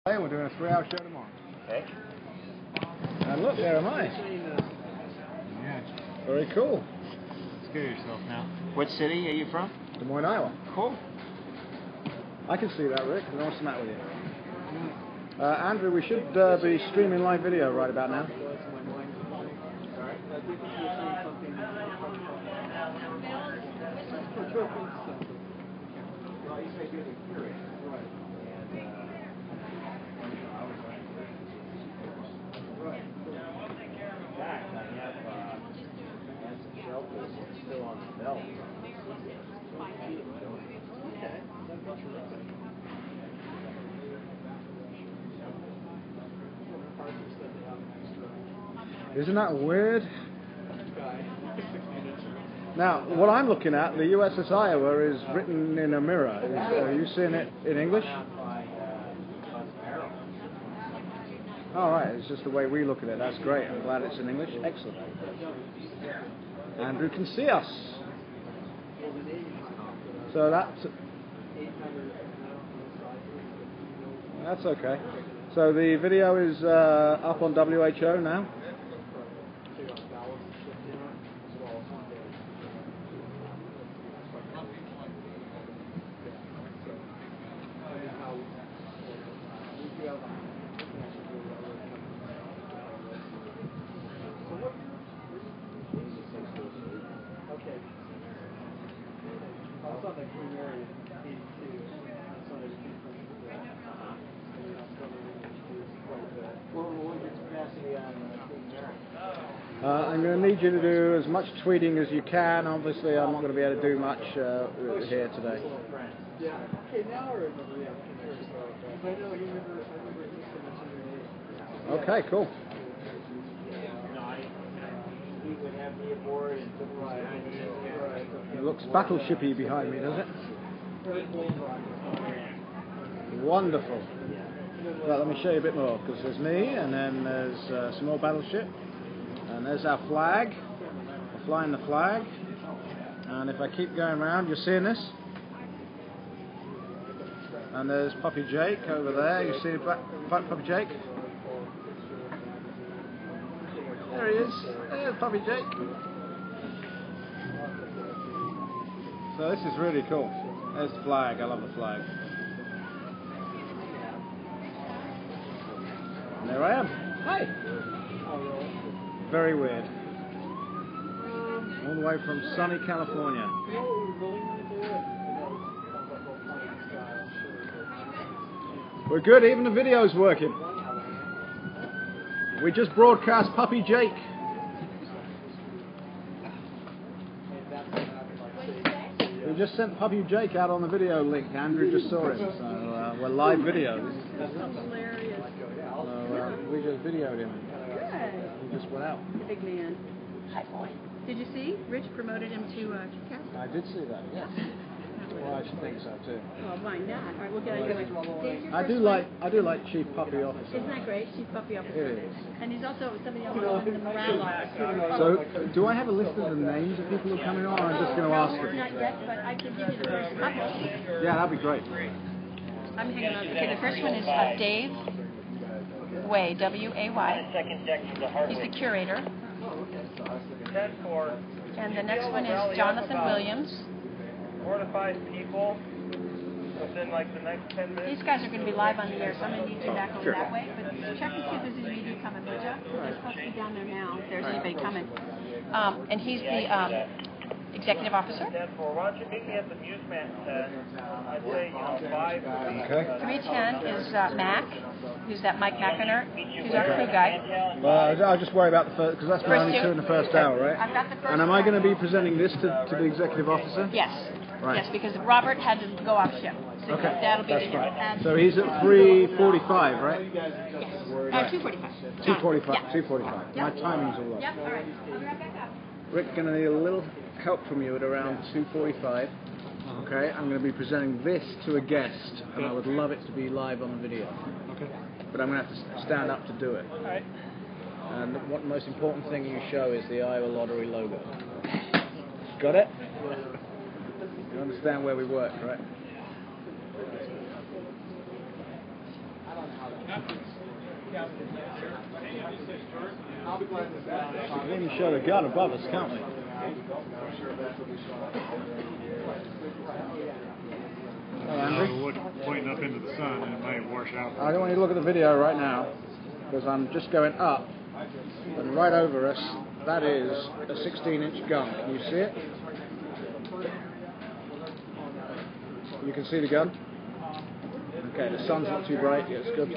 Hey, we're doing a 3-hour show tomorrow. Okay. And look, there am I. Yeah. Very cool. Scare yourself now. What city are you from? Des Moines, Iowa. Cool. I can see that, Rick. What's the matter with you? Andrew, we should be streaming live video right about now. Isn't that weird? Now, what I'm looking at, the USS Iowa, is written in a mirror. Are you seeing it in English? All right, it's just the way we look at it. That's great. I'm glad it's in English. Excellent. Andrew can see us. So that's okay. So the video is up on WHO now. I'm going to need you to do as much tweeting as you can. Obviously, I'm not going to be able to do much here today. Okay, cool. It looks battleshipy behind me, does it? Wonderful. Well, let me show you a bit more, because there's me, and then there's a small battleship, and there's our flag. We're flying the flag, and if I keep going around, you're seeing this? And there's Puppy Jake over there. You see Puppy Jake? There he is. There's Puppy Jake. So this is really cool. There's the flag. I love the flag. And there I am. Hi. Very weird. All the way from sunny California. We're good. Even the video's working. We just broadcast Puppy Jake. We just sent Puppy Jake out on the video link. Andrew just saw him. So we're live video. That's hilarious. So we just videoed him. Good. He just went out. The big man. Hi, boy. Did you see? Rich promoted him to KitKat. I did see that. Yes. Well, I should think so too. Well, why not? All right, we'll get it. I do like Chief Puppy Officer. Isn't that great? Chief Puppy Officer. It is. And he's also somebody else in the morale officer. So, do I have a list of the names of people who are coming on, or I'm just going to ask them? Not yet, but I can give you the first couple. Yeah, that'd be great. I'm hanging on. Okay, the first one is Dave Way, W-A-Y. He's the curator. And the next one is Jonathan Williams. 4 to 5 people within like the next 10 minutes. These guys are going to be live on the air, so I'm going to need you back over that way. But check and see if there's any media coming, would you? They're supposed to be down there now if there's anybody coming. And he's the executive officer. Why don't you meet me at the Newsman tent? I'd say 5. Okay. 310 is Mac, who's that Mike McInerney, who's our crew guy. Well, I'll just worry about the first, because that's my only two in the first hour, right? I've got the first. And am I going to be presenting this to the executive officer? Yes. Right. Yes, because Robert had to go off ship. So Okay. that'll be That's the fine. So he's at 3:45, right? Yes. 2:45. 2:45. Yeah. 2:45. My timing's all right. Yep, all right. I'll be right back up. Rick, going to need a little help from you at around 2:45. Okay, I'm going to be presenting this to a guest, and I would love it to be live on the video. Okay. But I'm going to have to stand up to do it. All right. And what the most important thing you show is the Iowa Lottery logo. Got it? You understand where we work, right? We can show the gun above us, can't we? Hello, Andrew. Wood pointing up into the sun and it might wash out. I don't want you to look at the video right now because I'm just going up, and right over us, that is a 16-inch gun. Can you see it? You can see the gun? Okay, the sun's not too bright. Yeah, it's good.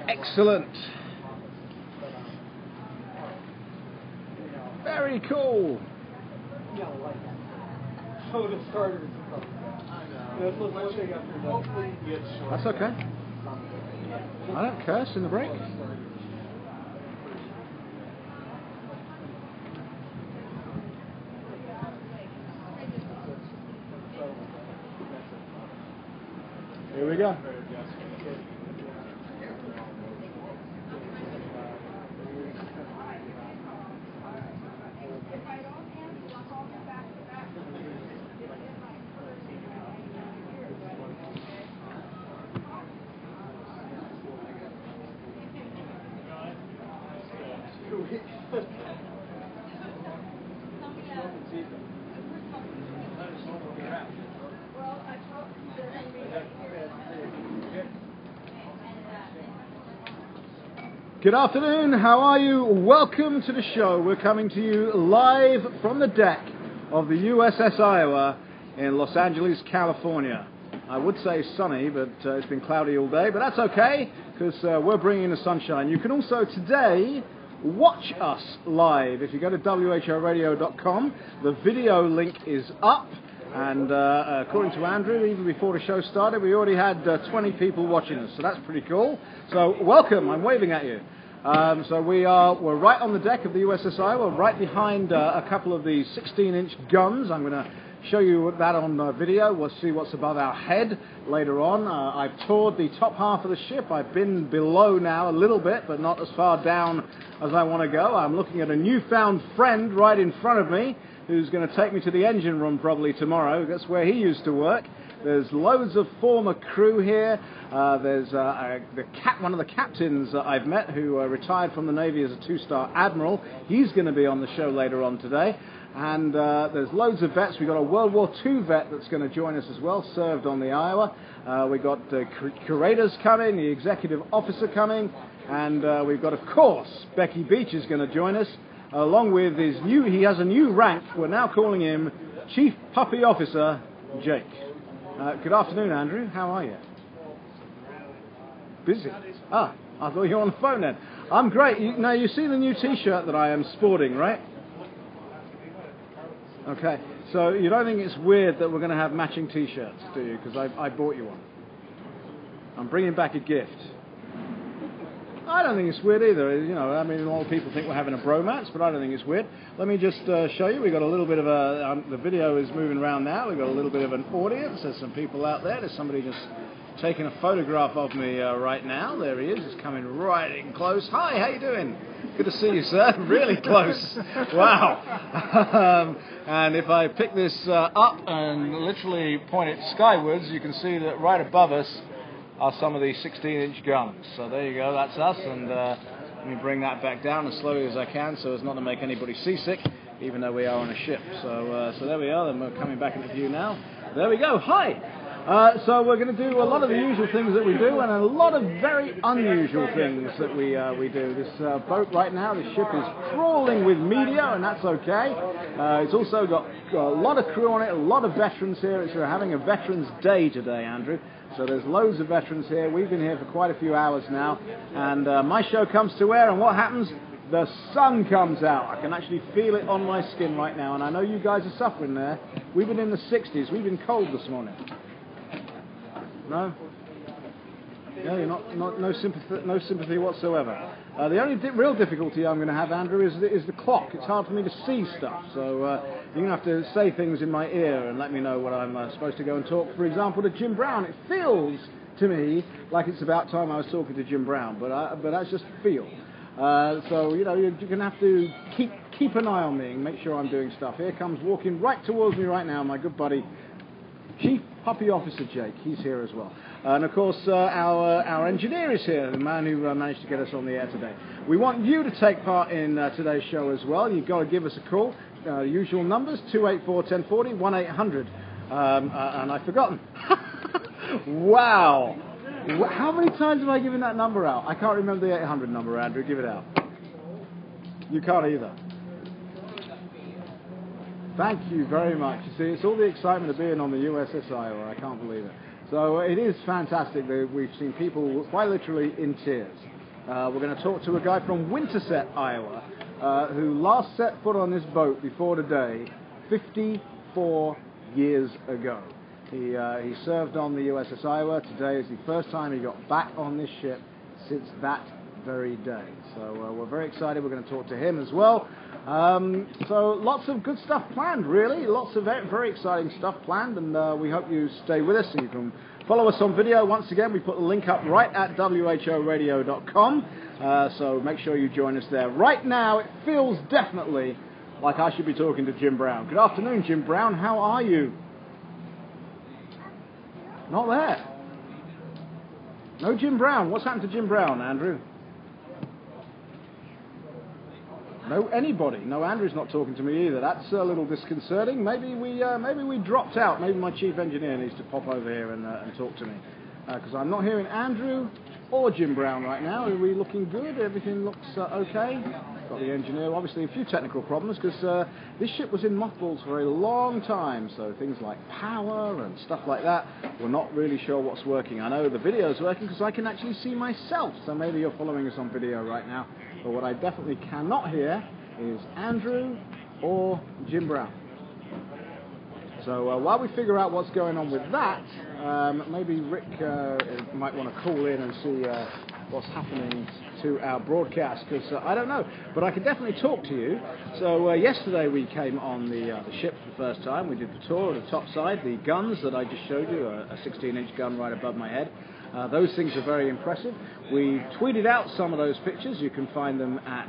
Excellent. Very cool. That's okay. I don't curse in the break. Here we go. Good afternoon, how are you? Welcome to the show. We're coming to you live from the deck of the USS Iowa in Los Angeles, California. I would say sunny, but it's been cloudy all day, but that's okay, because we're bringing the sunshine. You can also today watch us live. If you go to whoradio.com, the video link is up. And according to Andrew, even before the show started, we already had 20 people watching us, so that's pretty cool. So welcome, I'm waving at you. So we're right on the deck of the USS Iowa, right behind a couple of the 16-inch guns. I'm going to show you that on video. We'll see what's above our head later on. I've toured the top half of the ship. I've been below now a little bit, but not as far down as I want to go. I'm looking at a newfound friend right in front of me, who's going to take me to the engine room probably tomorrow. That's where he used to work. There's loads of former crew here. There's one of the captains that I've met who retired from the Navy as a 2-star admiral. He's going to be on the show later on today. And there's loads of vets. We've got a World War II vet that's going to join us as well, served on the Iowa. We've got the curators coming, the executive officer coming, and we've got, of course, Becky Beach is going to join us, along with he has a new rank. We're now calling him Chief Puppy Officer Jake. Good afternoon, Andrew. How are you? Busy? I thought you were on the phone then. I'm great. Now, you see the new T-shirt that I am sporting, right? Okay. So you don't think it's weird that we're going to have matching T-shirts, do you? Because I bought you one. I'm bringing back a gift. I don't think it's weird either. You know, I mean, a lot of people think we're having a bromance, but I don't think it's weird. Let me just show you. We've got a little bit of the video is moving around now. We've got a little bit of an audience. There's some people out there. There's somebody just taking a photograph of me right now. There he is. He's coming right in close. Hi, how you doing? Good to see you, sir. Really close. Wow. And if I pick this up and literally point it skywards, you can see that right above us are some of these 16-inch guns. So there you go, that's us, and let me bring that back down as slowly as I can so as not to make anybody seasick, even though we are on a ship. So there we are, then we're coming back into view now. There we go, hi! So we're going to do a lot of the usual things that we do, and a lot of very unusual things that we do. This boat right now, the ship is crawling with media, and that's okay. It's also got a lot of crew on it, a lot of veterans here. We're having a Veterans Day today, Andrew. So there's loads of veterans here. We've been here for quite a few hours now. And my show comes to air, and what happens? The sun comes out. I can actually feel it on my skin right now. And I know you guys are suffering there. We've been in the 60s. We've been cold this morning. No? Yeah, you're no sympathy whatsoever. The only real difficulty I'm going to have, Andrew, is the clock. It's hard for me to see stuff, so you're going to have to say things in my ear and let me know when I'm supposed to go and talk, for example, to Jim Brown. It feels to me like it's about time I was talking to Jim Brown, but that's just feel. So, you know, you're going to have to keep an eye on me and make sure I'm doing stuff. Here comes walking right towards me right now my good buddy Chief Puppy Officer Jake, he's here as well. And of course, our engineer is here, the man who managed to get us on the air today. We want you to take part in today's show as well. You've got to give us a call. Usual numbers, 284-1040, 1-800. And I've forgotten. Wow. How many times have I given that number out? I can't remember the 800 number, Andrew. Give it out. You can't either. Thank you very much. You see, it's all the excitement of being on the USS Iowa. I can't believe it. So it is fantastic that we've seen people quite literally in tears. We're going to talk to a guy from Winterset, Iowa, who last set foot on this boat before today 54 years ago. He served on the USS Iowa. Today is the first time he got back on this ship since that very day. So we're very excited. We're going to talk to him as well. So lots of good stuff planned, really. Lots of very exciting stuff planned, and we hope you stay with us. And you can follow us on video. Once again, we put the link up right at whoradio.com. So make sure you join us there. Right now, it feels definitely like I should be talking to Jim Brown. Good afternoon, Jim Brown. How are you? Not there. No Jim Brown. What's happened to Jim Brown, Andrew? No anybody. No, Andrew's not talking to me either. That's a little disconcerting. Maybe we dropped out. Maybe my chief engineer needs to pop over here and talk to me, because I'm not hearing Andrew or Jim Brown right now. Are we looking good? Everything looks okay. Got the engineer. Obviously, a few technical problems because this ship was in mothballs for a long time. So things like power and stuff like that, we're not really sure what's working. I know the video's working because I can actually see myself. So maybe you're following us on video right now. But what I definitely cannot hear is Andrew or Jim Brown. So while we figure out what's going on with that, maybe Rick might want to call in and see what's happening to our broadcast, because I don't know, but I can definitely talk to you. So yesterday we came on the ship for the first time. We did the tour of the top side, the guns that I just showed you, a 16-inch gun right above my head. Those things are very impressive. We tweeted out some of those pictures. You can find them at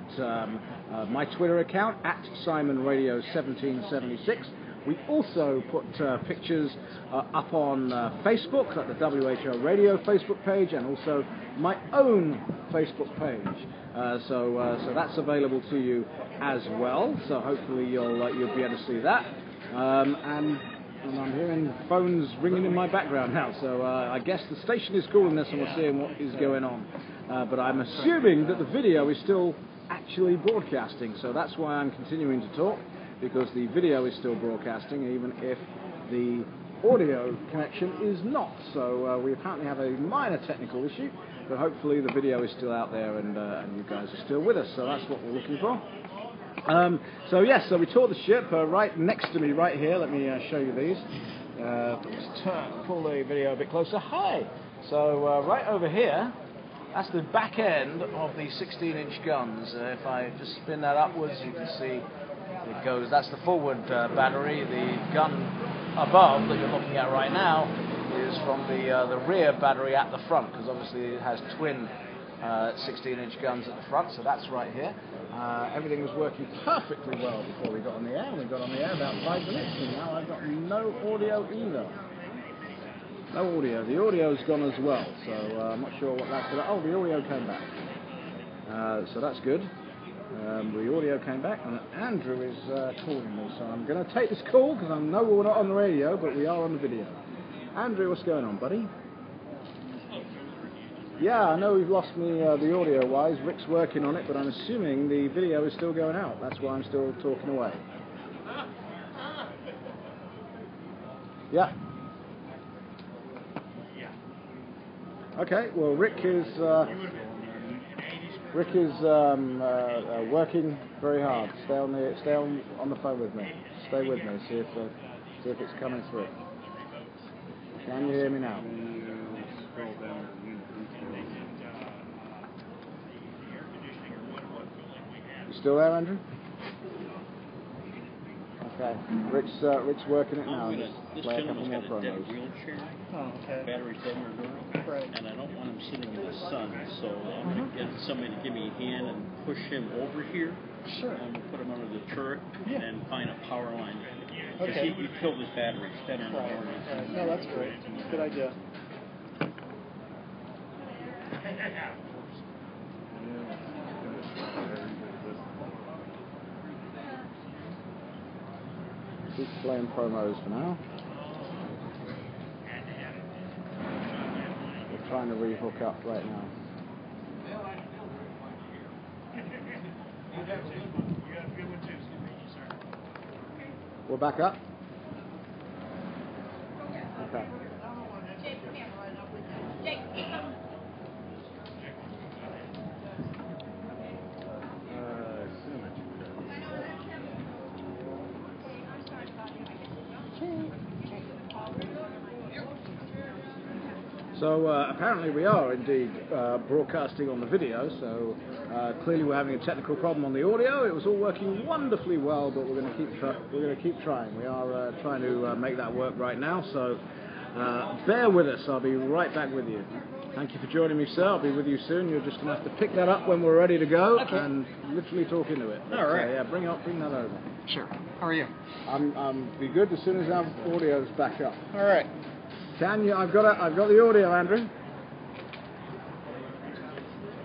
my Twitter account, at SimonRadio1776. We also put pictures up on Facebook, at the WHO Radio Facebook page, and also my own Facebook page. So that's available to you as well. So hopefully you'll be able to see that. And I'm hearing phones ringing in my background now. So I guess the station is calling us and we're seeing what is going on. But I'm assuming that the video is still actually broadcasting. So that's why I'm continuing to talk, because the video is still broadcasting, even if the audio connection is not. So we apparently have a minor technical issue, but hopefully the video is still out there and you guys are still with us. So that's what we're looking for. So yes, so we toured the ship right next to me, right here. Let me show you these. Let's pull the video a bit closer. Hi. So right over here, that's the back end of the 16-inch guns. If I just spin that upwards, you can see it goes. That's the forward battery. The gun above that you're looking at right now is from the rear battery at the front, because obviously it has twin 16-inch guns at the front. So that's right here. Everything was working perfectly well before we got on the air. We got on the air about 5 minutes, and now I've got no audio either. No audio. The audio's gone as well, so I'm not sure what that's about. Oh, the audio came back. So that's good. The audio came back, and Andrew is calling me, so I'm going to take this call because I know we're not on the radio, but we are on the video. Andrew, what's going on, buddy? Yeah, I know we've lost me the audio-wise. Rick's working on it, but I'm assuming the video is still going out. That's why I'm still talking away. Yeah. Okay. Well, Rick is working very hard. Stay on the phone with me. Stay with me. See if it's coming through. Can you hear me now? You still there, Andrew? Okay. Rick's working it now. This gentleman's got a dead wheelchair, battery thermal motor, and I don't want him sitting in the sun, so I'm going to get somebody to give me a hand and push him over here. Sure. I'm going to put him under the turret and find a power line Because he killed his batteries then in the morning. Right. No, that's great. Good idea. Keep playing promos for now. We're trying to re-hook up right now. We're back up? Okay. So apparently we are indeed broadcasting on the video, so clearly we're having a technical problem on the audio. It was all working wonderfully well, but we're going to keep trying. We are trying to make that work right now, so bear with us. I'll be right back with you. Thank you for joining me, sir. I'll be with you soon. You're just going to have to pick that up when we're ready to go and literally talk into it. But, all right. Yeah, bring that over. Sure. How are you? I'm be good as soon as our audio's back up. All right. Can you? I've got the audio, Andrew.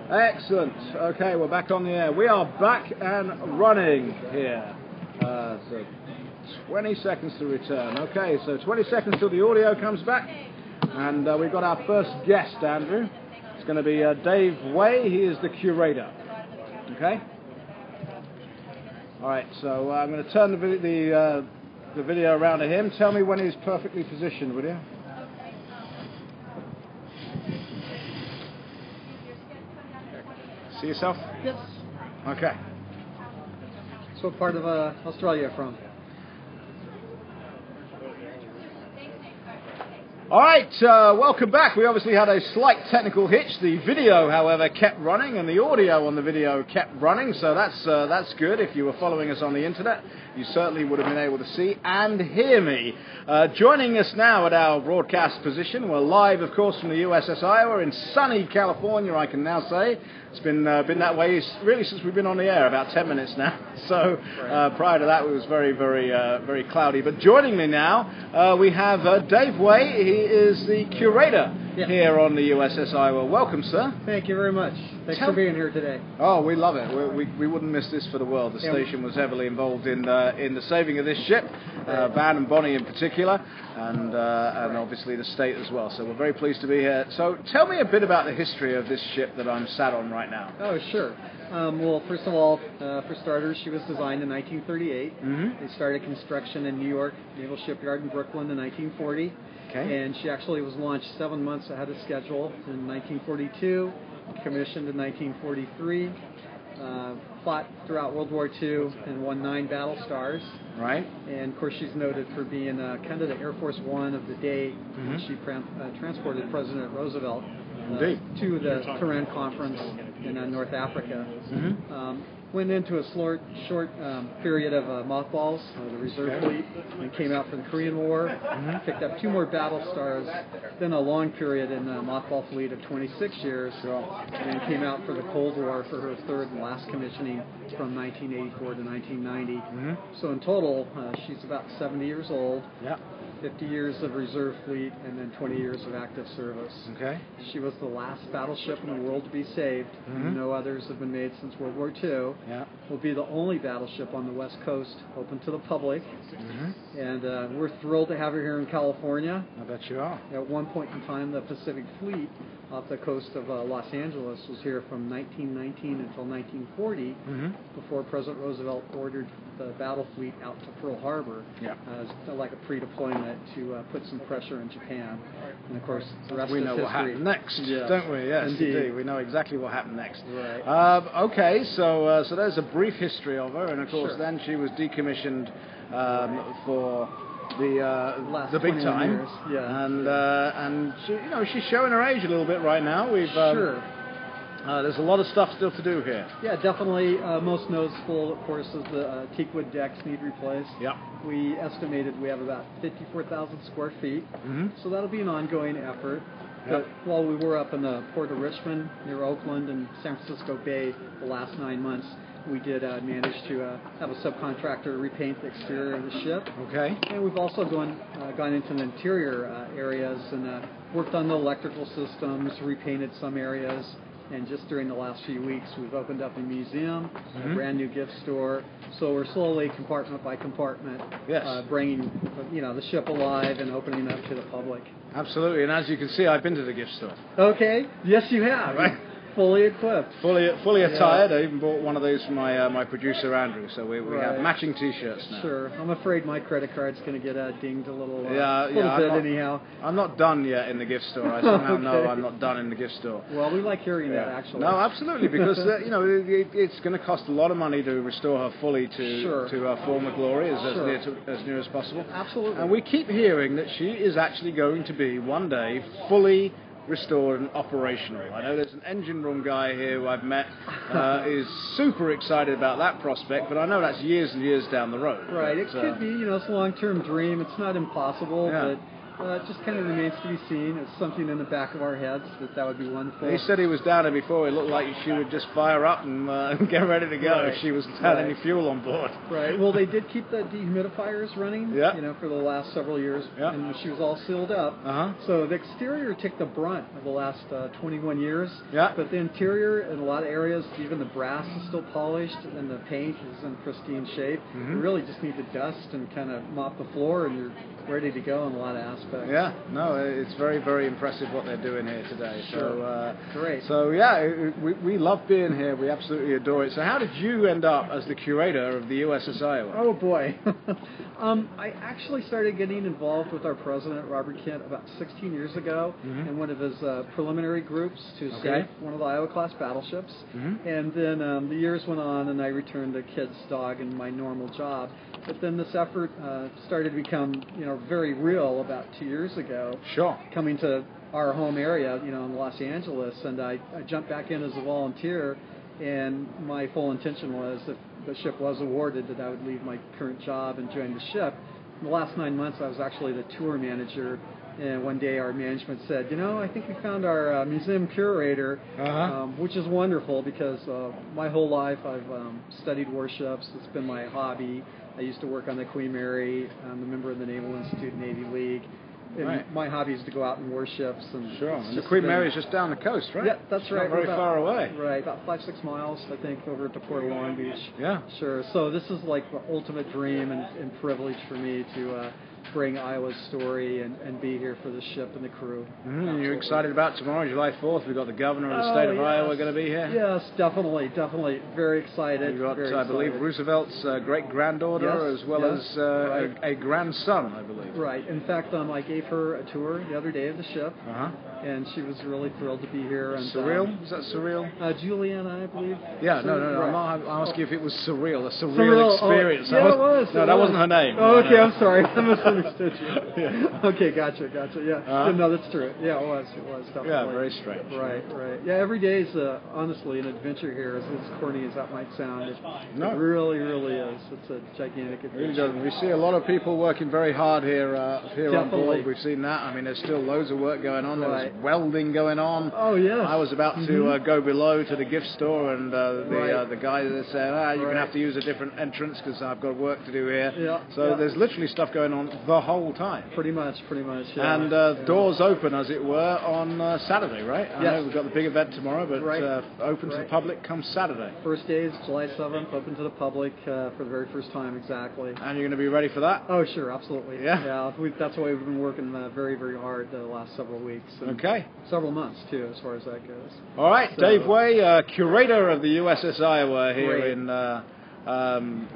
Excellent. Okay, we're back on the air. We are back and running here. So 20 seconds to return. Okay, so 20 seconds till the audio comes back, and we've got our first guest, Andrew. It's going to be Dave Way. He is the curator. Okay. All right. So I'm going to turn the video around to him. Tell me when he's perfectly positioned, will you? See yourself? Yes. Okay. So what part of Australia from? All right, welcome back. We obviously had a slight technical hitch. The video, however, kept running, and the audio on the video kept running, so that's good. If you were following us on the internet, you certainly would have been able to see and hear me. Joining us now at our broadcast position, we're live, of course, from the USS Iowa in sunny California, I can now say. It's been that way really since we've been on the air, about 10 minutes now. So prior to that, it was very, very, very cloudy. But joining me now, we have Dave Way. He is the curator here on the USS Iowa. Welcome, sir. Thank you very much. Thanks for being here today. Oh, we love it. We wouldn't miss this for the world. The station was heavily involved in the saving of this ship, Van and Bonnie in particular, and obviously the state as well. So we're very pleased to be here. So tell me a bit about the history of this ship that I'm sat on right now. Oh, sure. Well, first of all, for starters, she was designed in 1938. Mm-hmm. They started construction in New York Naval Shipyard in Brooklyn in 1940. Okay. And she actually was launched 7 months ahead of schedule in 1942, commissioned in 1943, fought throughout World War II and won 9 battle stars. Right. And of course, she's noted for being kind of the Air Force One of the day. Mm-hmm. When she transported President Roosevelt to the Turin Conference in North Africa. Mm-hmm. Went into a short period of mothballs, the reserve fleet, and came out for the Korean War. Mm-hmm. Picked up 2 more battle stars, then a long period in the mothball fleet of 26 years, and then came out for the Cold War for her 3rd and last commissioning from 1984 to 1990. Mm-hmm. So in total, she's about 70 years old. Yeah. 50 years of reserve fleet, and then 20 years of active service. Okay. She was the last battleship in the world to be saved. Mm-hmm. No others have been made since World War II. Yeah. Will be the only battleship on the West Coast open to the public. Mm-hmm. And we're thrilled to have her here in California. I bet you are. At one point in time, the Pacific Fleet off the coast of Los Angeles was here from 1919 until 1940, before President Roosevelt ordered the battle fleet out to Pearl Harbor as like a pre-deployment to put some pressure in Japan. And of course, the rest we is know history. what happened next, don't we? Yes, indeed. We know exactly what happened next. Right. Okay, so there's a brief history of her, and of course then she was decommissioned for the big time, years. Yeah. And she, she's showing her age a little bit right now. We've there's a lot of stuff still to do here. Yeah, definitely. Most noticeable, of course, is the teakwood decks need replaced. Yeah. We estimated we have about 54,000 square feet, so that'll be an ongoing effort. But while we were up in the Port of Richmond, near Oakland and San Francisco Bay the last 9 months, we did manage to have a subcontractor repaint the exterior of the ship. Okay. And we've also gone into the interior areas and worked on the electrical systems, repainted some areas. And just during the last few weeks, we've opened up a museum, a brand new gift store. So we're slowly, compartment by compartment, bringing the ship alive and opening it up to the public. Absolutely. And as you can see, I've been to the gift store. Okay. Yes, you have. Right. Fully equipped. Fully attired. I even bought one of those for my producer Andrew. So we have matching T-shirts now. Sure. I'm afraid my credit card's going to get dinged a little bit anyhow. I'm not done yet in the gift store. I somehow know I'm not done in the gift store. Well, we like hearing that, actually. No, absolutely, because it's going to cost a lot of money to restore her fully to her former glory as near as possible. Absolutely. And we keep hearing that she is actually going to be one day fully restored and operational. I know there's an engine room guy here who I've met is super excited about that prospect, but I know that's years and years down the road. Right, it could be, it's a long-term dream. It's not impossible, but it just kind of remains to be seen. It's something in the back of our heads that would be wonderful. He said he was down there before. It looked like she would just fire up and get ready to go if she was had any fuel on board. Right. Well, they did keep the dehumidifiers running, for the last several years, and she was all sealed up. So the exterior took the brunt of the last 21 years. But the interior, in a lot of areas, even the brass is still polished, and the paint is in pristine shape. You really just need to dust and kind of mop the floor, and you're ready to go in a lot of aspects. Yeah, no, it's very, very impressive what they're doing here today. Sure. So, great. So, we love being here. We absolutely adore it. So how did you end up as the curator of the USS Iowa? Oh, boy. I actually started getting involved with our president, Robert Kent, about 16 years ago in one of his preliminary groups to save one of the Iowa-class battleships. And then the years went on, and I returned to Kid's dog and my normal job. But then this effort started to become, very real about 2 years ago. Sure. Coming to our home area, in Los Angeles, and I jumped back in as a volunteer. And my full intention was, if the ship was awarded, that I would leave my current job and join the ship. In the last 9 months, I was actually the tour manager. And one day our management said, I think we found our museum curator, which is wonderful because my whole life I've studied warships. It's been my hobby. I used to work on the Queen Mary. I'm a member of the Naval Institute Navy League. And my hobby is to go out and warships. And and the Queen Mary is just down the coast, right? Yeah, that's right. Not very far away. Right, about 5-6 miles, I think, over to Port of Long Beach. Yeah. Sure. So this is like the ultimate dream and privilege for me to bring Iowa's story and be here for the ship and the crew. You're excited about tomorrow, July 4th? We've got the governor of the state of Iowa going to be here. Yes, definitely. Very excited. You've got, I believe, Roosevelt's great-granddaughter as well as a grandson, I believe. Right. In fact, I gave her a tour the other day of the ship, and she was really thrilled to be here. And, surreal? Is that surreal? Juliana, I believe. Yeah, no. I'm asking if it was surreal, a surreal experience. Oh, yeah, it was. No, that wasn't her name. Oh, okay, I'm sorry. I misunderstood you. Okay, gotcha. Yeah. No, that's true. Yeah, it was definitely. Yeah, very strange. Right. Yeah, every day is honestly an adventure here, as corny as that might sound. It really is. It's a gigantic adventure. Really does. We see a lot of people working very hard here on board. We've seen that. I mean, there's still loads of work going on. There's welding going on. Oh, yes. I was about to go below to the gift store, and the guy there said, you're going to have to use a different entrance because I've got work to do here. Yeah. So there's literally stuff going on the whole time. Pretty much. Yeah. And doors open, as it were, on Saturday, right? I know we've got the big event tomorrow, but open to the public comes Saturday. First day is July 7th, open to the public for the very first time, exactly. And you're going to be ready for that? Oh, sure, absolutely. Yeah? That's why we've been working very, very hard the last several weeks. Okay. Several months, too, as far as that goes. All right, so, Dave Way, curator of the USS Iowa here in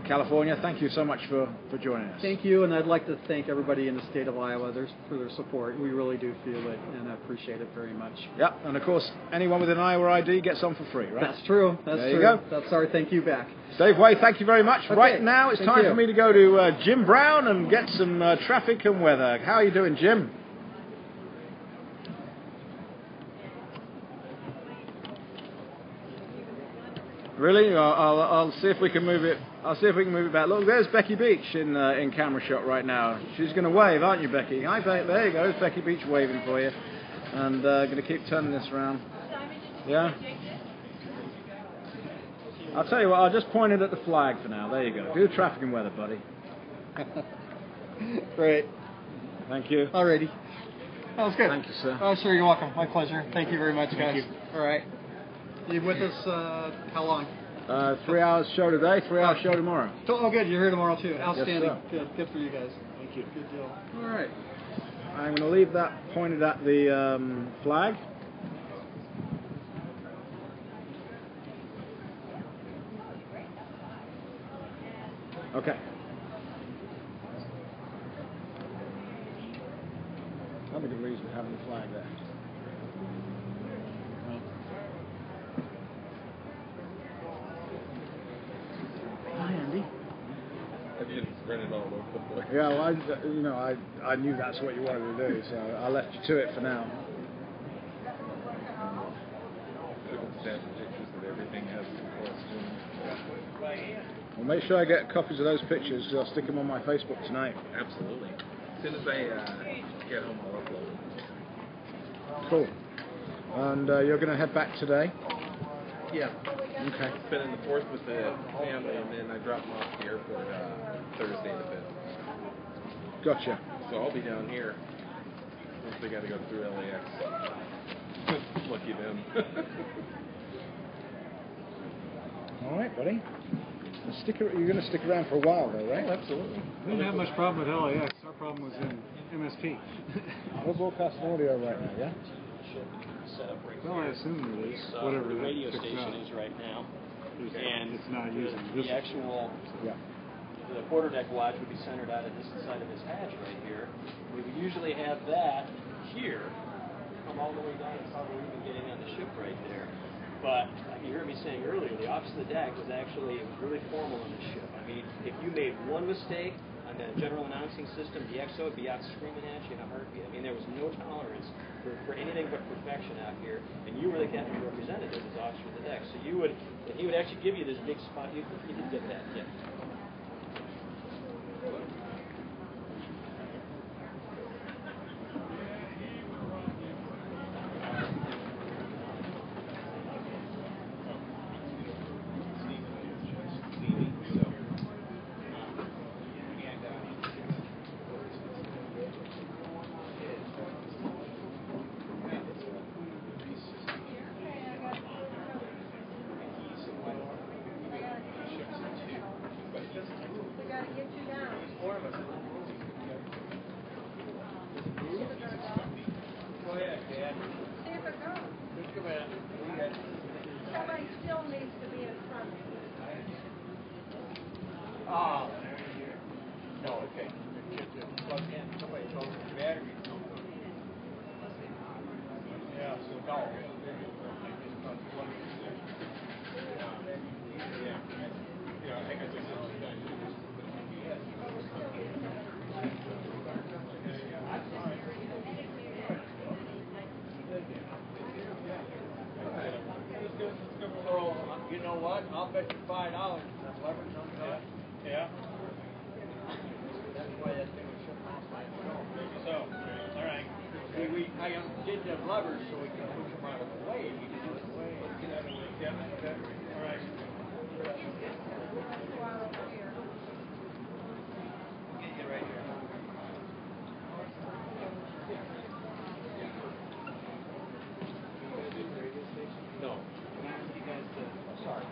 California. Thank you so much for joining us. Thank you, and I'd like to thank everybody in the state of Iowa for their support. We really do feel it, and I appreciate it very much. Yep, and of course, anyone with an Iowa ID gets on for free, right? That's true. There you go. That's our thank you back. Dave Way, thank you very much. Okay. Right now, it's time for me to go to Jim Brown and get some traffic and weather. How are you doing, Jim? Really? I'll see if we can move it. I'll see if we can move it back. Look, there's Becky Beach in camera shot right now. She's going to wave, aren't you, Becky? Hi, Becky. There you go. There's Becky Beach waving for you. And going to keep turning this around. Yeah. I'll tell you what, I'll just point it at the flag for now. There you go. Do traffic and weather, buddy. Great. Thank you. Alrighty. That was good. Thank you, sir. Oh, sure, you're welcome. My pleasure. Thank you very much, guys. Thank you. All right. You with us how long? 3 hours show today, 3 hours show tomorrow. Oh, good. You're here tomorrow, too. Outstanding. Yes, good for you guys. Thank you. Good deal. All right. I'm going to leave that pointed at the flag. Okay. That'd be the reason for having the flag there. Hi, Andy. Have you running all over the place? Yeah, well, I knew that's what you wanted to do, so I left you to it for now. Should have sent pictures of everything as a question. Well, make sure I get copies of those pictures, because I'll stick them on my Facebook tonight. Absolutely. As soon as I get home, I'll upload them. Cool. And you're going to head back today? Yeah. Okay. Spending the 4th with the family, and then I drop them off at the airport Thursday the 5th. Gotcha. So I'll be down here once they got to go through LAX. Lucky them. All right, buddy. You're going to stick around for a while, though, right? Oh, absolutely. We didn't have much problem with LAX. Our problem was in MSP. We're broadcasting audio right now, yeah? Set up right Well, I here. assume it is. This, Whatever the that radio picks station up. is right now. And it's not using this. The actual Yeah. the quarterdeck watch would be centered out of this side of this hatch right here. We would usually have that here, come all the way down and probably even getting on the ship right there. But you heard me saying earlier, the office of the deck was actually really formal on the ship. I mean, if you made one mistake on the general announcing system, the XO would be out screaming at you in a heartbeat. I mean, there was no tolerance for anything but perfection out here, and you were the captain representative as officer of the deck. So he would actually give you this big spot. You didn't get that yet. Somebody still needs to be in front of you. No, okay. Plug in. Somebody told me the battery. Yeah, so no. Yeah, I think I just you know what? I'll bet you $5 that leverage on that. Yeah. That's why that thing was shut off by itself. Maybe so. All right. I did the levers so we can push them out of the way. You can do it away. Get out of the way. Yeah. Okay. All right. Get you right here. No. You guys, sorry.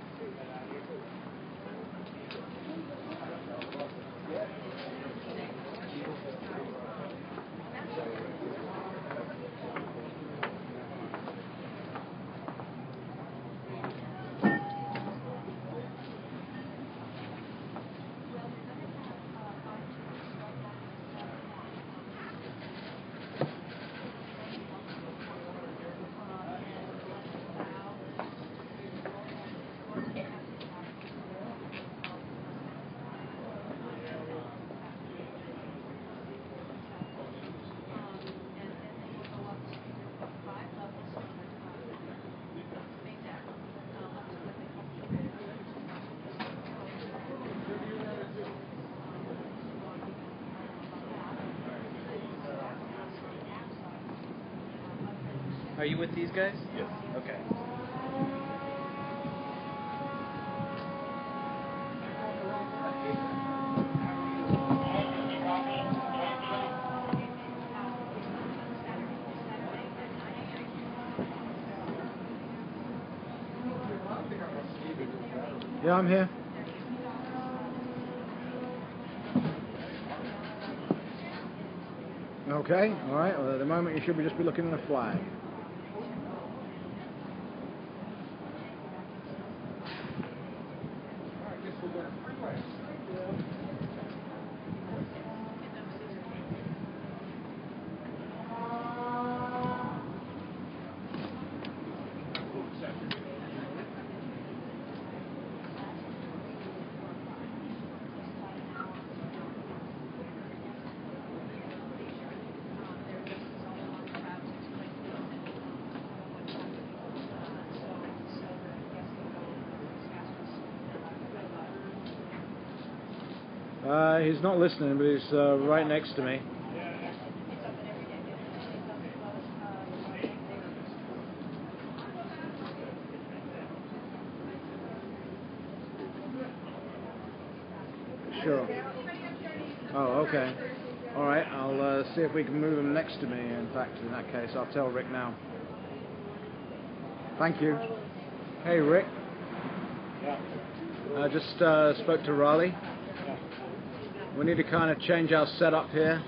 Are you with these guys? Yes. Okay. Yeah, I'm here. Okay, alright, well at the moment you should just be looking at the flag. He's not listening, but he's right next to me. Sure. Oh, okay. Alright, I'll see if we can move him next to me. In fact, in that case, I'll tell Rick now. Thank you. Hey, Rick. I just spoke to Raleigh. We need to kind of change our setup here,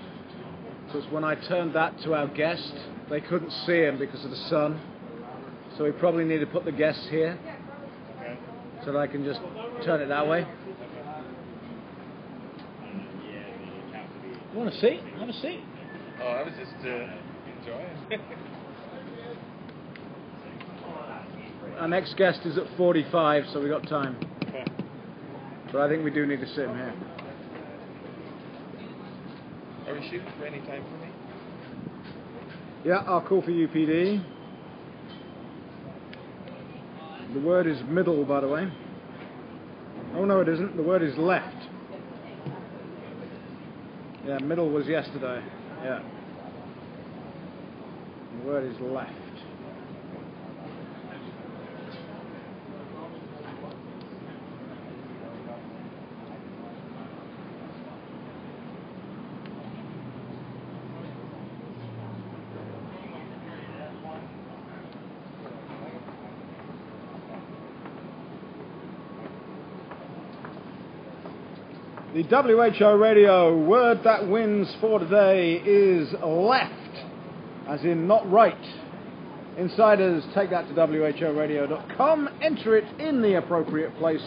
because when I turned that to our guest, they couldn't see him because of the sun. So we probably need to put the guests here, so that I can just turn it that way. You want a seat? Have a seat. Oh, I was just enjoying. Our next guest is at 45, so we got time. Okay. But I think we do need to sit him here. Are we shooting for any time for me? Yeah, I'll call for UPD. The word is middle, by the way. Oh no, it isn't. The word is left. Yeah, middle was yesterday. Yeah. The word is left. The WHO radio word that wins for today is left, as in not right. Insiders, take that to whoradio.com, enter it in the appropriate place,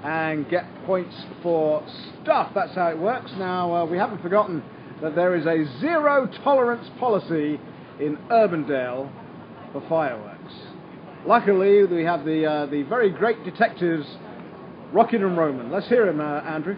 and get points for stuff. That's how it works. Now, we haven't forgotten that there is a zero tolerance policy in Urbandale for fireworks. Luckily, we have the very great detectives, Rocket and Roman. Let's hear him, Andrew.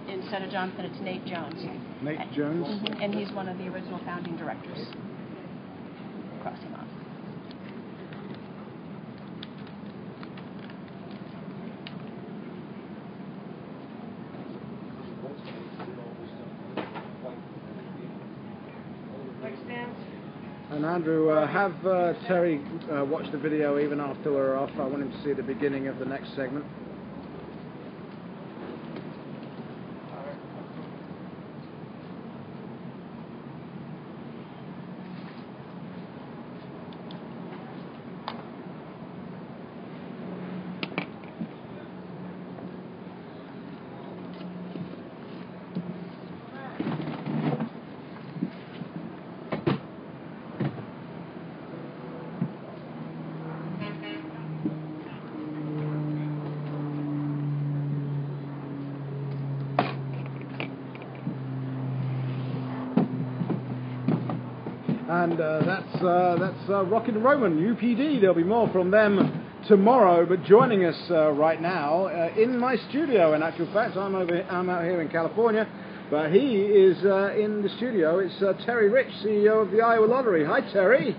Instead of Jonathan, it's Nate Jones. Nate Jones? Mm-hmm. And he's one of the original founding directors. Cross him off. And Andrew, have Terry watch the video even after we're off. I want him to see the beginning of the next segment. And that's Rocket and Roman, UPD. There'll be more from them tomorrow, but joining us right now in my studio. In actual fact, I'm out here in California, but he is in the studio. It's Terry Rich, CEO of the Iowa Lottery. Hi, Terry.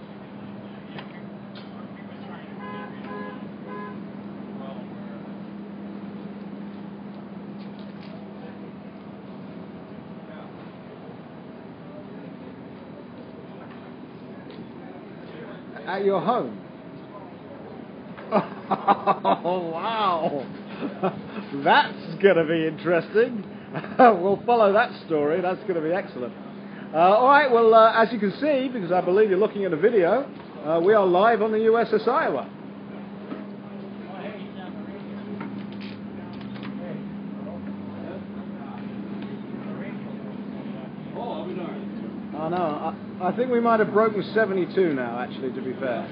At your home? Oh, wow. That's going to be interesting. We'll follow that story. That's going to be excellent. All right, well, as you can see, because I believe you're looking at a video, we are live on the USS Iowa. Oh, no, I think we might have broken 72 now, actually, to be fair.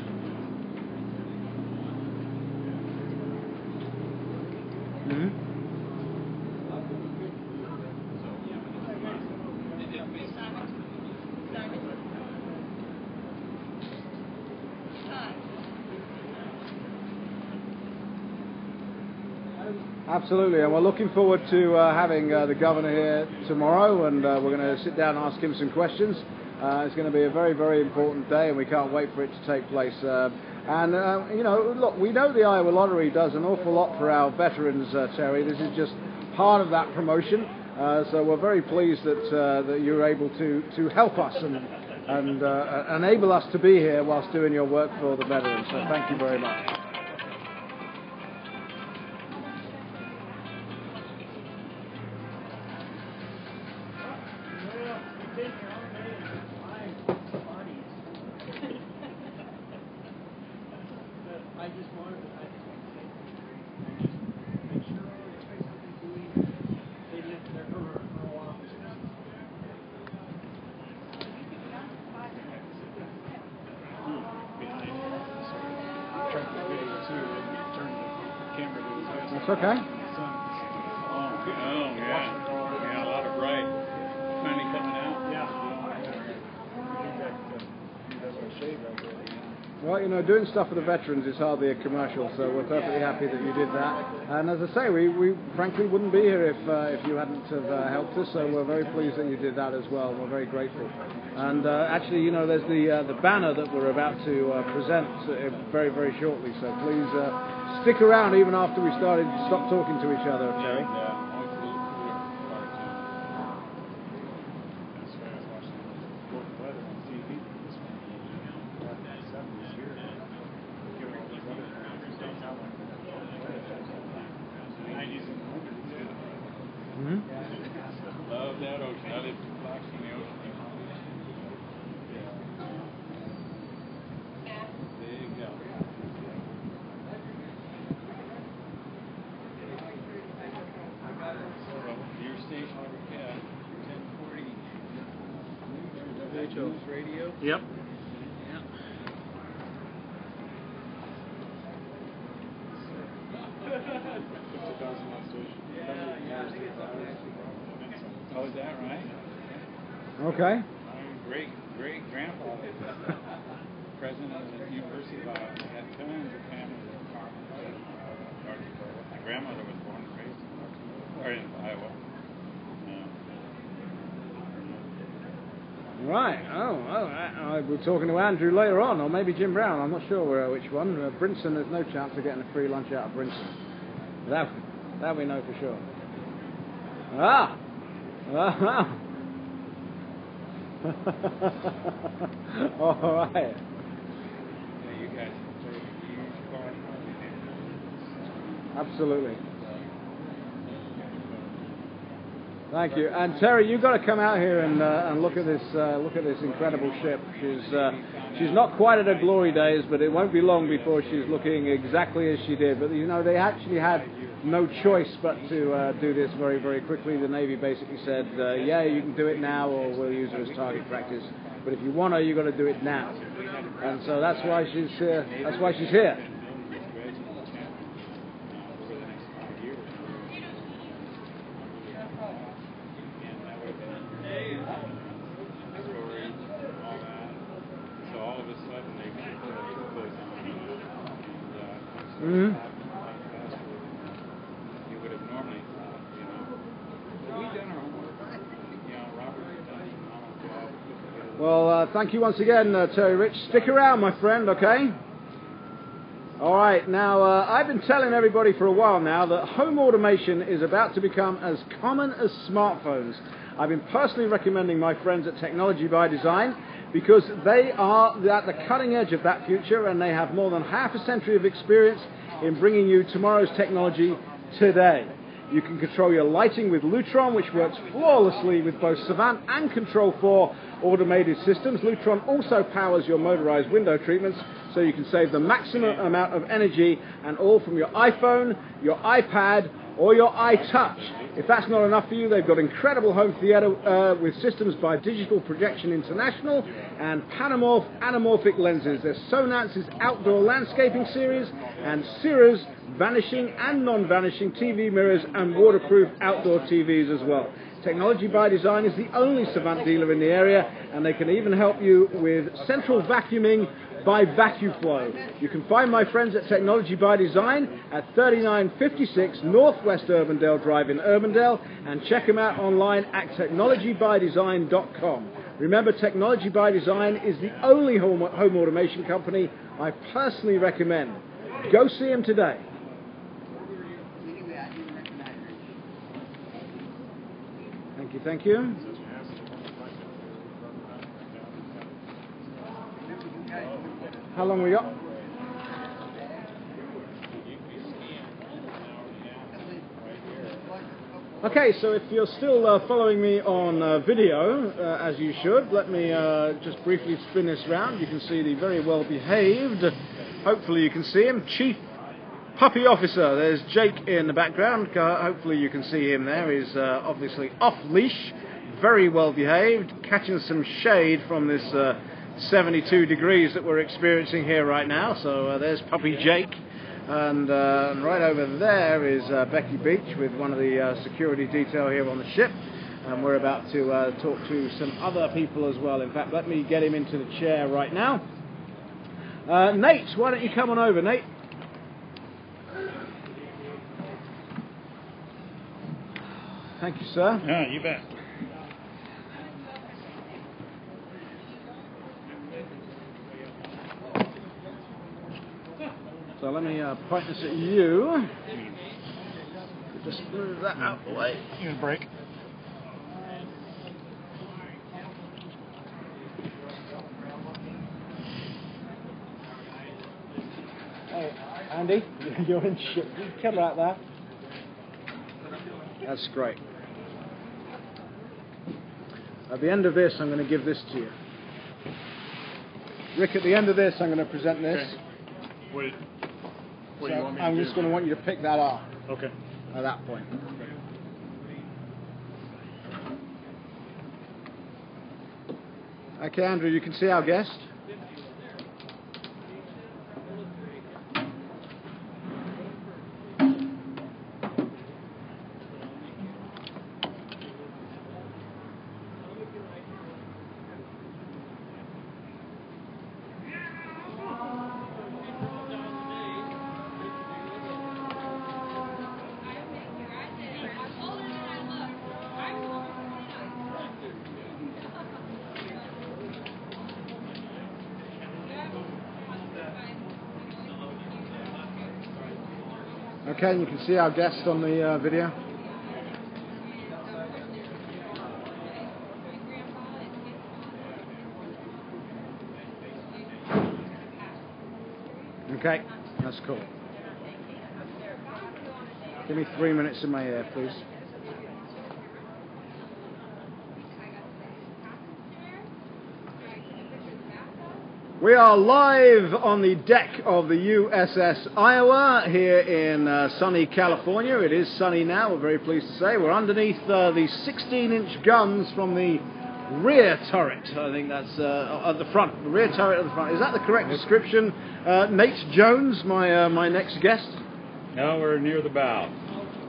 Mm-hmm. Absolutely, and we're looking forward to having the governor here tomorrow, and we're going to sit down and ask him some questions. It's going to be a very, very important day, and we can't wait for it to take place. You know, look, we know the Iowa Lottery does an awful lot for our veterans, Terry. This is just part of that promotion, so we're very pleased that you're able to help us and enable us to be here whilst doing your work for the veterans. So thank you very much. That's okay. Oh, yeah, a lot of bright. Finally coming out. Well, you know, doing stuff for the veterans is hardly a commercial, so we're perfectly happy that you did that. And as I say, we frankly wouldn't be here if you hadn't have helped us, so we're very pleased that you did that as well. We're very grateful. And actually, you know, there's the banner that we're about to present very, very shortly, so please stick around even after we stop talking to each other, Terry. Love that ocean. I live 2 blocks from the ocean. There you go. Your station, yeah, 1040 News Radio. Yep. Oh, is that right? Okay. My great grandfather was president of the University of Iowa. They had tons of family that were farmers in North Dakota. My grandmother was born and raised in North Dakota, or in Iowa. Right. We're talking to Andrew later on, or maybe Jim Brown. I'm not sure which one. Brinson, there's no chance of getting a free lunch out of Brinson. That we know for sure. Ah! All right. Yeah, you guys play a huge part. Absolutely. Thank you. And Terry, you've got to come out here and look at this incredible ship. She's not quite at her glory days, but it won't be long before she's looking exactly as she did. But you know, they actually had no choice but to do this very, very quickly. The Navy basically said, yeah, you can do it now, or we'll use her as target practice. But if you want her, you've got to do it now. And so that's why she's here. That's why she's here. Mm-hmm. You would have normally, we've done our homework. Robert done a phenomenal job. Well, thank you once again, Terry Rich. Stick around, my friend, okay? All right, now, I've been telling everybody for a while now that home automation is about to become as common as smartphones. I've been personally recommending my friends at Technology by Design because they are at the cutting edge of that future, and they have more than half a century of experience in bringing you tomorrow's technology today. You can control your lighting with Lutron, which works flawlessly with both Savant and Control 4 automated systems. Lutron also powers your motorized window treatments, so you can save the maximum amount of energy, and all from your iPhone, your iPad, or your iTouch. If that's not enough for you, they've got incredible home theater with systems by Digital Projection International and Panamorph anamorphic lenses. There's Sonance's outdoor landscaping series and Sira's vanishing and non-vanishing TV mirrors and waterproof outdoor TVs as well. Technology by Design is the only Savant dealer in the area, and they can even help you with central vacuuming by VacuFlow. You can find my friends at Technology by Design at 3956 Northwest Urbandale Drive in Urbandale, and check them out online at technologybydesign.com. Remember, Technology by Design is the only home automation company I personally recommend. Go see them today. Thank you, thank you. How long we got? Okay, so if you're still following me on video, as you should, let me just briefly spin this round. You can see the very well behaved, hopefully you can see him, Chief Puppy Officer. There's Jake in the background. Hopefully you can see him there. He's obviously off leash, very well behaved, catching some shade from this 72 degrees that we're experiencing here right now. So there's Puppy Jake, and right over there is Becky Beach with one of the security detail here on the ship, and we're about to talk to some other people as well. In fact, let me get him into the chair right now. Nate, why don't you come on over, Nate? Thank you, sir. Yeah, you bet. So let me point this at you. Just move that out of the way. You can break. Hey, Andy, you're in shit. Come right there. That's great. At the end of this, I'm going to give this to you. Rick, at the end of this, I'm going to present this. Okay. What do you want me to I'm do? just going to want you to pick that up Okay. at that point. Okay, Andrew, you can see our guest. Okay, and you can see our guest on the video. Okay, that's cool. Give me 3 minutes in my ear, please. We are live on the deck of the USS Iowa here in sunny California. It is sunny now, we're very pleased to say. We're underneath the 16-inch guns from the rear turret. I think that's at the front, the rear turret at the front. Is that the correct description? Nate Jones, my next guest. No, we're near the bow.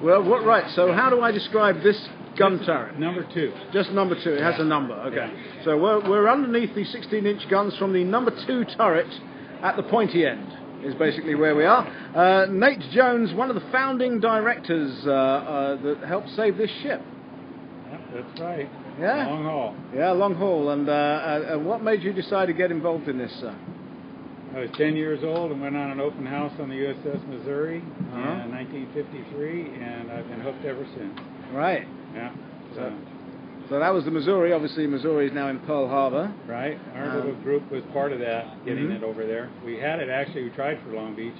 Well, right, so how do I describe this gun turret? Number 2. Just number 2. It has a number. Okay. Yeah. So we're underneath the 16-inch guns from the number 2 turret at the pointy end. Is basically where we are. Nate Jones, one of the founding directors that helped save this ship. Yep, that's right. Yeah. Long haul. Yeah, long haul. And what made you decide to get involved in this, sir? I was 10 years old and went on an open house on the USS Missouri in 1953, and I've been hooked ever since. Right. Yeah. So that was the Missouri. Obviously, Missouri is now in Pearl Harbor. Right. Our little group was part of that, getting it over there. We had it actually. We tried for Long Beach,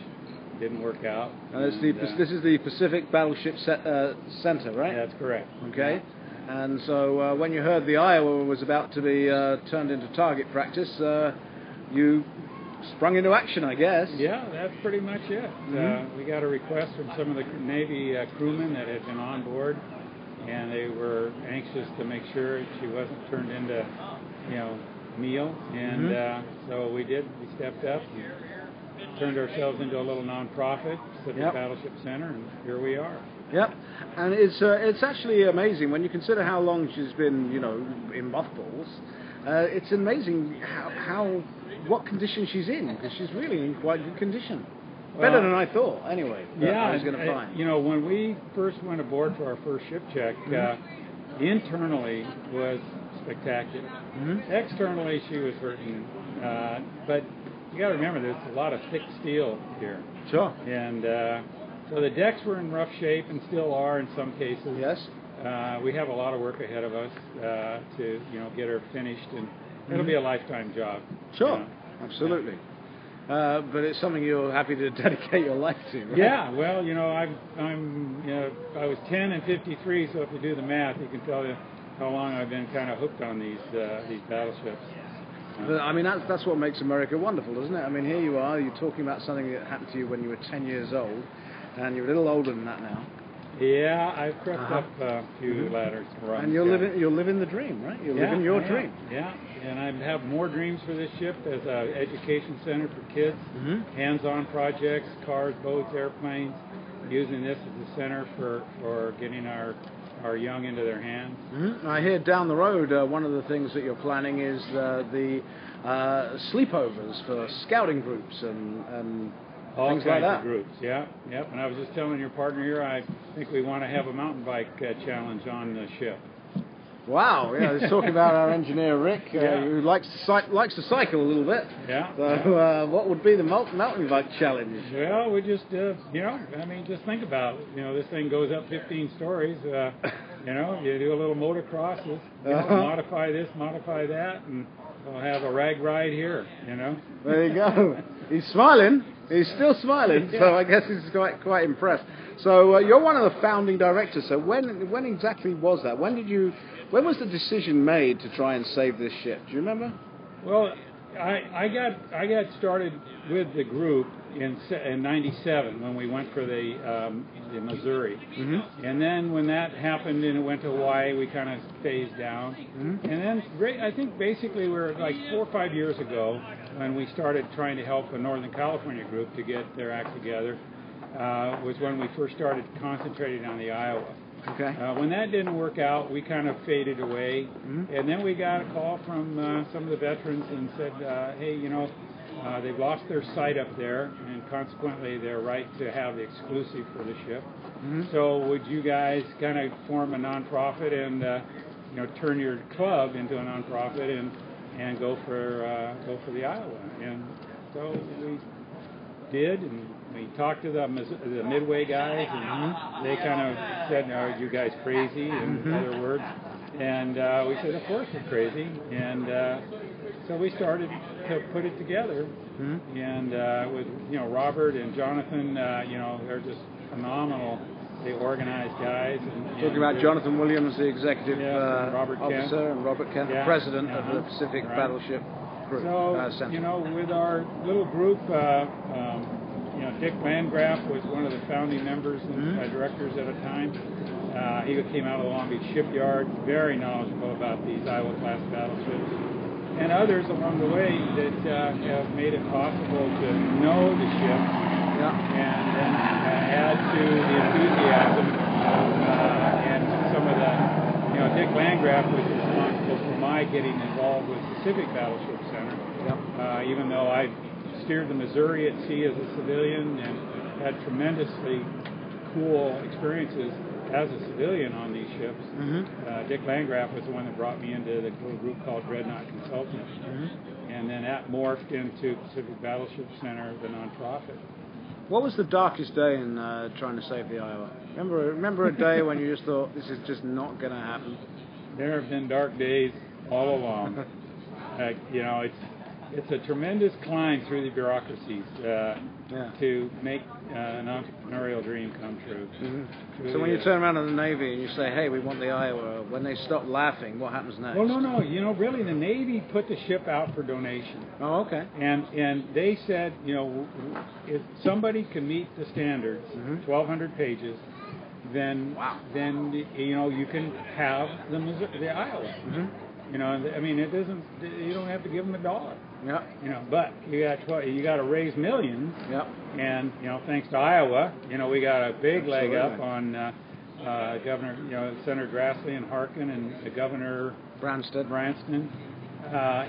didn't work out. And this is the Pacific Battleship Center, right? That's correct. Okay. And so when you heard the Iowa was about to be turned into target practice, you sprung into action, I guess. Yeah, that's pretty much it. We got a request from some of the Navy crewmen that had been on board, and they were anxious to make sure she wasn't turned into, meal. And so we did. We stepped up and turned ourselves into a little nonprofit, Pacific Battleship Center, and here we are. Yep, and it's actually amazing when you consider how long she's been, in mothballs. It's amazing what condition she's in, because she's really in quite good condition. Better than I thought, anyway. I was going to find. When we first went aboard for our first ship check, internally was spectacular. Externally, she was hurting, but you got to remember there's a lot of thick steel here. Sure. And so the decks were in rough shape and still are in some cases. Yes. We have a lot of work ahead of us to get her finished, and it'll be a lifetime job. Sure, absolutely. But it's something you're happy to dedicate your life to, right? Yeah. Well, I was 10 and 53, so if you do the math, you can tell you how long I've been kind of hooked on these battleships. But, I mean, that's what makes America wonderful, doesn't it? I mean, here you are, you're talking about something that happened to you when you were 10 years old, and you're a little older than that now. Yeah, I've crept up a few ladders. And you're living the dream, right? You're living your dream. Yeah, and I have more dreams for this ship as an education center for kids, hands-on projects, cars, boats, airplanes, using this as a center for getting our young into their hands. I hear down the road one of the things that you're planning is the sleepovers for scouting groups and all things kinds like that. of groups, yep. And I was just telling your partner here, I think we want to have a mountain bike challenge on the ship. Wow, yeah, he's talking about our engineer Rick, who likes to cycle a little bit. Yeah. So what would be the mountain bike challenge? Well, we just, just think about it. This thing goes up 15 stories. You do a little motocross, modify this, modify that, and we'll have a rag ride here, There you go. He's smiling. He's still smiling, so I guess he's quite impressed. So you're one of the founding directors. So when exactly was that? When was the decision made to try and save this ship? Do you remember? Well, I got started with the group in '97 when we went for the Missouri, and then when that happened and it went to Hawaii, we kind of phased down, and then I think basically we were like 4 or 5 years ago when we started trying to help a Northern California group to get their act together. Was when we first started concentrating on the Iowa. Okay. When that didn't work out, we kind of faded away, and then we got a call from some of the veterans and said, hey, they've lost their site up there, and consequently their right to have the exclusive for the ship. So would you guys kind of form a nonprofit and turn your club into a nonprofit and go for the Iowa? And so we did, and we talked to the Midway guys, and they kind of said, "Are you guys crazy?" in other words. And we said, "Of course we're crazy." And so we started to put it together. And with Robert and Jonathan, they're just phenomenal. They organized guys. Talking about Jonathan Williams, the executive Robert officer, Kent. and Robert Kent, the president of the Pacific Battleship Group. So, with our little group, Dick Landgraf was one of the founding members and directors at a time. He came out of the Long Beach shipyard, very knowledgeable about these Iowa-class battleships, and others along the way that have made it possible to know the ship and then add to the enthusiasm and some of the, Dick Landgraf was responsible for my getting involved with Pacific Battleship Center, even though I steered the Missouri at sea as a civilian and had tremendously cool experiences as a civilian on these ships. Dick Landgraf was the one that brought me into the little group called Dreadnought Consultants. And then that morphed into Pacific Battleship Center, the nonprofit. What was the darkest day in trying to save the Iowa? Remember a day when you just thought, this is just not going to happen? there have been dark days all along. You know, it's a tremendous climb through the bureaucracies to make an entrepreneurial dream come true. Mm-hmm. So when you turn around to the Navy and you say, hey, we want the Iowa, when they stop laughing, what happens next? Well, no. You know, really, the Navy put the ship out for donation. Oh, okay. And they said, you know, if somebody can meet the standards, 1,200 pages, then you know, you can have the Iowa. You know, I mean, it doesn't. You don't have to give them $1. Yeah. You know, but you got to raise millions. Yeah. And you know, thanks to Iowa, you know, we got a big leg up on Governor, you know, Senator Grassley and Harkin and Governor Branston.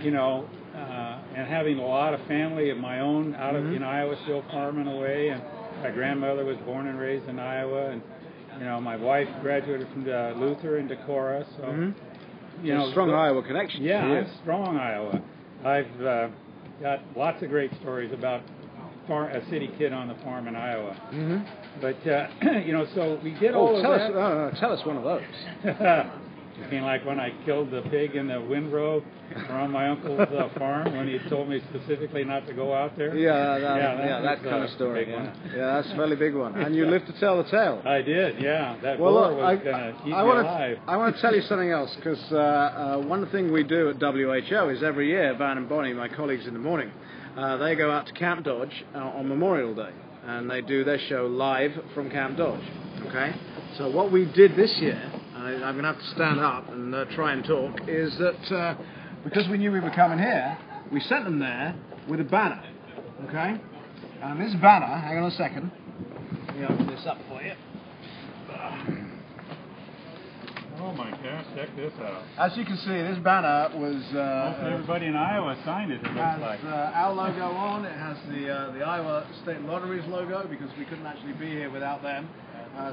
You know, and having a lot of family of my own out of in Iowa, still farming away, and my grandmother was born and raised in Iowa, and you know, my wife graduated from Luther in Decorah, so. You know, strong Iowa connection. Yeah, I'm strong Iowa. I've got lots of great stories about a city kid on the farm in Iowa. But you know, so we get all of that. Tell us one of those. You mean like when I killed the pig in the windrow on my uncle's farm when he told me specifically not to go out there? That kind of story. Yeah, that's a fairly big one. And you lived to tell the tale. I did, yeah. That boar was going to keep me alive. I want to tell you something else, because one thing we do at WHO is every year, Van and Bonnie, my colleagues in the morning, they go out to Camp Dodge on Memorial Day, and they do their show live from Camp Dodge. Okay? So what we did this year, I'm going to have to stand up and try and talk, is that because we knew we were coming here, we sent them there with a banner, okay? And this banner, hang on a second, let me open this up for you. Oh my gosh, check this out. As you can see, this banner was... Hopefully everybody in Iowa signed it, it looks like. It has our logo on, it has the Iowa State Lotteries logo, because we couldn't actually be here without them.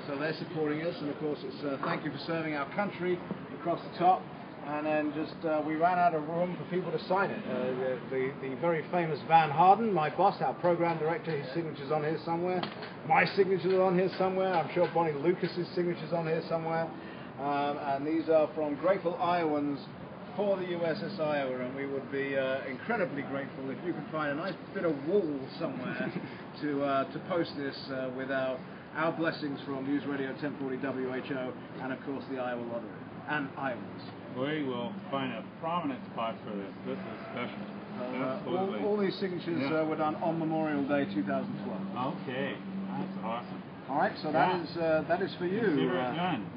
So they're supporting us, and of course it's thank you for serving our country across the top. And then just we ran out of room for people to sign it. The very famous Van Harden, my boss, our program director, his signature's on here somewhere. My signature's on here somewhere. I'm sure Bonnie Lucas's signature's on here somewhere. And these are from grateful Iowans for the USS Iowa, and we would be incredibly grateful if you could find a nice bit of wool somewhere to post this with our blessings from News Radio 1040 WHO, and of course the Iowa Lottery and Iowans. We will find a prominent spot for this. This is special. Absolutely. All these signatures were done on Memorial Day 2012. Okay, that's awesome. All right, so that is for you,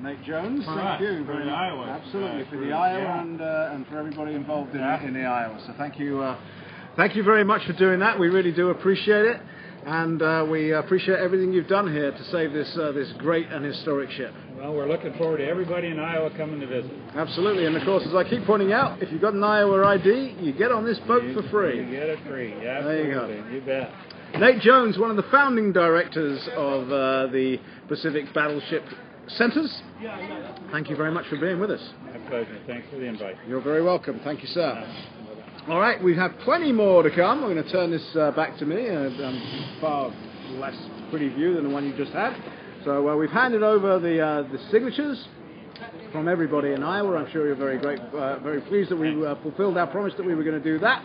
Nate Jones. Thank you very much. Iowa. Absolutely, for the Iowa and for everybody involved in the Iowa. So thank you very much for doing that. We really do appreciate it. And we appreciate everything you've done here to save this great and historic ship. Well, we're looking forward to everybody in Iowa coming to visit. Absolutely, and of course, as I keep pointing out, if you've got an Iowa ID, you get on this boat for free. You get it free, absolutely. There you go. You bet. Nate Jones, one of the founding directors of the Pacific Battleship Centers. Thank you very much for being with us. My pleasure. Thanks for the invite. You're very welcome. Thank you, sir. All right, we have plenty more to come. I'm going to turn this back to me. Far less pretty view than the one you just had. So we've handed over the signatures from everybody in Iowa. I'm sure you're very pleased that we fulfilled our promise that we were going to do that.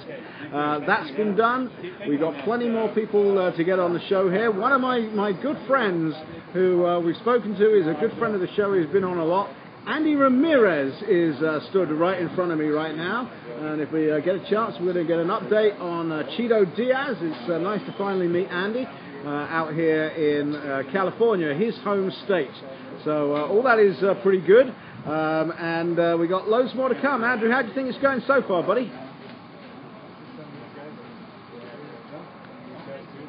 That's been done. We've got plenty more people to get on the show here. One of my good friends who we've spoken to is a good friend of the show. He's been on a lot. Andy Ramirez is stood right in front of me right now, and if we get a chance, we're going to get an update on Cheeto Diaz. It's nice to finally meet Andy out here in California, his home state. So all that is pretty good, and we got loads more to come. Andrew, how do you think it's going so far, buddy?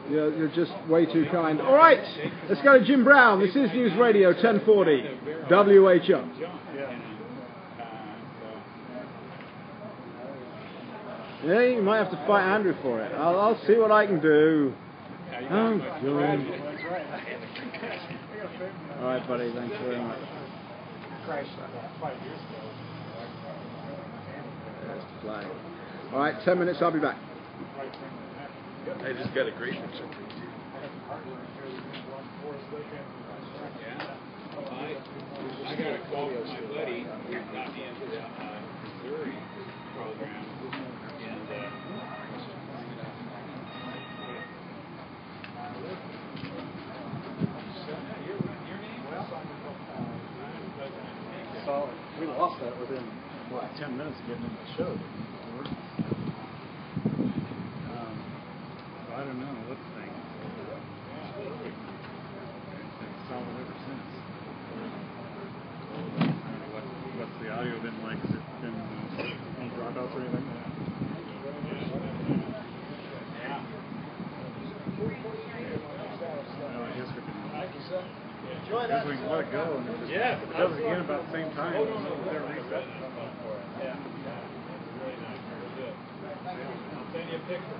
You're just way too kind. All right, let's go to Jim Brown. This is News Radio 1040, WHO. Yeah, you might have to fight Andrew for it. I'll see what I can do. Oh, good. All right, buddy. Thanks very much. That's the flag. All right, 10 minutes. I'll be back. I just got a great picture. I got a Well, my buddy got me into the Missouri program, and your name? So we lost that within, what, 10 minutes of getting into the show. I don't know what to think. It's solid ever since. What's the audio been like? Has it been any dropouts or anything? Well, I guess we can. I guess we can let it go, and if it does it again about the same time, we'll reset. Yeah. Really nice. Very good. I'll send you a picture.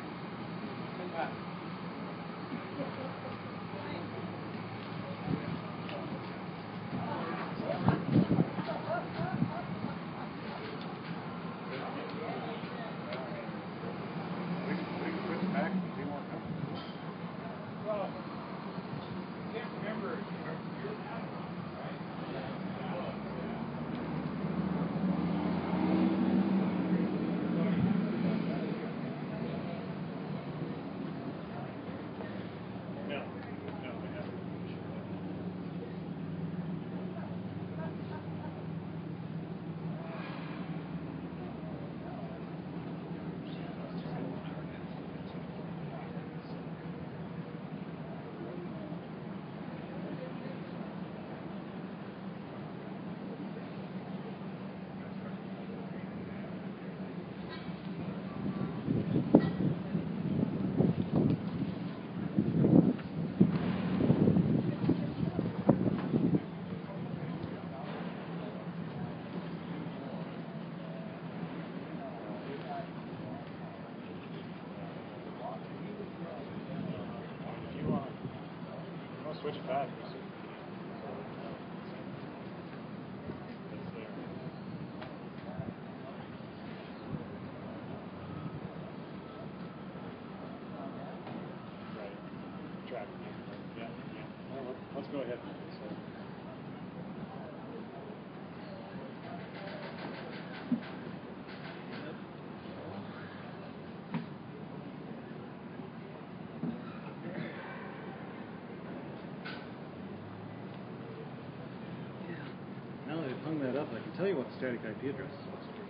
Switch it back. Track. Yeah. Well, let's go ahead. Now that I've hung that up, I can tell you what the static IP address is supposed to be.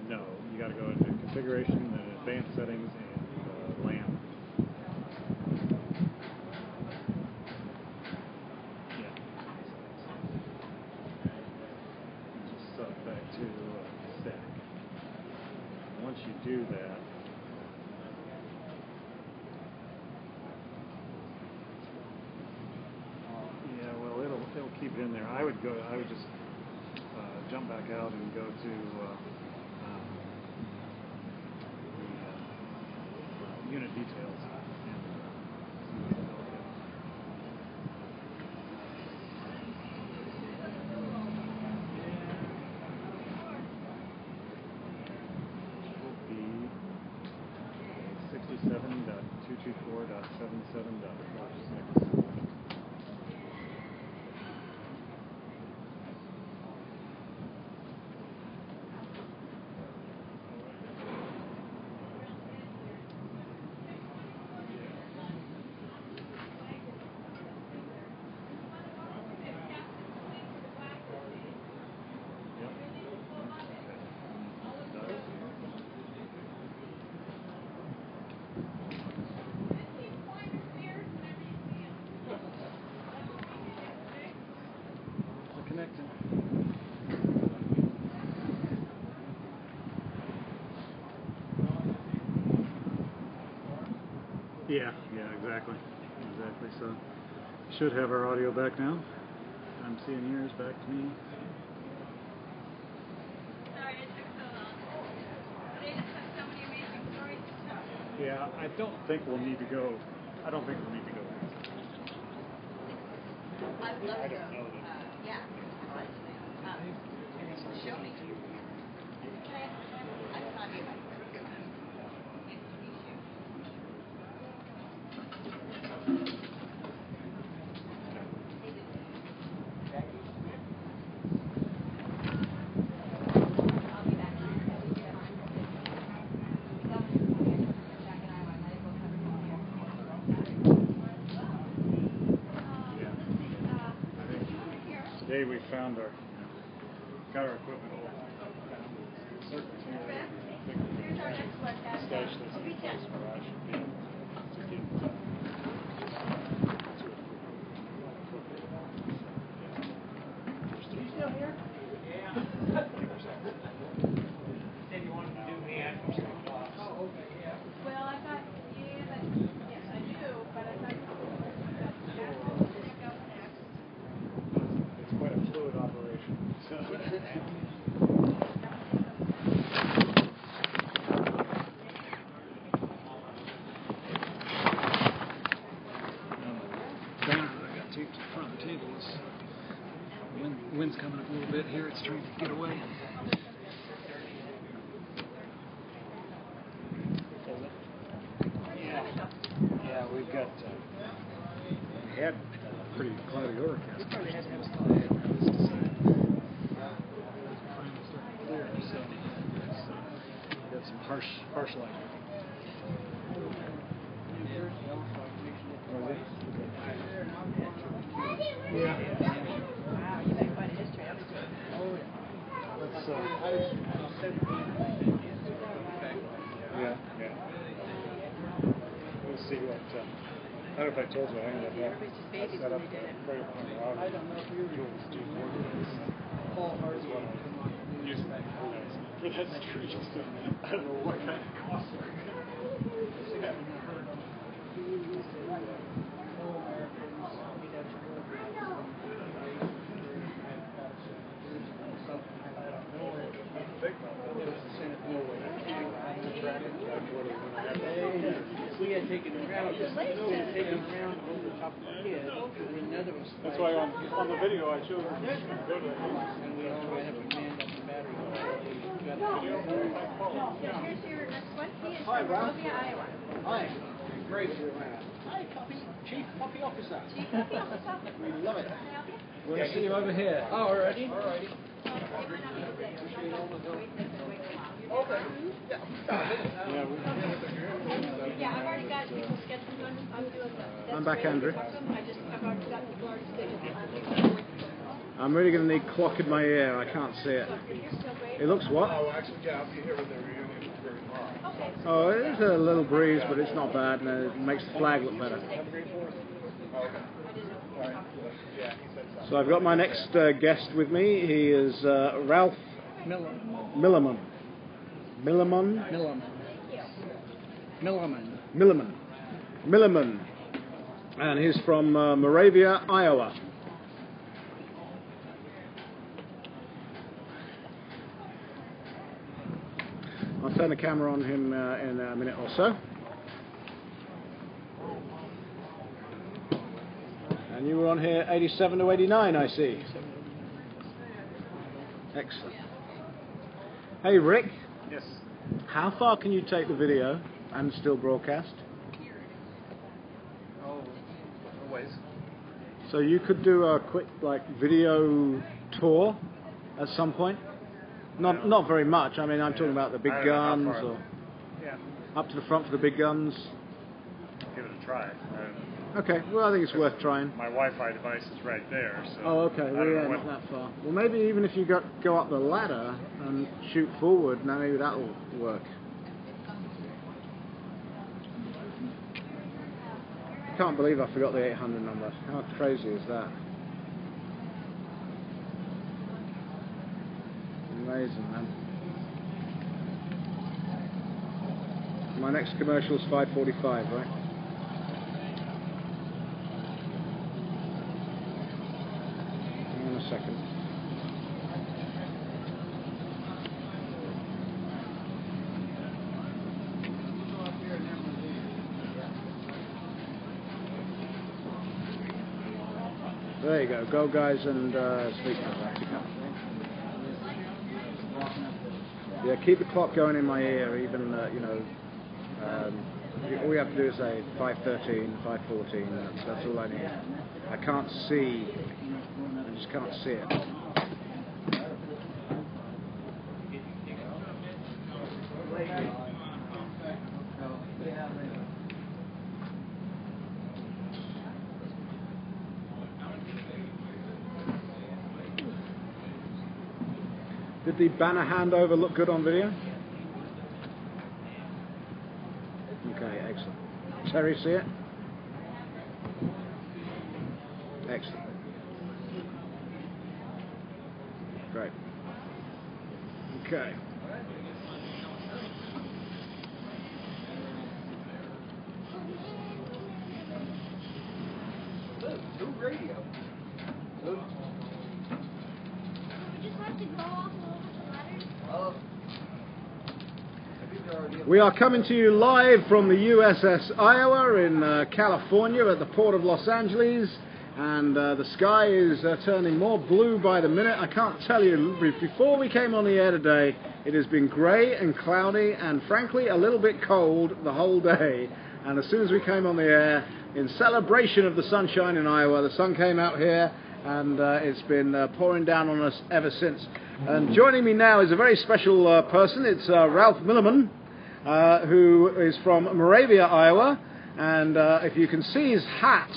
No, you got to go into configuration and advanced settings and LAN. Yeah. Just set back to static. Once you do that, yeah, well, it'll keep it in there. I would just jump back out and go to unit details. 127.224.77.46. Yeah, exactly. So, should have our audio back now. I'm seeing yours back to me. Sorry it took so long. They just have so many amazing stories to tell. Yeah, I don't think we'll need to go. I don't think we'll need to go. I would love I to. don't know that. Yeah. Show me. I'm not even. Today we found got our equipment all circles here. Here's our next one, guys. Stash this in the place where I should be to get You still here? Yeah. Said you wanted to do me after 6 o'clock. Oh, okay, yeah. Well, I thought, yeah, but, yes, I do, but I thought, go next. It's quite a fluid operation. So. Banner that I got taped to the front of the table is wind's coming up a little bit here. It's trying to get away. Yeah, we've got. We had pretty cloudy overcast. We probably had to have some this decided. Finally starting to clear, so we got some harsh light. Yeah. Wow, you got quite a history. Let's, yeah. We'll see what. I don't know if I told you I ended up set up right up on the route. I don't know if you were Paul Hardy. For that street, I don't know what kind of cost. We had taken around, we had taken around over the top of our head, and another was. That's why on the video I showed her. And we all had a man up the battery. Here's your next one. He is from Columbia, Iowa. Hi. Great. Hi, Chief Puppy Officer. Chief Puppy Officer. We love it. Can I help you? We're going to see you over here. Oh, already? It might not be today. Okay. Yeah, I've already got people scheduled on. I'm doing the. I'm back, Andrew. I've already got people already scheduled. I'm really going to need clock in my ear. I can't see it. It looks what? Oh, actually, yeah, I'll be here when they're reunion very tomorrow. Okay. Oh, it's a little breeze, but it's not bad, and it makes the flag look better. So I've got my next guest with me. He is Ralph Milliman. And he's from Moravia, Iowa. I'll turn the camera on him in a minute or so. And you were on here 87 to 89, I see. Excellent. Hey, Rick. Yes. How far can you take the video and still broadcast? Oh, always. So you could do a quick video tour at some point? Not very much. I mean, I'm talking about the big guns, or up to the front for the big guns. Give it a try. Okay, well, I think it's worth trying. My Wi-Fi device is right there, so... Oh, okay, well, yeah, not that far. Well, maybe even if you go up the ladder and shoot forward, now maybe that'll work. I can't believe I forgot the 800 number. How crazy is that? Amazing, man. My next commercial is 5:45, right? Hang on a second. There you go. Go, guys, and sleep. Yeah, keep the clock going in my ear, even, all you have to do is say 5:13, 5:14, that's all I need. I can't see, I just can't see it. Did the banner handover look good on video? Okay, excellent. Terry, see it? Excellent. Great. Okay. New radio. We are coming to you live from the USS Iowa in California at the port of Los Angeles, and the sky is turning more blue by the minute. I can't tell you, before we came on the air today, it has been grey and cloudy and frankly a little bit cold the whole day, and as soon as we came on the air, in celebration of the sunshine in Iowa, the sun came out here and it's been pouring down on us ever since. And joining me now is a very special person. It's Ralph Milliman, who is from Moravia, Iowa, and if you can see his hat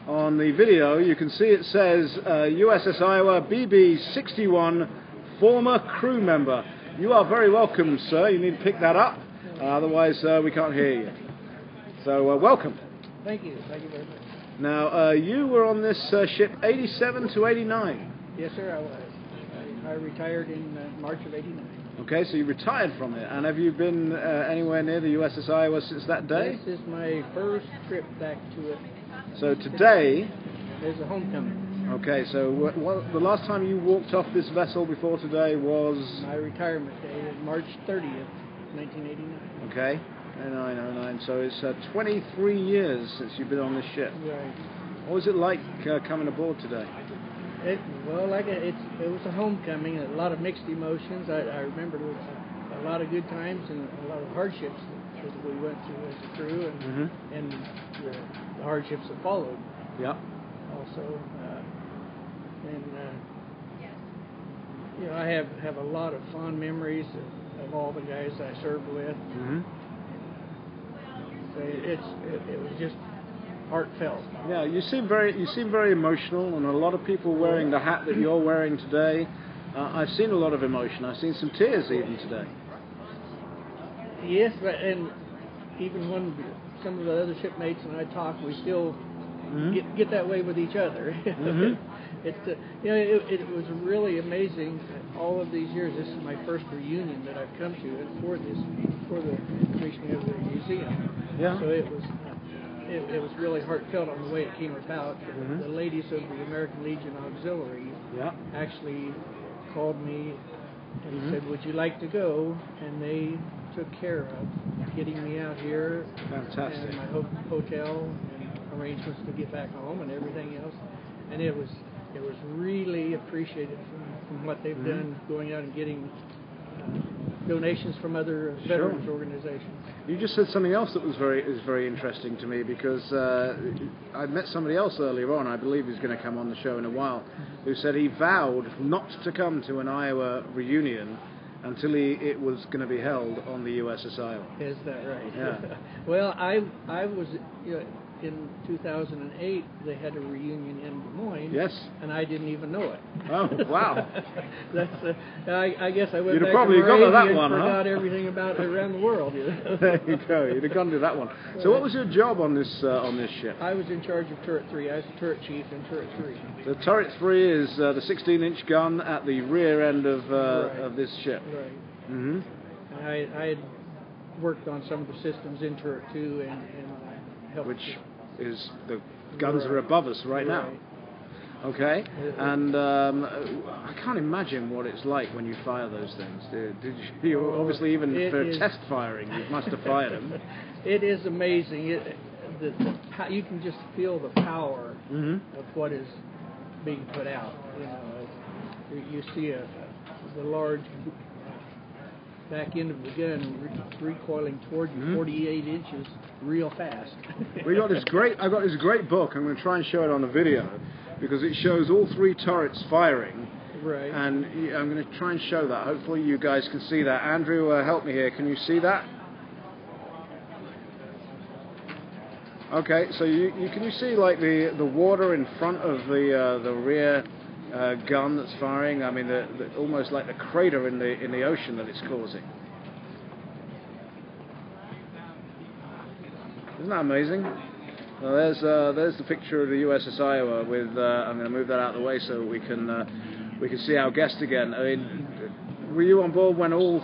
on the video, you can see it says USS Iowa BB-61 former crew member. You are very welcome, sir. You need to pick that up, otherwise we can't hear you. So welcome. Thank you. Thank you very much. Now, you were on this ship 87 to 89. Yes, sir, I was. I retired in March of 89. Okay, so you retired from it. And have you been anywhere near the USS Iowa since that day? This is my first trip back to it. So today... is a homecoming. Okay, so the last time you walked off this vessel before today was... My retirement day, March 30th, 1989. Okay, 09. So it's 23 years since you've been on this ship. Right. What was it like coming aboard today? It was a homecoming, a lot of mixed emotions. I remember there was a lot of good times and a lot of hardships that we went through as a crew, and the hardships that followed. Yeah. Also, I have a lot of fond memories of all the guys I served with. So it was just heartfelt. Yeah, you seem very emotional, and a lot of people wearing the hat that you're wearing today. I've seen a lot of emotion. I've seen some tears even today. Yes, and even when some of the other shipmates and I talk, we still get that way with each other. It was really amazing. All of these years, this is my first reunion that I've come to for the commissioning of the museum. Yeah. So it was really heartfelt on the way it came about. The ladies of the American Legion Auxiliary actually called me and said, "Would you like to go?" And they took care of getting me out here. Fantastic. And my hotel and arrangements to get back home and everything else. And it was really appreciated from what they've done, going out and getting donations from other veterans organizations. You just said something else that was very interesting to me, because I met somebody else earlier on, I believe he's going to come on the show in a while, who said he vowed not to come to an Iowa reunion until it was going to be held on the USS Iowa. Is that right? Yeah. Well, I was in 2008. They had a reunion in Des Moines. Yes. And I didn't even know it. Oh, wow. That's. I guess I went You'd have back probably to gone to Moravia that one, and huh? forgot everything about around the world. You know? There you go. You'd have gone to that one. So, what was your job on this ship? I was in charge of turret 3. I was the turret chief in turret 3. The turret 3 is the 16-inch gun at the rear end of this ship. Right. Mm-hmm. And I had worked on some of the systems in turret 2 and helped. Which is the guns are above us right now. Okay. And I can't imagine what it's like when you fire those things. Did you obviously even for test firing, you must have fired them. It is amazing. You can just feel the power of what is being put out. You know, you see the large back end of the gun recoiling toward you 48 inches real fast. I got this great book. I'm going to try and show it on a video, because it shows all 3 turrets firing. Right. And I'm going to try and show that. Hopefully you guys can see that. Andrew, help me here. Can you see that? Okay, so can you see like the water in front of the rear gun that's firing? I mean, almost like the crater in the ocean that it's causing. Isn't that amazing? Well, there's the picture of the USS Iowa with. I'm going to move that out of the way so we can see our guest again. I mean, were you on board when all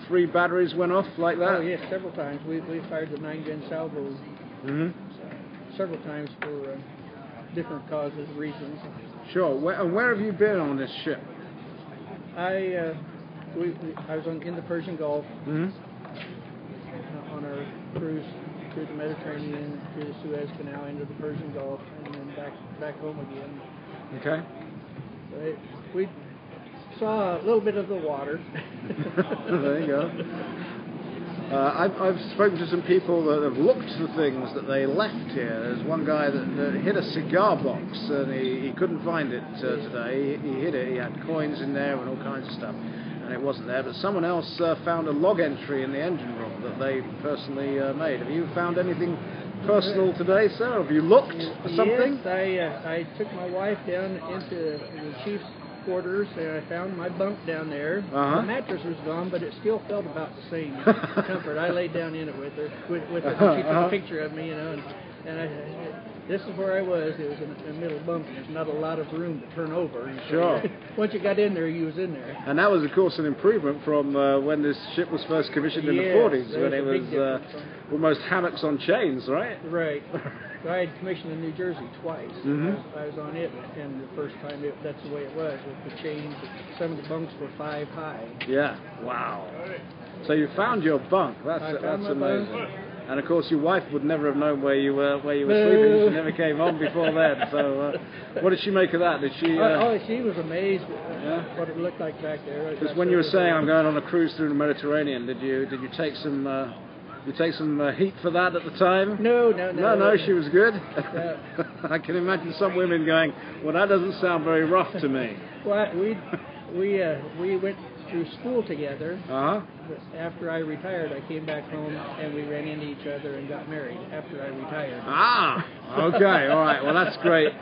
3 batteries went off like that? Oh yes, several times. We fired the 9-gun salvo several times for different causes, reasons. Sure. Where have you been on this ship? I was in the Persian Gulf on our cruise through the Mediterranean, through the Suez Canal, into the Persian Gulf, and then back home again. Okay. So we saw a little bit of the water. There you go. I've spoken to some people that have looked for things that they left here. There's one guy that hid a cigar box, and he couldn't find it today. He hid it. He had coins in there and all kinds of stuff, and it wasn't there. But someone else found a log entry in the engine room that they personally made. Have you found anything personal today, sir? Have you looked for something? Yes, I took my wife down into the chief's quarters, and I found my bunk down there. The mattress was gone, but it still felt about the same comfort. I laid down in it with her. She took a picture of me, you know, and this is where I was. It was in the middle bunk. There's not a lot of room to turn over. Sure. Once you got in there, you was in there. And that was, of course, an improvement from when this ship was first commissioned in the 40s, when it was almost hammocks on chains, right? Right. So I had commissioned in New Jersey twice. I was on it, and the first time that's the way it was, with the chains. Some of the bunks were 5 high. Yeah. Wow. So you found your bunk. That's amazing. Bunk. And of course, your wife would never have known where you were sleeping. She never came home before then. So, what did she make of that? Did she? She was amazed at what it looked like back there. Because when you were saying I'm going on a cruise through the Mediterranean, did you take some? You take some heat for that at the time? No. She was good. I can imagine some women going, "Well, that doesn't sound very rough to me." Well, we went through school together. After I retired, I came back home and we ran into each other and got married after I retired. Okay, all right. Well, that's great.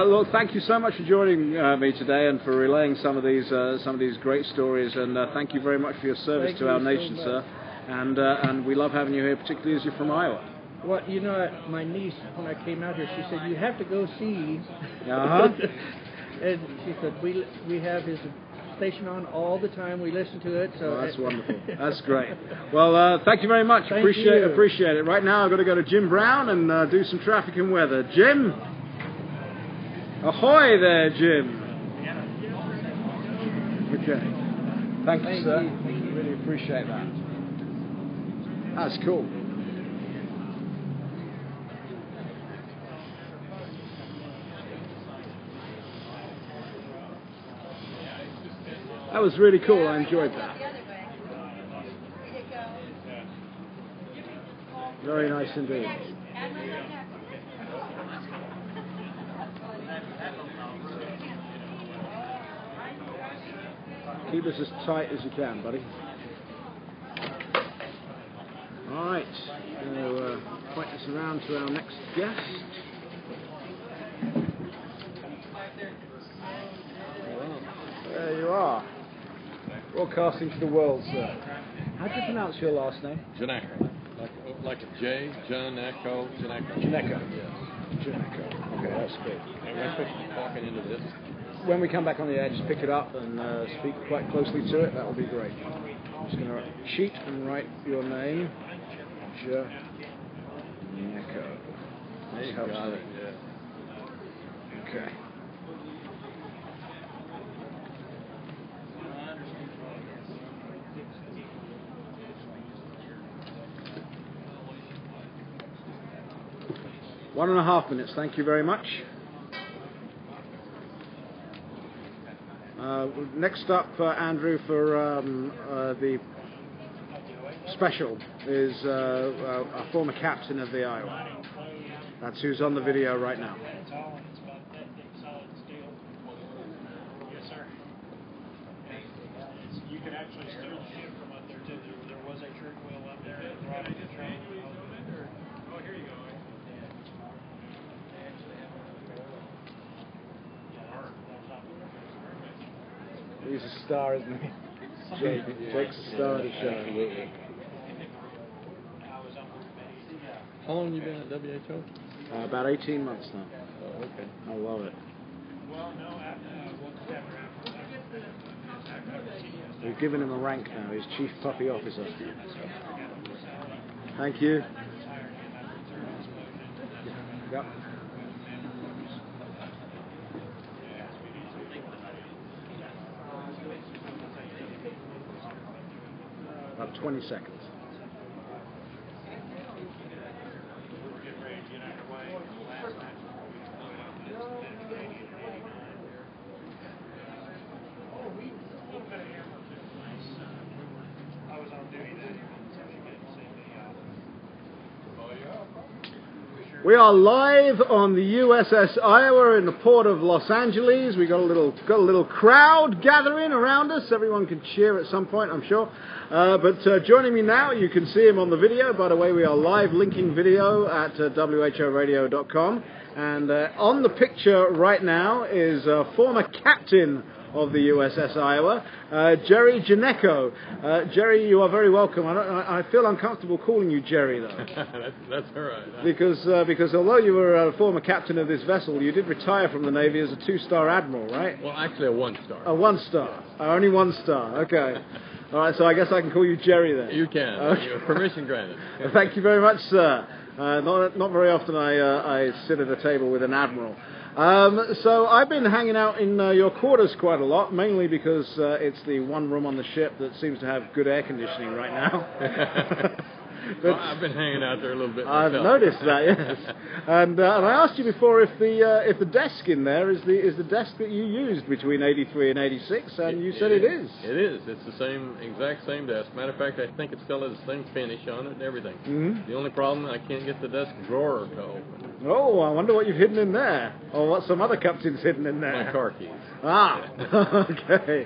Look, thank you so much for joining me today and for relaying some of these great stories. And thank you very much for your service to our nation, sir. And we love having you here, particularly as you're from Iowa. Well, you know, my niece, when I came out here, she said, "You have to go see." And she said, "We have his station on all the time. We listen to it." So that's wonderful. That's great. Well, thank you very much. Appreciate it. Right now, I've got to go to Jim Brown and do some traffic and weather. Jim, ahoy there, Jim. Okay. Thank you, sir. Really appreciate that. That's cool. That was really cool. I enjoyed that. Very nice indeed. Keep us as tight as you can, buddy. All right, so point us around to our next guest. There you are, broadcasting to the world, sir. How do you pronounce your last name? Janeko. Like a J, John Echo, Janeko. Janeko. Yes. Janeko. Okay, that's good. And we're supposed to be talking into this. When we come back on the air, just pick it up and speak quite closely to it. That will be great. I'm just going to cheat and write your name. Janeko. There you got it, yeah. Okay. One and a half minutes. Thank you very much. Next up, Andrew, for the special is a former captain of the Iowa. That's who's on the video right now. Yes, sir. You can actually steer the ship from up there too. There was a trig wheel up there at the bottom of the train. Oh, here you go. He's a star, isn't he? Jake's a star of the show. Absolutely. How long have you been at WHO? About 18 months now. Oh, okay. I love it. We've given him a rank now. He's Chief Puppy Officer. Thank you. Yep. About 20 seconds. We are live on the USS Iowa in the port of Los Angeles. We got a little crowd gathering around us. Everyone can cheer at some point, I'm sure. But joining me now, you can see him on the video. By the way, we are live linking video at whoradio.com. And on the picture right now is former captain of the USS Iowa, Jerry Janeko. Jerry, you are very welcome. I feel uncomfortable calling you Jerry, though. that's all right. Because although you were a former captain of this vessel, you did retire from the Navy as a 2-star admiral, right? Well, actually a 1-star. A 1-star. Only 1 star. Okay. All right, so I guess I can call you Jerry then. You can. Okay. Permission granted. Thank you very much, sir. Not very often I sit at a table with an admiral. So I've been hanging out in your quarters quite a lot, mainly because it's the one room on the ship that seems to have good air conditioning right now. Well, I've been hanging out there a little bit myself. I've noticed that, yes. And I asked you before if the desk in there is the desk that you used between 83 and 86, and you said it is. It is. It's the exact same desk. Matter of fact, I think it still has the same finish on it and everything. Mm-hmm. The only problem, I can't get the desk drawer to open. Oh, I wonder what you've hidden in there, or what some other captain's hidden in there. My car keys. Ah, okay.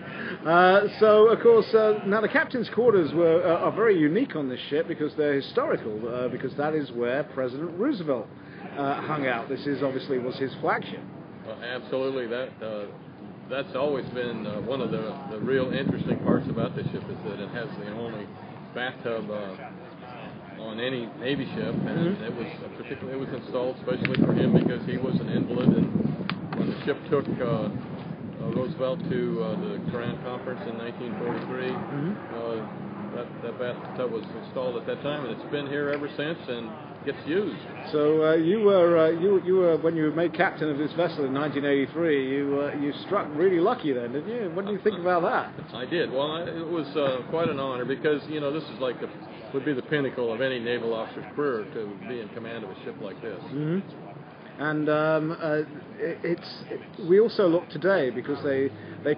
So, of course, now the captain's quarters are very unique on this ship because they're historical, because that is where President Roosevelt hung out. This obviously was his flagship. Well, absolutely. That's always been one of the real interesting parts about this ship is that it has the only bathtub on any Navy ship, and it was installed especially for him because he was an invalid, and when the ship took Roosevelt to the Koran Conference in 1943, that bathtub was installed at that time, and it's been here ever since and gets used. So you were when you were made captain of this vessel in 1983. You struck really lucky then, didn't you? What do you think about that? I did. Well, it was quite an honor because this is like would be the pinnacle of any naval officer's career to be in command of a ship like this. Mm-hmm. And we also look today because they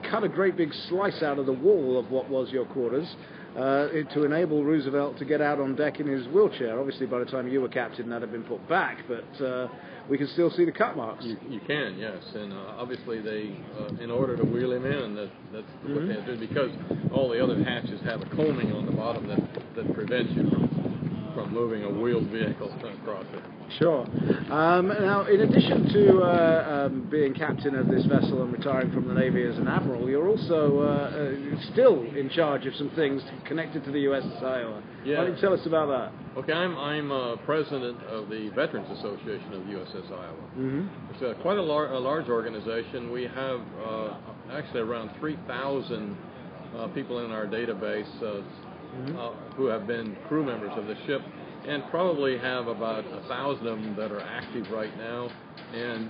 cut a great big slice out of the wall of what was your quarters, to enable Roosevelt to get out on deck in his wheelchair. Obviously, by the time you were captain, that had been put back, but we can still see the cut marks. You can, yes, and obviously they, in order to wheel him in, that's what they had to do, because all the other hatches have a coaming on the bottom that prevents you from moving a wheeled vehicle across it. Sure. Now, in addition to being captain of this vessel and retiring from the Navy as an admiral, you're also still in charge of some things connected to the USS Iowa. Yeah. Why don't you tell us about that? Okay, I'm president of the Veterans Association of the USS Iowa. It's quite a large organization. We have actually around 3,000 people in our database who have been crew members of the ship, and probably have about 1,000 of them that are active right now, and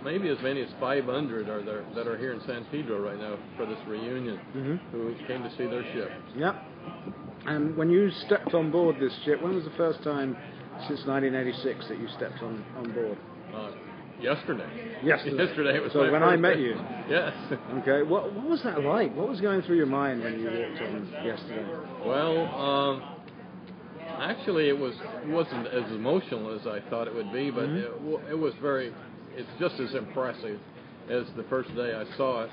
maybe as many as 500 that are here in San Pedro right now for this reunion, who came to see their ship. Yep. And when you stepped on board this ship, when was the first time since 1986 that you stepped on board? Yesterday. Yesterday. Was so when I met you. Yes. Okay. What was that like? What was going through your mind when you walked on yesterday? Well, actually, it wasn't as emotional as I thought it would be, but it was very. It's just as impressive as the first day I saw it.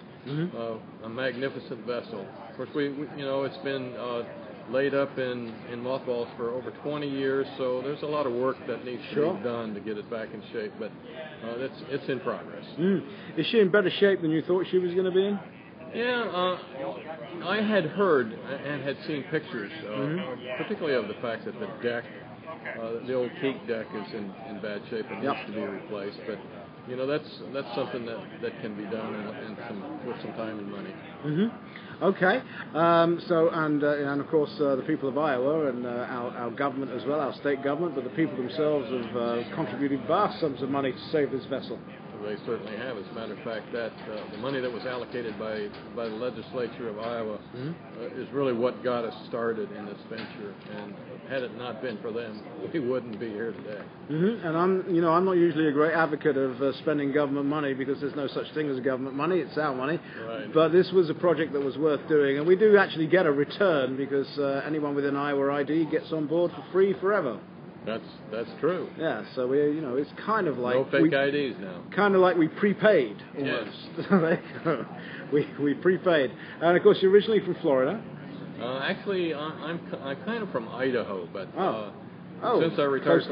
A magnificent vessel. Of course, we it's been laid up in mothballs for over 20 years, so there's a lot of work that needs to be done to get it back in shape, but it's in progress. Is she in better shape than you thought she was going to be in? Yeah, I had heard and had seen pictures, particularly of the fact that the deck, the old teak deck, is in bad shape and needs to be replaced, but that's something that can be done with some time and money. Okay. And of course the people of Iowa and our government as well, our state government, but the people themselves have contributed vast sums of money to save this vessel. They certainly have. As a matter of fact, that the money that was allocated by the legislature of Iowa is really what got us started in this venture. And had it not been for them, we wouldn't be here today. And I'm not usually a great advocate of spending government money, because there's no such thing as government money. It's our money. Right. But this was a project that was worth doing, and we do actually get a return, because anyone with an Iowa ID gets on board for free forever. That's true. Yeah, so it's kind of like no fake IDs now. Kind of like we prepaid almost. Yes. we prepaid, and of course you're originally from Florida. Actually, I'm kind of from Idaho, but since I retired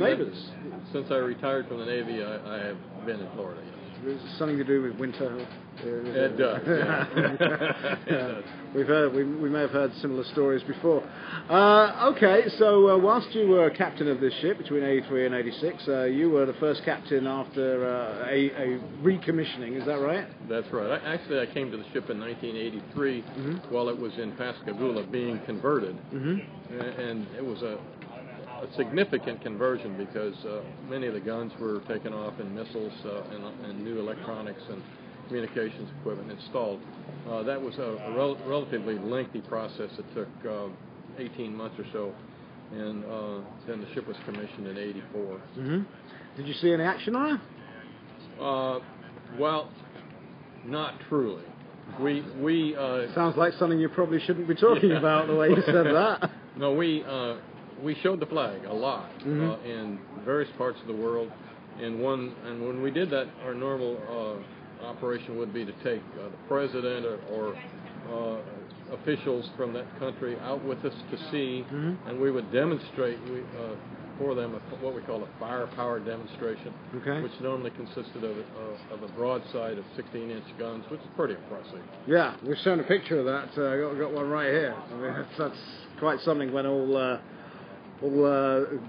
from the Navy, I have been in Florida. Yes. Is it something to do with winter? It does. Yeah. We may have heard similar stories before. Okay, so whilst you were captain of this ship between 83 and 86, you were the first captain after a recommissioning. Is that right? That's right. Actually, I came to the ship in 1983 while it was in Pascagoula being converted, and it was a significant conversion, because many of the guns were taken off and missiles and new electronics and communications equipment installed. That was a relatively lengthy process. It took 18 months or so, and then the ship was commissioned in 84. Did you see any action on it? Well, not truly. We sounds like something you probably shouldn't be talking about, the way you said that. No, we showed the flag a lot in various parts of the world, and when we did that, our normal operation would be to take the president or officials from that country out with us to sea, and we would demonstrate for them what we call a firepower demonstration, which normally consisted of a broadside of 16-inch guns, which is pretty impressive. Yeah, we've shown a picture of that. I've got one right here. I mean, that's quite something when all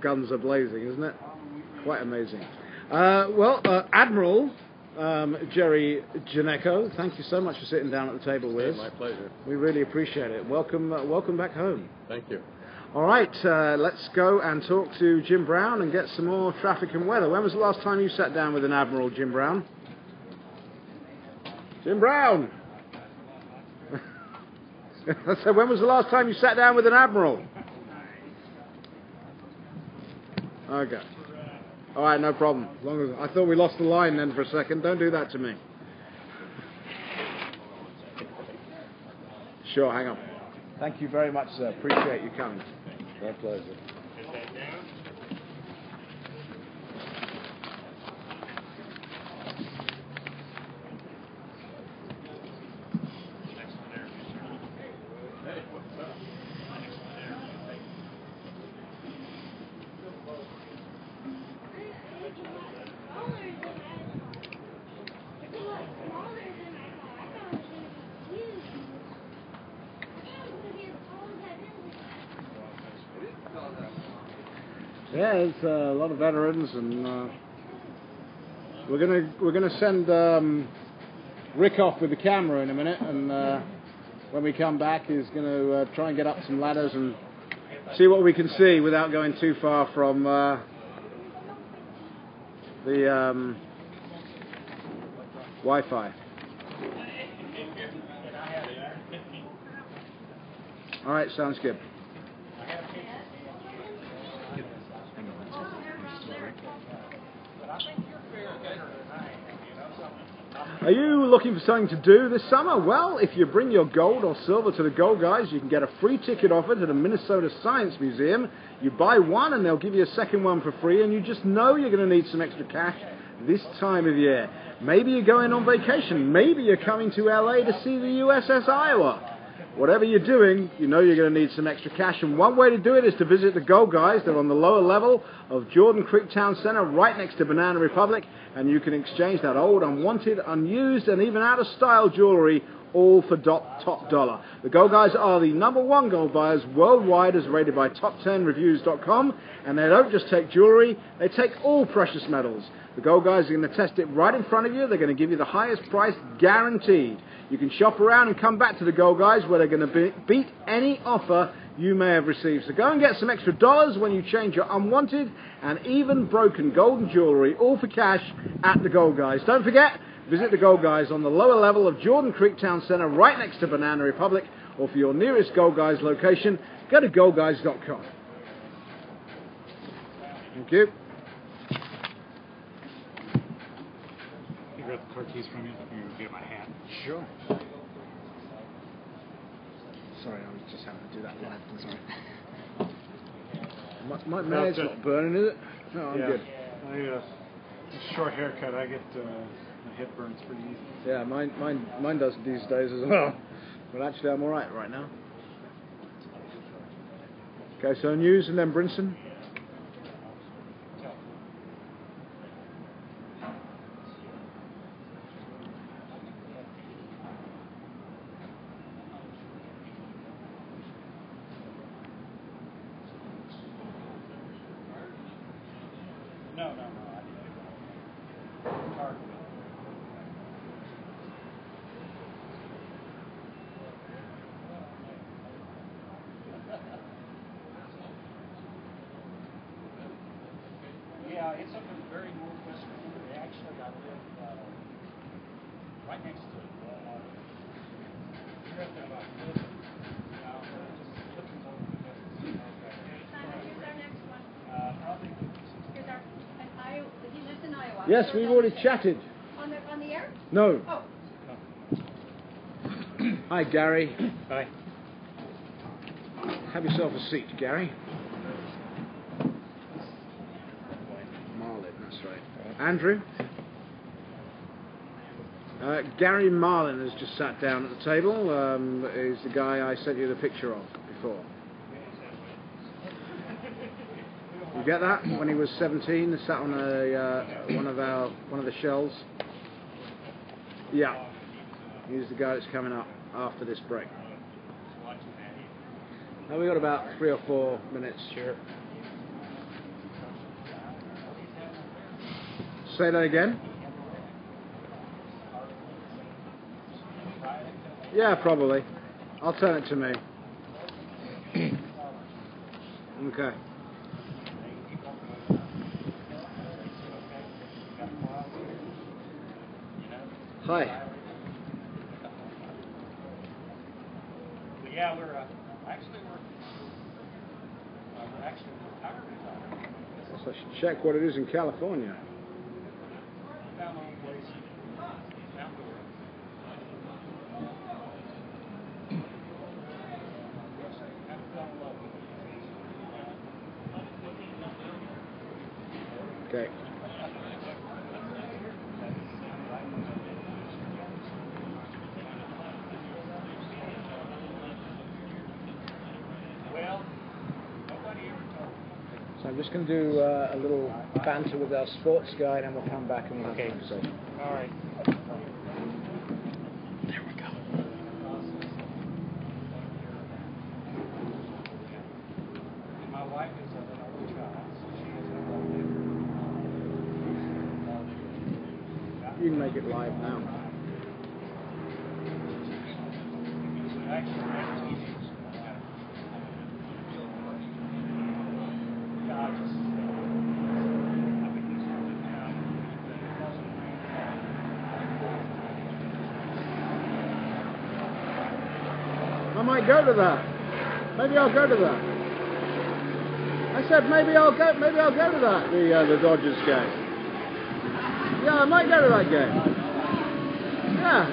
guns are blazing, isn't it? Quite amazing. Admiral Jerry Janecko, thank you so much for sitting down at the table with us. My pleasure. We really appreciate it. Welcome back home. Thank you. All right, let's go and talk to Jim Brown and get some more traffic and weather. When was the last time you sat down with an admiral, Jim Brown? Jim Brown! I said, when was the last time you sat down with an admiral? Okay. All right, no problem. As long as I thought we lost the line then for a second. Don't do that to me. Sure, hang on. Thank you very much, sir. Appreciate you coming. My pleasure. Is that down? Yeah, there's a lot of veterans, and we're gonna send Rick off with the camera in a minute, and when we come back, he's going to try and get up some ladders and see what we can see without going too far from the Wi-Fi. All right, sounds good. Are you looking for something to do this summer? Well, if you bring your gold or silver to the Gold Guys, you can get a free ticket offered to the Minnesota Science Museum. You buy one and they'll give you a second one for free, and you just know you're going to need some extra cash this time of year. Maybe you're going on vacation. Maybe you're coming to LA to see the USS Iowa. Whatever you're doing, you know you're going to need some extra cash, and one way to do it is to visit the Gold Guys. They're on the lower level of Jordan Creek Town Center, right next to Banana Republic, and you can exchange that old, unwanted, unused, and even out-of-style jewelry, all for top dollar. The Gold Guys are the #1 gold buyers worldwide, as rated by top10reviews.com, and they don't just take jewelry, they take all precious metals. The Gold Guys are going to test it right in front of you. They're going to give you the highest price guaranteed. You can shop around and come back to the Gold Guys, where they're going to beat any offer you may have received. So go and get some extra dollars when you change your unwanted and even broken golden jewelry, all for cash, at the Gold Guys. Don't forget, visit the Gold Guys on the lower level of Jordan Creek Town Center, right next to Banana Republic, or for your nearest Gold Guys location, go to goldguys.com. Thank you. Grab the car keys from you. You get my hat. Sure. Sorry, I was just having to do that live. Sorry. My head's not burning, is it? No, I'm good. Short haircut. I get my head burns pretty easy. Yeah, mine does these days as well. But actually, I'm all right now. Okay, so news and then Brinson. No. Yeah, it's up in the very northwest corner. They actually got live right next to it. Here's our next one. Probably. He lives in Iowa. Yes, we've already chatted. On the air? No. Oh. Hi, Gary. Hi. Have yourself a seat, Gary. Marlin, that's right. Andrew? Gary Marlin has just sat down at the table. He's the guy I sent you the picture of before. You get that? When he was 17, he sat on one of the shells. Yeah, he's the guy that's coming up after this break. Now we got about 3 or 4 minutes. Sure. Say that again. Yeah, probably. I'll turn it to me. Okay. Hi. Yeah, we're actually retired. So I should check what it is in California. Found my own place. Outdoor. Okay. So I'm just going to do a little banter with our sports guy, and then we'll come back and we'll have a conversation. All right. There we go. My wife is an only child, so she is You can make it live now. I might go to that. Maybe I'll go to that. I said maybe I'll go to that. The Dodgers game. Yeah, I might go to that game. Yeah.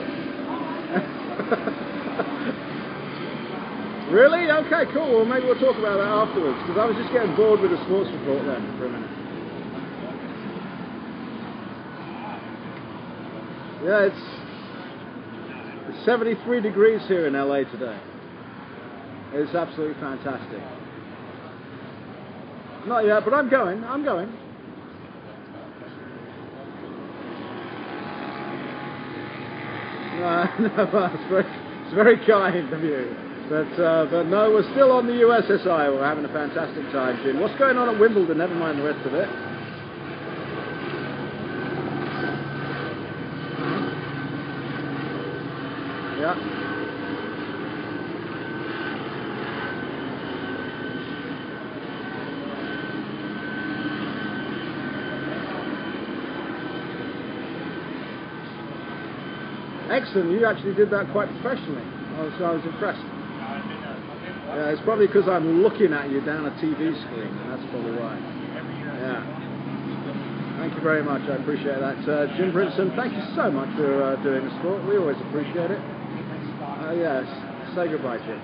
Really? Okay, cool. Well, maybe we'll talk about that afterwards, because I was just getting bored with the sports report then for a minute. Yeah, it's 73 degrees here in LA today. It's absolutely fantastic. Not yet, but I'm going. No, it's very kind of you. But no, we're still on the USS Iowa. We're having a fantastic time, Jim. What's going on at Wimbledon? Never mind the rest of it. Yeah. Excellent. You actually did that quite professionally. I was impressed. Yeah, it's probably because I'm looking at you down a TV screen, and that's probably why. Yeah. Thank you very much. I appreciate that. Jim Brinson, thank you so much for doing the sport. We always appreciate it. Yes. Say goodbye, Jim.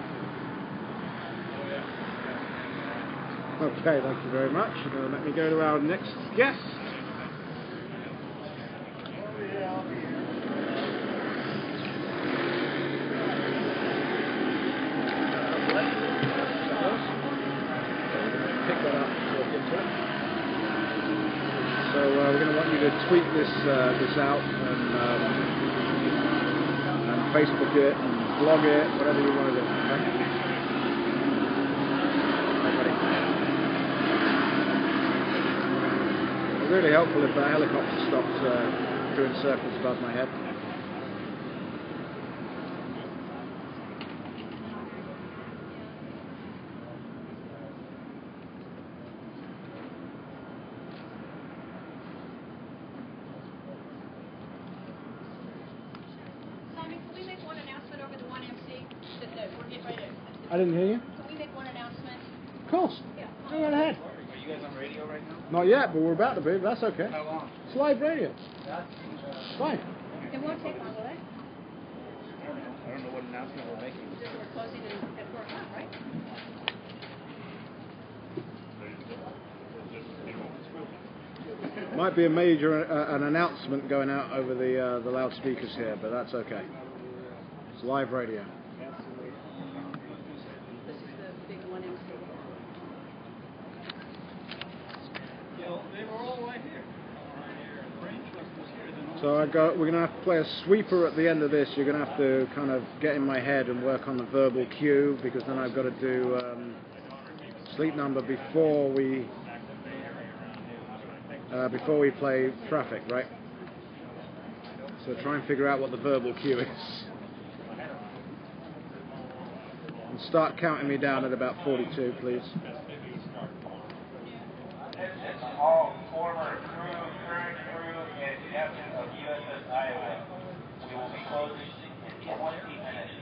Okay, thank you very much. Let me go to our next guest. So we're going to want you to tweet this out and Facebook it and blog it, whatever you want to do. Okay? It's really helpful if the helicopter stops doing circles above my head. I didn't hear you. Can we make one announcement? Of course. Yeah. Go right ahead. Are you guys on radio right now? Not yet, but we're about to be. But that's okay. How long? It's live radio. Yeah. Fine. It won't take long, will it? I don't know what announcement we're making. We're closing at 4 o'clock, right? Might be a major an announcement going out over the loudspeakers here, but that's okay. It's live radio. This is the big 1MC. They were all right here. So we're going to have to play a sweeper at the end of this. You're going to have to kind of get in my head and work on the verbal cue, because then I've got to do sleep number before we play traffic, right? So try and figure out what the verbal cue is. And start counting me down at about 42, please. All former current crew, and captain of USS Iowa. We will be closing in 20 minutes.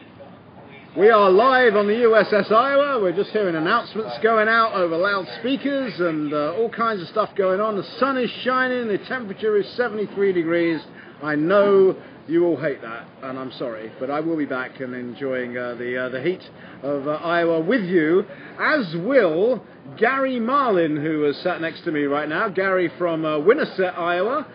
We are live on the USS Iowa. We're just hearing announcements going out over loudspeakers and all kinds of stuff going on. The sun is shining, the temperature is 73 degrees. I know you all hate that, and I'm sorry, but I will be back and enjoying the heat of Iowa with you, as will Gary Marlin, who is sat next to me right now. Gary from Winterset, Iowa.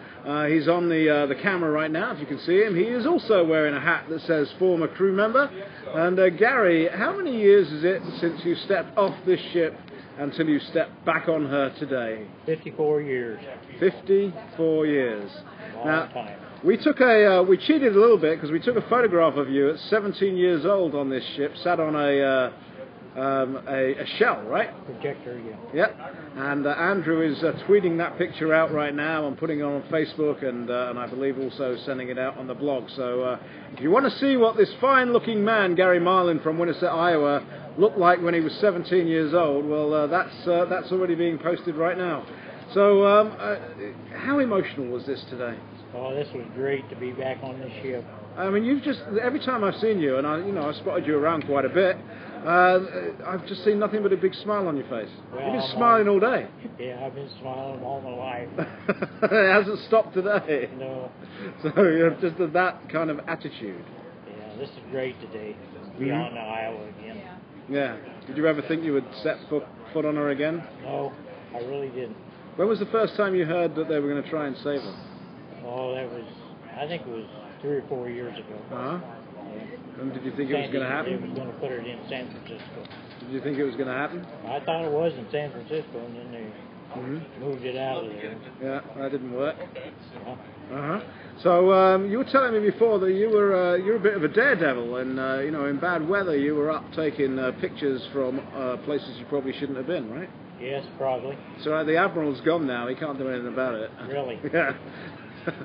He's on the camera right now, if you can see him. He is also wearing a hat that says former crew member. And Gary, how many years is it since you stepped off this ship until you stepped back on her today? 54 years. 54 years. Long time. We cheated a little bit because we took a photograph of you at 17 years old on this ship, sat on a shell, right? Projector, yeah. Yep. And Andrew is tweeting that picture out right now and putting it on Facebook, and I believe also sending it out on the blog. So if you want to see what this fine-looking man, Gary Marlin from Winterset, Iowa, looked like when he was 17 years old, well, that's already being posted right now. So how emotional was this today? Oh, this was great to be back on the ship. I mean, every time I've seen you, and I've spotted you around quite a bit, I've just seen nothing but a big smile on your face. Well, You've been smiling all day. Yeah, I've been smiling all my life. It hasn't stopped today. No. So you're just that kind of attitude. Yeah, this is great today. Be on Iowa again. Yeah. Did you ever think you would set foot on her again? No, I really didn't. When was the first time you heard that they were going to try and save her? Oh, I think it was 3 or 4 years ago. Uh-huh. And did you think it was going to happen? They was going to put it in San Francisco. Did you think it was going to happen? I thought it was in San Francisco, and then they moved it out of there. Yeah, that didn't work. Uh-huh. So you were telling me before that you're a bit of a daredevil, and in bad weather you were up taking pictures from places you probably shouldn't have been, right? Yes, probably. So the Admiral's gone now. He can't do anything about it. Really? Yeah.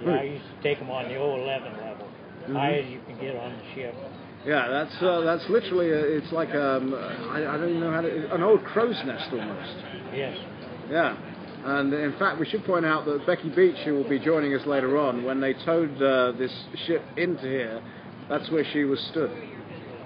Yeah, I used to take them on the 011 level, high as you can get on the ship. Yeah, that's literally it's like I don't even know how to, an old crow's nest almost. Yes. Yeah. And in fact, we should point out that Becky Beach, who will be joining us later on, when they towed this ship into here, that's where she was stood,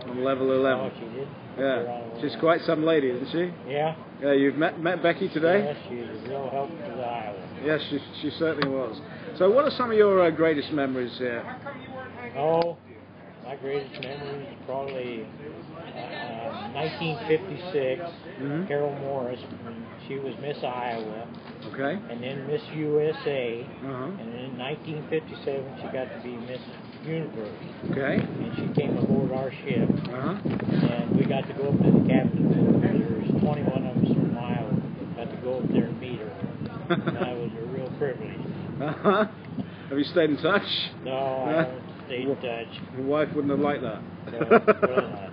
on level 11. Oh, she did? Yeah. She's quite some lady, isn't she? Yeah. Yeah, you've met Becky today? Yes, she's a real help to the Iowa. Yes, she certainly was. So what are some of your greatest memories here? Oh, my greatest memory is probably 1956, Carol Morris, when she was Miss Iowa. Okay. And then Miss USA. And in 1957, she got to be Miss Universe. Okay. And she came aboard our ship. And we got to go up to the captain's quarters. There was 21 of us from Iowa. Got to go up there and meet her. And that was a real privilege. Have you stayed in touch? No, I haven't stayed in touch. Your wife wouldn't have liked that. No, really not.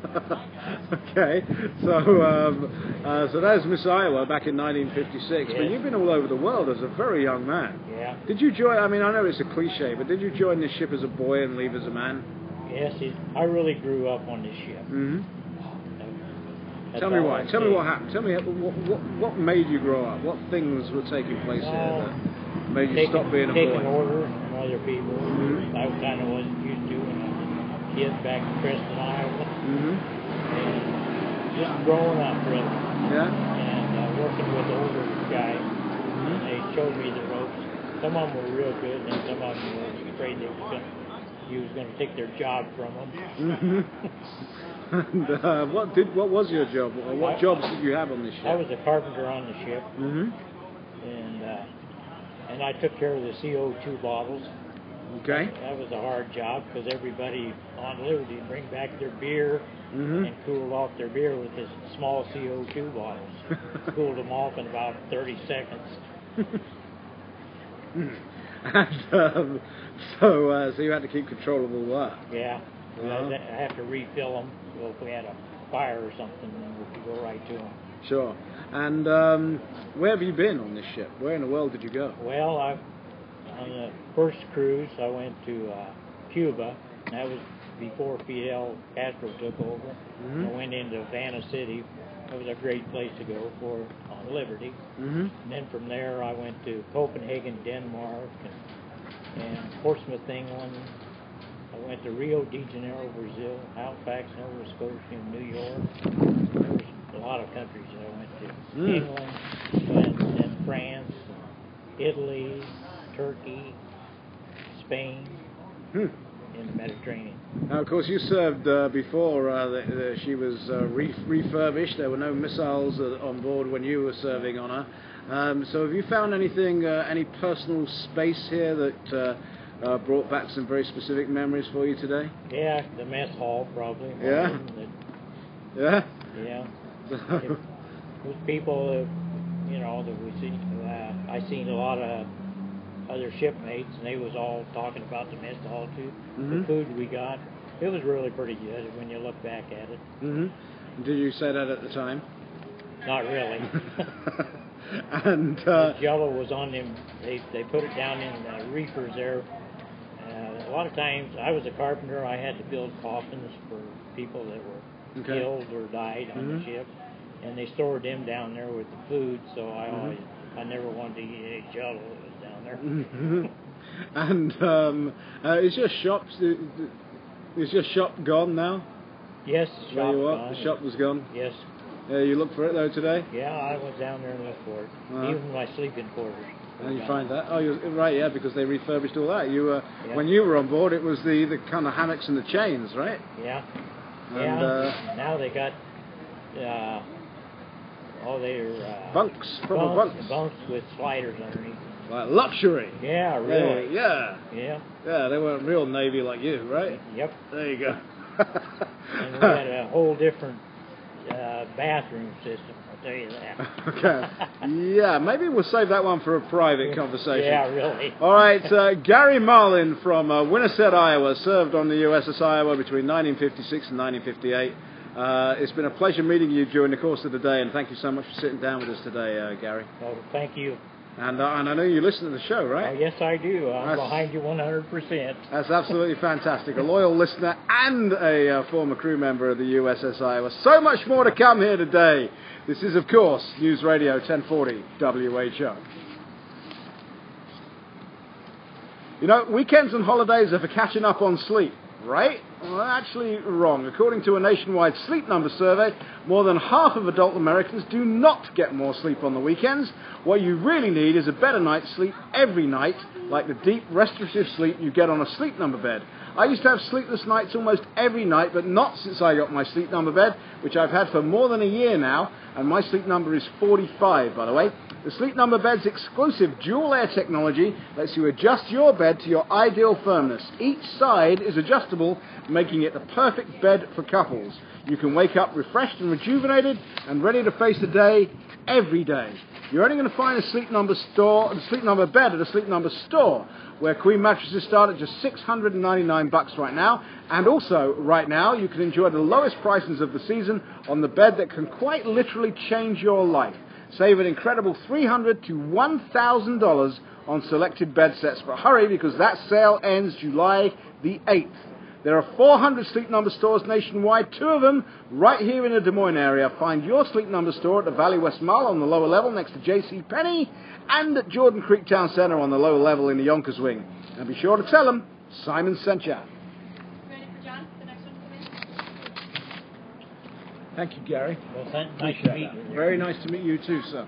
Okay, so there's Miss Iowa back in 1956. Yes. But you've been all over the world as a very young man. Yeah. Did you join? I mean, I know it's a cliche, but did you join this ship as a boy and leave as a man? Yes, I really grew up on this ship. Tell me why. Tell me what happened. Tell me what made you grow up. What things were taking place here that made you stop being a boy? Taking orders from other people. I kind of wasn't used to when I was a kid back in Preston, Iowa. And just growing up, really. Yeah. And working with older guys. And they showed me the ropes. Some of them were real good, and some of them were afraid you was going to take their job from them. And what was your job? Or what jobs did you have on this ship? I was a carpenter on the ship. And I took care of the CO2 bottles. Okay. That was a hard job because everybody on Liberty bring back their beer and cooled off their beer with this small CO2 bottles. Cooled them off in about 30 seconds. And so you had to keep control of all that. Yeah. I have to refill them. So if we had a fire or something, then we could go right to them. Sure. And where have you been on this ship? Where in the world did you go? Well, on the first cruise, I went to Cuba. And that was before Fidel Castro took over. I went into Havana City. It was a great place to go on Liberty. And then from there, I went to Copenhagen, Denmark, and Portsmouth, England. I went to Rio de Janeiro, Brazil, Halifax, Nova Scotia, and New York. There was a lot of countries that I went to. England, and France, Italy, Turkey, Spain, in the Mediterranean. Now, of course, you served before she was refurbished. There were no missiles on board when you were serving on her. So have you found anything, any personal space here that brought back some very specific memories for you today? Yeah, the mess hall probably. Yeah? Yeah? Yeah. Those people, that we see, I seen a lot of other shipmates, and they was all talking about the mess hall too. The food we got, it was really pretty good when you look back at it. Did you say that at the time? Not really. And the Jello was on them. They put it down in the reefers there. A lot of times, I was a carpenter. I had to build coffins for people that were killed or died on the ship, and they stored them down there with the food. So I never wanted to eat any Jello that was down there. And is your shop gone now? Yes, the shop gone. The shop was gone. Yes. You looked for it though today? Yeah, I went down there and looked for it. Even my sleeping quarters. And you find that? Oh, you're right, yeah, because they refurbished all that. You when you were on board, it was the kind of hammocks and the chains, right? Yeah. And, now they got bunks, proper bunks. Bunks with sliders underneath. Like luxury. Yeah, really. Yeah. They weren't real Navy like you, right? Yep. There you go. And we had a whole different bathroom system, I'll tell you that. Okay. Yeah, maybe we'll save that one for a private conversation. Yeah, really. All right, Gary Marlin from Winterset, Iowa, served on the USS Iowa between 1956 and 1958. It's been a pleasure meeting you during the course of the day, and thank you so much for sitting down with us today, Gary. Well, thank you. And I know you listen to the show, right? Oh, yes, I do. I'm behind you 100%. That's absolutely fantastic. A loyal listener and a former crew member of the USS Iowa. So much more to come here today. This is, of course, News Radio 1040 WHO. Weekends and holidays are for catching up on sleep, right? Well, actually wrong. According to a nationwide sleep number survey, more than half of adult Americans do not get more sleep on the weekends. What you really need is a better night's sleep every night, like the deep, restorative sleep you get on a sleep number bed. I used to have sleepless nights almost every night, but not since I got my sleep number bed, which I've had for more than a year now, and my sleep number is 45, by the way. The Sleep Number bed's exclusive dual air technology lets you adjust your bed to your ideal firmness. Each side is adjustable, making it the perfect bed for couples. You can wake up refreshed and rejuvenated and ready to face the day every day. You're only going to find a Sleep Number bed at a Sleep Number store, where queen mattresses start at just $699 right now. And also, right now, you can enjoy the lowest prices of the season on the bed that can quite literally change your life. Save an incredible $300 to $1,000 on selected bed sets. But hurry, because that sale ends July the 8th. There are 400 Sleep Number stores nationwide, 2 of them right here in the Des Moines area. Find your Sleep Number store at the Valley West Mall on the lower level next to J.C. Penney, and at Jordan Creek Town Center on the lower level in the Yonkers Wing. And be sure to tell them Simon sent you. Ready for John? The next one to come in? Thank you, Gary. Well, nice to meet you. Very nice to meet you too, sir.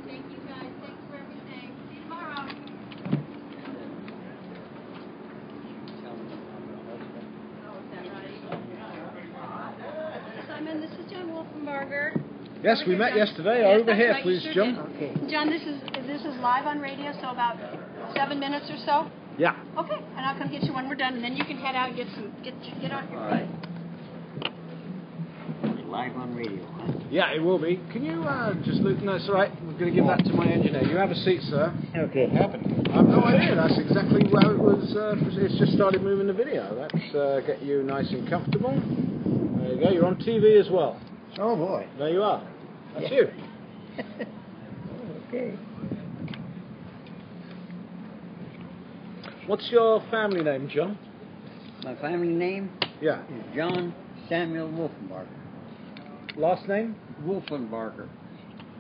Thank you guys. Thanks for everything. See you tomorrow. Simon, this is John Wolfenbarger. Yes, we met yesterday. Yes, Over that's here, right, you please, sure John. did. Okay. John, this is live on radio, so about 7 minutes or so. Yeah. Okay, and I'll come get you when we're done, and then you can head out and get on your feet. Live on radio, huh? Yeah, it will be. Can you just look? No, it's all right. We're going to give that to my engineer. You have a seat, sir. Okay. What happened? I have no idea. That's exactly how it was. It's just started moving the video. Let's get you nice and comfortable. There you go. You're on TV as well. Oh, boy. There you are. That's you. Okay. What's your family name, John? My family name Yeah. is John Samuel Wolfenbarger. Last name? Wolfenbarger.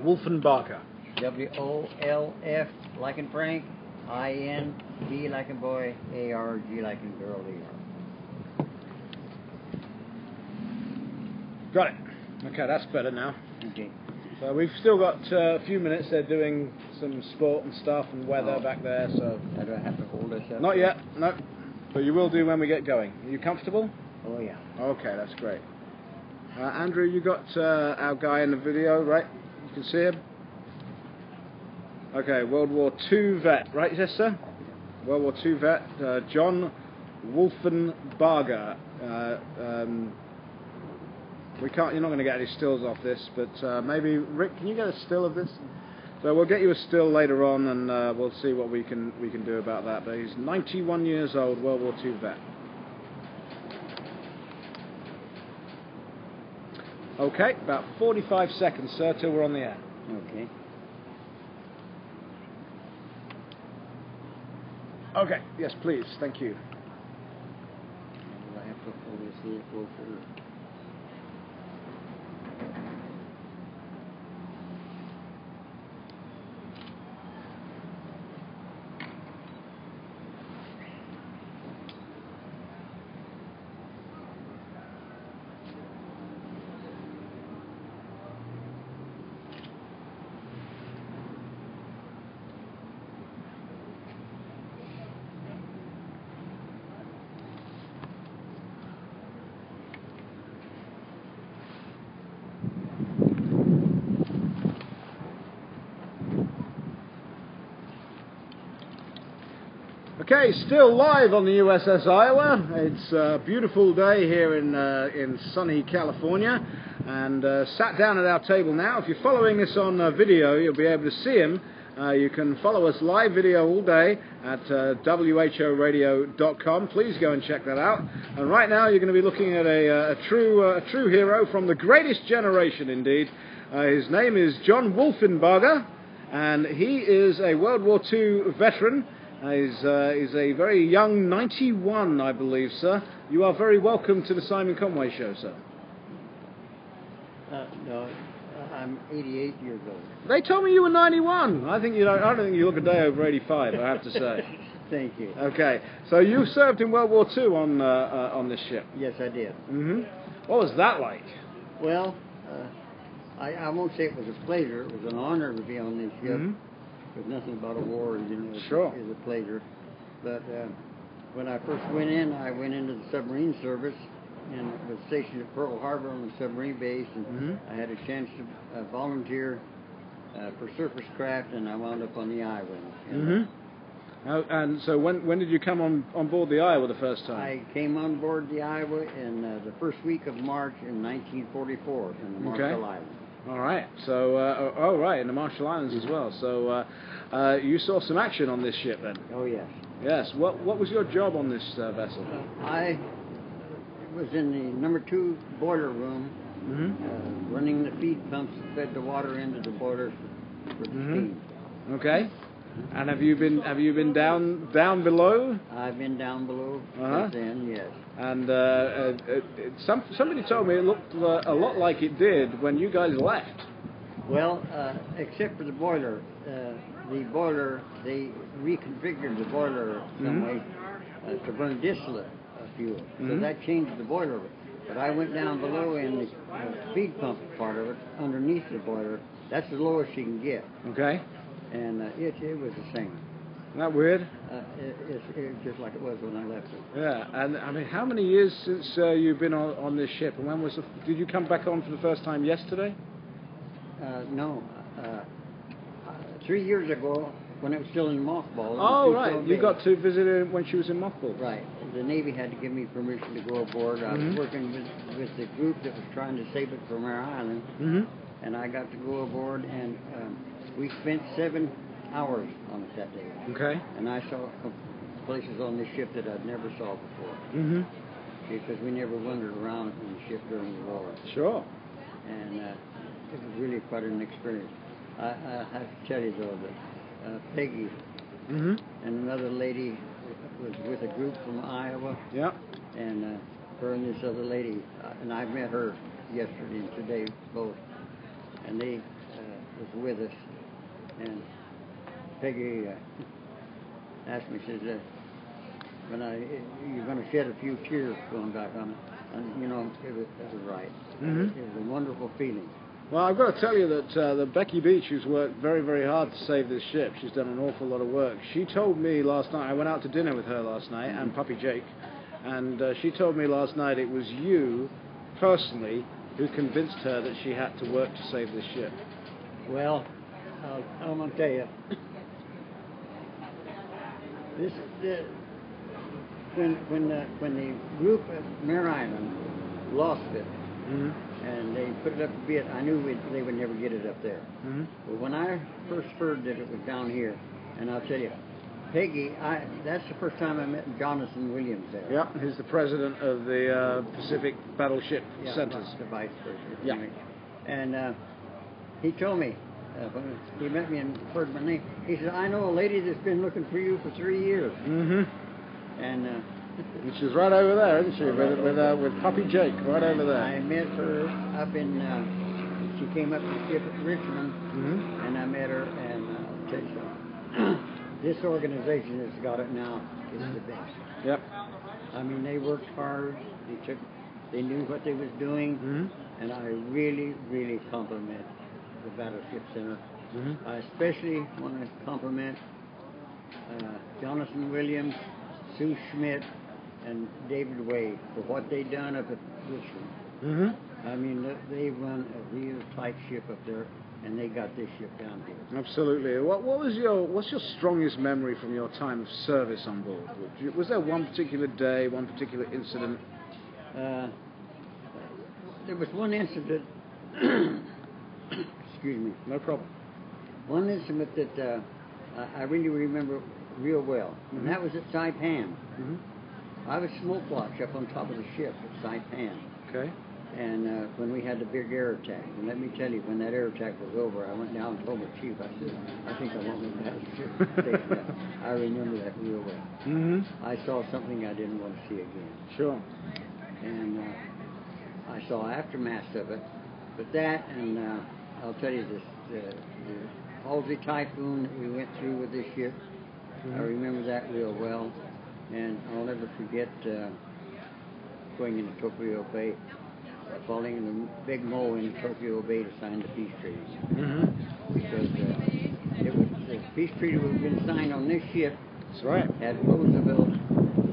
Wolfenbarger. W-O-L-F, like in Frank, I-N-B like in boy, A-R-G like in girl, E-R. Got it. Okay, that's better now. Okay. So we've still got a few minutes. They're doing some sport and stuff and weather back there. So I don't have to hold this up. not yet, no. But you will do when we get going. Are you comfortable? Oh yeah. Okay, that's great. Andrew, you got our guy in the video, right? You can see him. Okay, World War II vet, right, yes, sir? World War II vet, John Wolfenbarger. We can't. You're not going to get any stills off this, but maybe Rick, can you get a still of this? So we'll get you a still later on, and we'll see what we can do about that. But he's 91 years old, World War II vet. Okay, about 45 seconds, sir, till we're on the air. Okay. Okay. Yes, please. Thank you. I have to hold this a little closer. Okay, still live on the USS Iowa. It's a beautiful day here in sunny California, and sat down at our table now. If you're following this on video, you'll be able to see him. You can follow us live video all day at whoradio.com. Please go and check that out. And right now, you're going to be looking at a true hero from the greatest generation, indeed. His name is John Wolfenbarger, and he is a World War II veteran. He's a very young 91, I believe, sir. You are very welcome to the Simon Conway Show, sir. No, I'm 88 years old. They told me you were 91. I don't think you look a day over 85, I have to say. Thank you. Okay, so you served in World War II on this ship. Yes, I did. Mm-hmm. What was that like? Well, I won't say it was a pleasure. It was an honor to be on this ship. Mm-hmm. There's nothing about a war, Sure. is a pleasure. But when I first went in, I went into the submarine service and was stationed at Pearl Harbor on the submarine base, and I had a chance to volunteer for surface craft, and I wound up on the Iowa. And so when did you come on board the Iowa the first time? I came on board the Iowa in the first week of March in 1944 in the Marshall Islands. All right. So, right, in the Marshall Islands as well. So, you saw some action on this ship then? Oh, yes. Yes. What was your job on this vessel? I was in the number 2 boiler room, running the feed pumps that fed the water into the boiler for the steam. Okay. And have you been down below? I've been down below since then, yes. And somebody told me it looked a lot like it did when you guys left. Well, except for the boiler. They reconfigured the boiler some way to burn distillate fuel. So that changed the boiler. But I went down below in the feed pump part of it, underneath the boiler. That's the lowest you can get. Okay. And it was the same. Isn't that weird? It's just like it was when I left it. Yeah, and I mean, how many years since you've been on this ship? And when did you come back on for the first time yesterday? No. 3 years ago, when it was still in mothballs. Oh, right. You got to visit her when she was in mothballs. Right. The Navy had to give me permission to go aboard. I was working with the group that was trying to save it from our island. And I got to go aboard, and we spent 7 hours on it that day. Okay. And I saw places on this ship that I'd never saw before. Because we never wandered around on the ship during the war. Sure. And it was really quite an experience. I have to tell you, though, that Peggy and another lady was with a group from Iowa. Yeah. And her and this other lady, and I met her yesterday and today both. And they was with us. And Peggy asked me, says, you're going to shed a few tears going back on it. And, you know, it was right. Mm-hmm. It was a wonderful feeling. Well, I've got to tell you that Becky Beach, who's worked very, very hard to save this ship, she's done an awful lot of work. She told me last night, I went out to dinner with her last night, and Puppy Jake, and she told me last night it was you, personally, who convinced her that she had to work to save this ship. Well, I'm going to tell you, when the group at Mare Island lost it, and they put it up a bit, I knew they would never get it up there. But when I first heard that it was down here, and I'll tell you, Peggy, that's the first time I met Jonathan Williams there. Yeah, he's the president of the Pacific Battleship Centers. The vice president. Yeah. And he told me, when he met me and heard my name, he said, I know a lady that's been looking for you for 3 years. And she's right over there, isn't she? With Puppy Jake, right over there. I met her up in, she came up to the ship at Richmond, and I met her, and I'll tell you something. This organization that's got it now is the best. Yep. I mean, they worked hard. They knew what they was doing, and I really, really compliment the Battleship Center. I especially want to compliment Jonathan Williams, Sue Schmidt, and David Wade for what they done up at Richmond. I mean, they run a real tight ship up there, and they got this ship down here. Absolutely. What's your strongest memory from your time of service on board? Was there one particular day, one particular incident? There was one incident. Excuse me. No problem. One incident that I really remember real well, and that was at Saipan. I was smoke watch up on top of the ship at Saipan. Okay. And when we had the big air attack, and let me tell you, when that air attack was over, I went down and told my chief, I said, I think I want me to have the ship station. I remember that real well. I saw something I didn't want to see again. Sure. And I saw aftermath of it, but that, and I'll tell you this, the Halsey Typhoon that we went through with this ship, I remember that real well, and I'll never forget going into Tokyo Bay, falling in the big mole in Tokyo Bay to sign the peace treaty. Because the peace treaty would have been signed on this ship. That's right. Had Roosevelt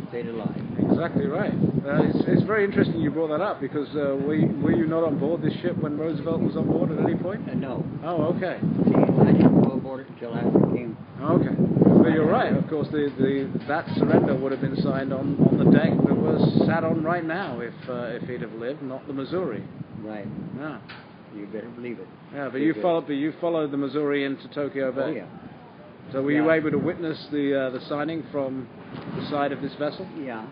stayed alive. Exactly right. It's very interesting you brought that up, because were you not on board this ship when Roosevelt was on board at any point? No. Oh, okay. See, I didn't go aboard it until after it came. Okay. But you're right. Of course, that surrender would have been signed on the deck that was sat on right now if he'd have lived, not the Missouri. Right. Yeah. You better believe it. Yeah, but you followed the Missouri into Tokyo Bay. Oh yeah. So were you able to witness the signing from the side of this vessel? Yeah.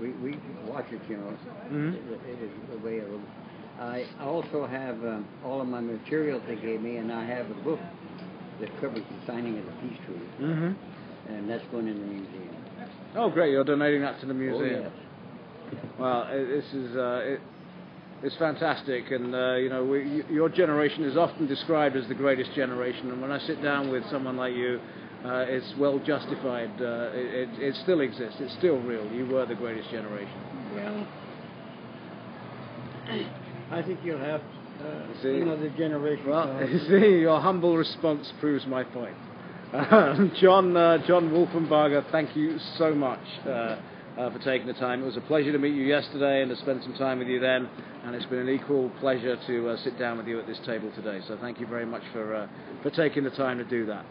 We watch it, you know. It is the way of it. I also have all of my materials they gave me, and I have a book that covers the signing of the peace treaty. And that's going in the museum. Oh, great! You're donating that to the museum. Oh, yes. Well, this is it's fantastic, and you know, your generation is often described as the greatest generation. And when I sit down with someone like you, it's well justified. It still exists. It's still real. You were the greatest generation. Well, I think you'll have another generation. Well, see, your humble response proves my point. John Wolfenbarger, thank you so much for taking the time. It was a pleasure to meet you yesterday and to spend some time with you then, and it's been an equal pleasure to sit down with you at this table today. So thank you very much for taking the time to do that.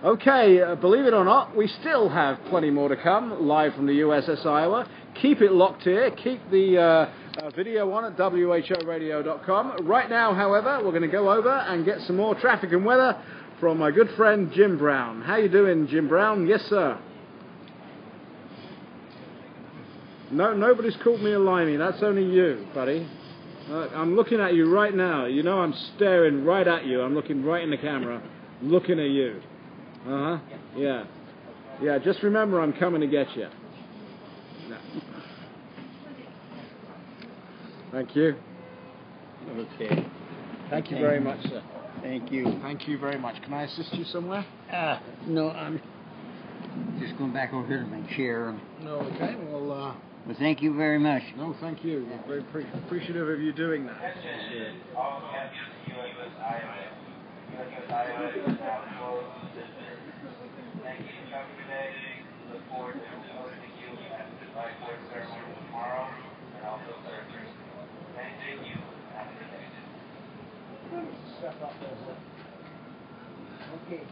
Okay, believe it or not, we still have plenty more to come live from the USS Iowa. Keep it locked here. Keep the video on at whoradio.com. Right now, however, we're going to go over and get some more traffic and weather from my good friend Jim Brown. How you doing, Jim Brown? Yes, sir. No, nobody's called me a limey. That's only you, buddy. I'm looking at you right now. You know I'm staring right at you. I'm looking right in the camera, looking at you. Yeah. Yeah, just remember I'm coming to get you. No. Thank you. Okay. Thank you very much, sir. Thank you. Thank you very much. Can I assist you somewhere? No, I'm just going back over here to my chair. Okay, well, Well, thank you very much. no, thank you. We're very appreciative of you doing that. All captains USS Iowa. USS Iowa is now closed to business. Thank you for coming today. Look forward to hosting you at the flag ceremony tomorrow and also Thursday. Thank you. Have a good day. Okay.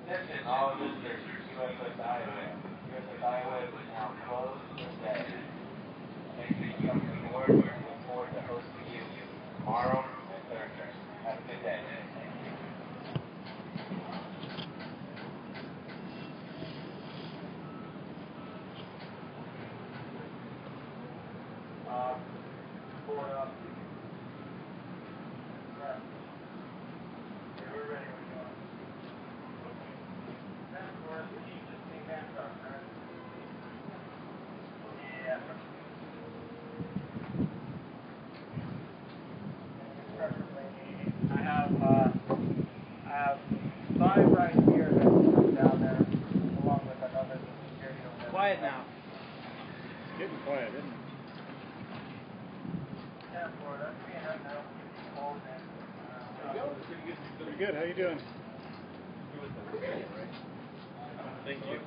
Attention all visitors to USS Iowa. USS Iowa is now closed for the day. Thank you for coming aboard. We look forward to hosting you tomorrow and Thursday. Have a good day. Board up. Right. Okay, we're ready. We're going. I have 5 right here that come down there, along with another security over there. Quiet now. It's getting quiet, isn't it? Yeah, Florida. Me and him now. Old man. Pretty good. How you doing? Thank you.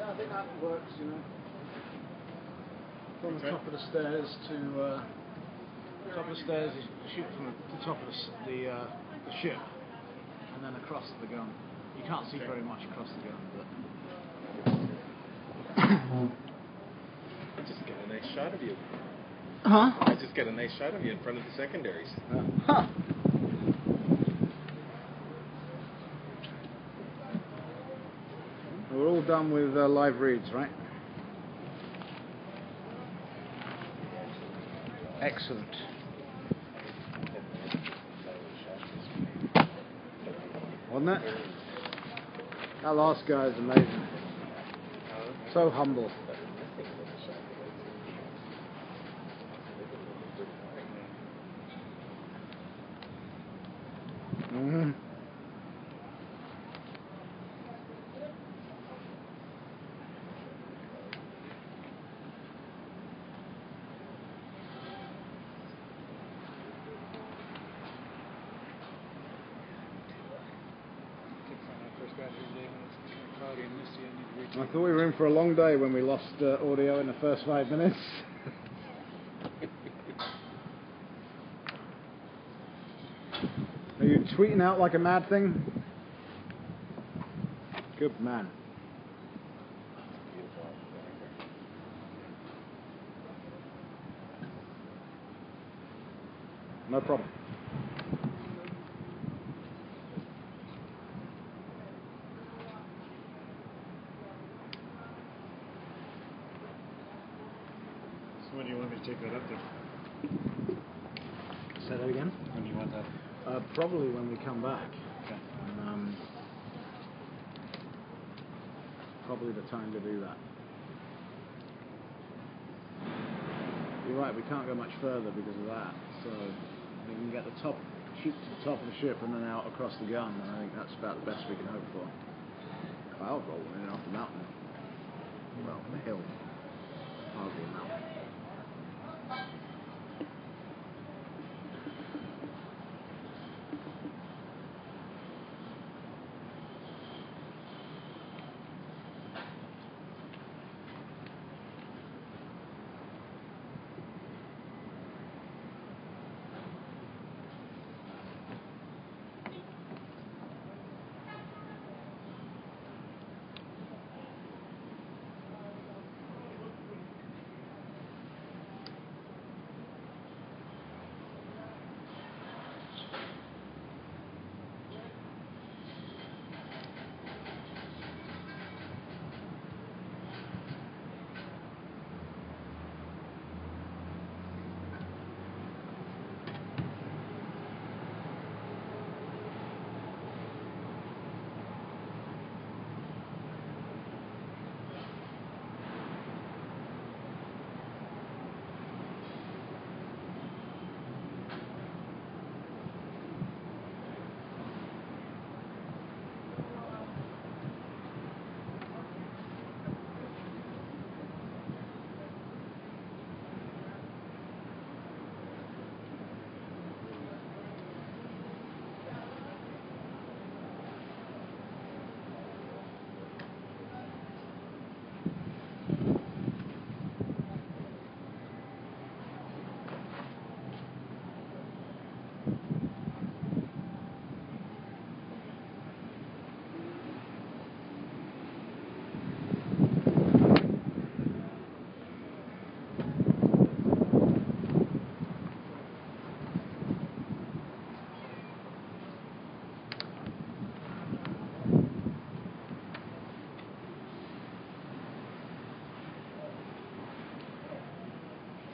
Yeah, I think that works, you know. From the top of the stairs to top of the stairs, you shoot from the top of the ship, and then across the gun. You can't see very much across the gun, but. I just get a nice shot of you. Huh? I just get a nice shot of you in front of the secondaries. Huh. We're all done with live reads, right? Excellent. Wasn't it? That last guy is amazing. So humble. Mm-hmm. I thought we were in for a long day when we lost audio in the first 5 minutes. Are you tweeting out like a mad thing? Good man. No problem. So when do you want me to take that up there? Say that again? When do you want that? Probably when we come back. Okay. Probably the time to do that. You're right, we can't go much further because of that. So we can get the top, shoot to the top of the ship and then out across the gun, and I think that's about the best we can hope for. Cloud rolling in off the mountain. Well, the hill. Hardly a mountain.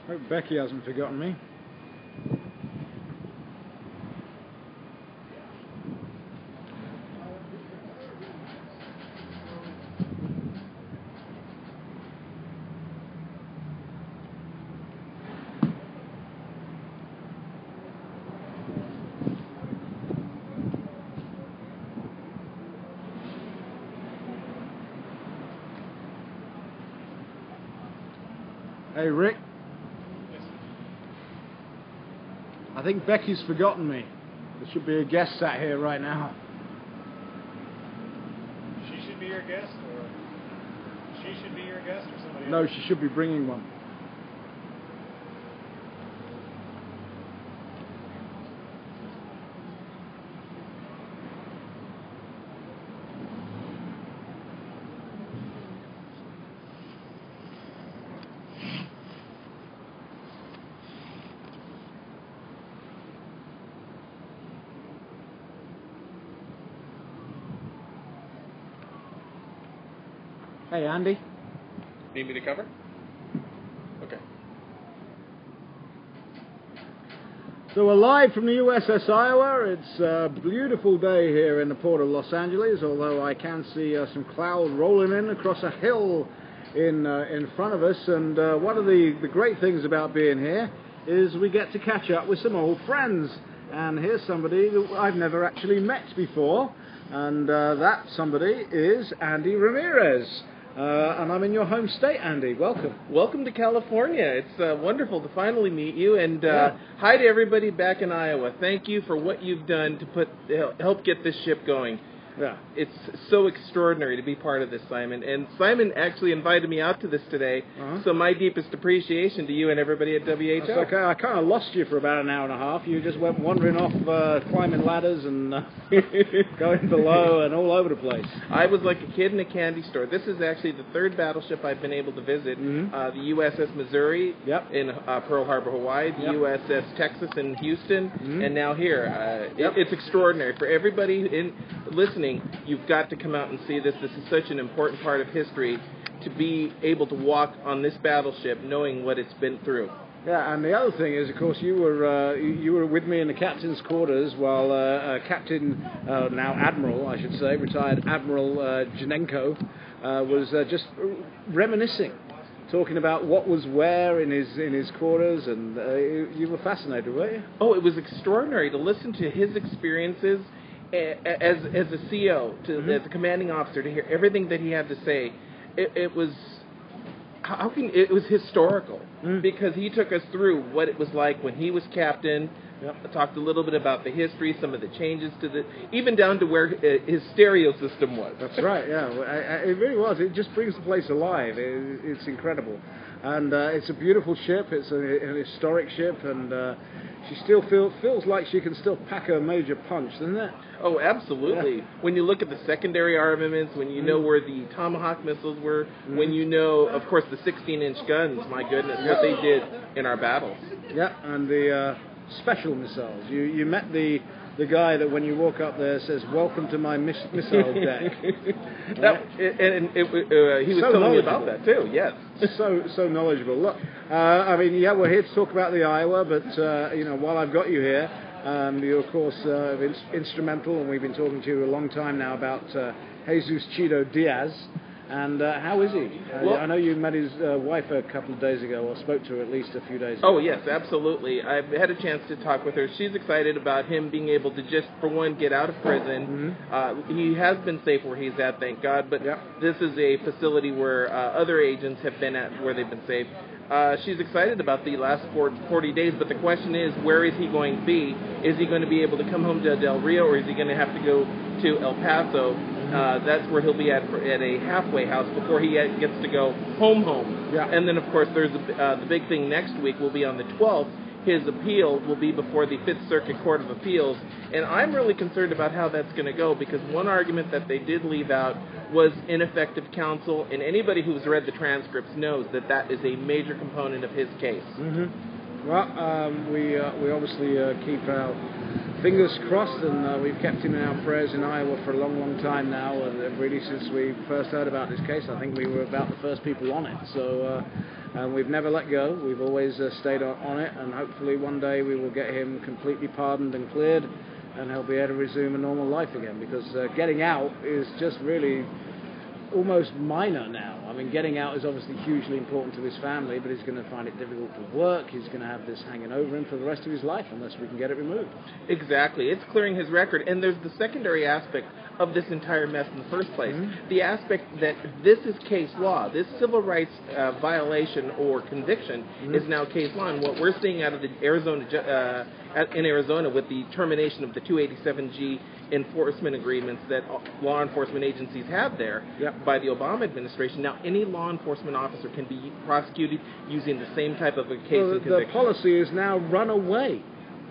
Hope Becky hasn't forgotten me. Hey Rick, I think Becky's forgotten me. There should be a guest sat here right now. She should be your guest, or she dinner guest or somebody No, else? she should be bringing one. Hey, Andy. Need me to cover? Okay. So we're live from the USS Iowa. It's a beautiful day here in the port of Los Angeles, although I can see some cloud rolling in across a hill in front of us. And one of the great things about being here is we get to catch up with some old friends. And here's somebody that I've never actually met before, and that somebody is Andy Ramirez. And I'm in your home state, Andy. Welcome. Welcome to California. It's wonderful to finally meet you. And hi to everybody back in Iowa. Thank you for what you've done to help get this ship going. Yeah. It's so extraordinary to be part of this, Simon. And Simon actually invited me out to this today, so my deepest appreciation to you and everybody at WHL. That's okay. I kind of lost you for about an hour and a half. You just went wandering off, climbing ladders and going below and all over the place. I was like a kid in a candy store. This is actually the third battleship I've been able to visit. The USS Missouri in Pearl Harbor, Hawaii, the USS Texas in Houston, and now here. It's extraordinary. For everybody listening, you've got to come out and see this. This is such an important part of history, to be able to walk on this battleship knowing what it's been through. Yeah, and the other thing is, of course, you were with me in the captain's quarters while Captain, now Admiral, I should say, retired Admiral Janenko was just reminiscing, talking about what was where in his quarters, and you were fascinated, weren't you? Oh, it was extraordinary to listen to his experiences as a CO, as a commanding officer, to hear everything that he had to say. It was historical, because he took us through what it was like when he was captain. Talked a little bit about the history, some of the changes even down to where his stereo system was. That's right. Yeah, it really was. It just brings the place alive. It's incredible, and it's a beautiful ship. It's an historic ship, and she still feels like she can still pack a major punch, doesn't it? Oh, absolutely. Yeah. When you look at the secondary armaments, when you know where the Tomahawk missiles were, when you know, of course, the 16-inch guns, my goodness, what they did in our battles. Yeah, and the special missiles. You met the guy that when you walk up there says, "Welcome to my missile deck." He was so telling me about that too. Yes, so knowledgeable. Look, I mean, yeah, we're here to talk about the Iowa, but while I've got you here, you're of course instrumental, and we've been talking to you a long time now about Jesus Chido Diaz. And how is he? Well, I know you met his wife a couple of days ago, or spoke to her at least a few days ago. Oh, yes, absolutely. I've had a chance to talk with her. She's excited about him being able to just, for one, get out of prison. He has been safe where he's at, thank God, but this is a facility where other agents have been at where they've been safe. She's excited about the last 40 days, but the question is, where is he going to be? Is he going to be able to come home to Del Rio, or is he going to have to go to El Paso? That's where he'll be at a halfway house before he gets to go home. Yeah. And then, of course, there's the big thing next week will be on the 12th. His appeal will be before the Fifth Circuit Court of Appeals. And I'm really concerned about how that's going to go, because one argument that they did leave out was ineffective counsel, and anybody who's read the transcripts knows that that is a major component of his case. Well, we obviously keep our fingers crossed, and we've kept him in our prayers in Iowa for a long, long time now, and really since we first heard about this case. I think we were about the first people on it, so and we've never let go. We've always stayed on it, and hopefully one day we will get him completely pardoned and cleared, and he'll be able to resume a normal life again, because getting out is just really almost minor now. I mean, getting out is obviously hugely important to his family, but he's going to find it difficult to work. He's going to have this hanging over him for the rest of his life unless we can get it removed. Exactly. It's clearing his record. And there's the secondary aspect of this entire mess in the first place. The aspect that this is case law. This civil rights violation or conviction is now case law. And what we're seeing out of the in Arizona with the termination of the 287G enforcement agreements that law enforcement agencies have there by the Obama administration. Now, any law enforcement officer can be prosecuted using the same type of a case and conviction. The policy is now run away.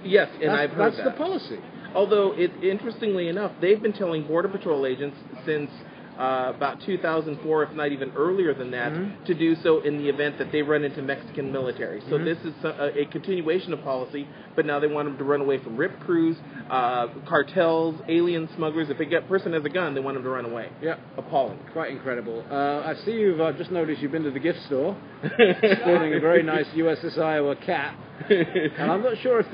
Yes, and I've heard that's the policy. Although, interestingly enough, they've been telling Border Patrol agents since about 2004, if not even earlier than that, to do so in the event that they run into Mexican military. So this is a continuation of policy, but now they want them to run away from RIP crews, cartels, alien smugglers. If a person has a gun, they want them to run away. Yeah. Appalling. Quite incredible. I see you've just noticed you've been to the gift store, sporting a very nice USS Iowa cap. And I'm not sure if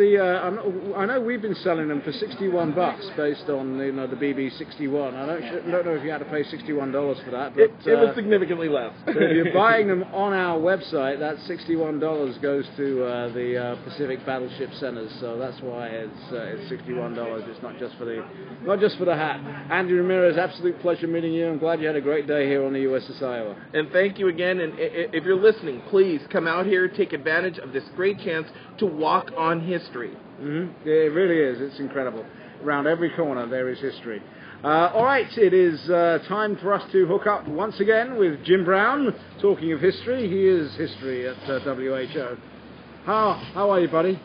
I know we've been selling them for $61 based on the BB-61. I don't know if you had to pay $61 for that, but it was significantly less. So if you're buying them on our website, that $61 goes to the Pacific Battleship Centers. So that's why it's $61. It's not just for the hat. Andy Ramirez, absolute pleasure meeting you. I'm glad you had a great day here on the USS Iowa. And thank you again. And if you're listening, please come out here, take advantage of this great chance to walk on history. It really is. It's incredible. Around every corner there is history. All right, it is time for us to hook up once again with Jim Brown. Talking of history, he is history at WHO. How are you, buddy?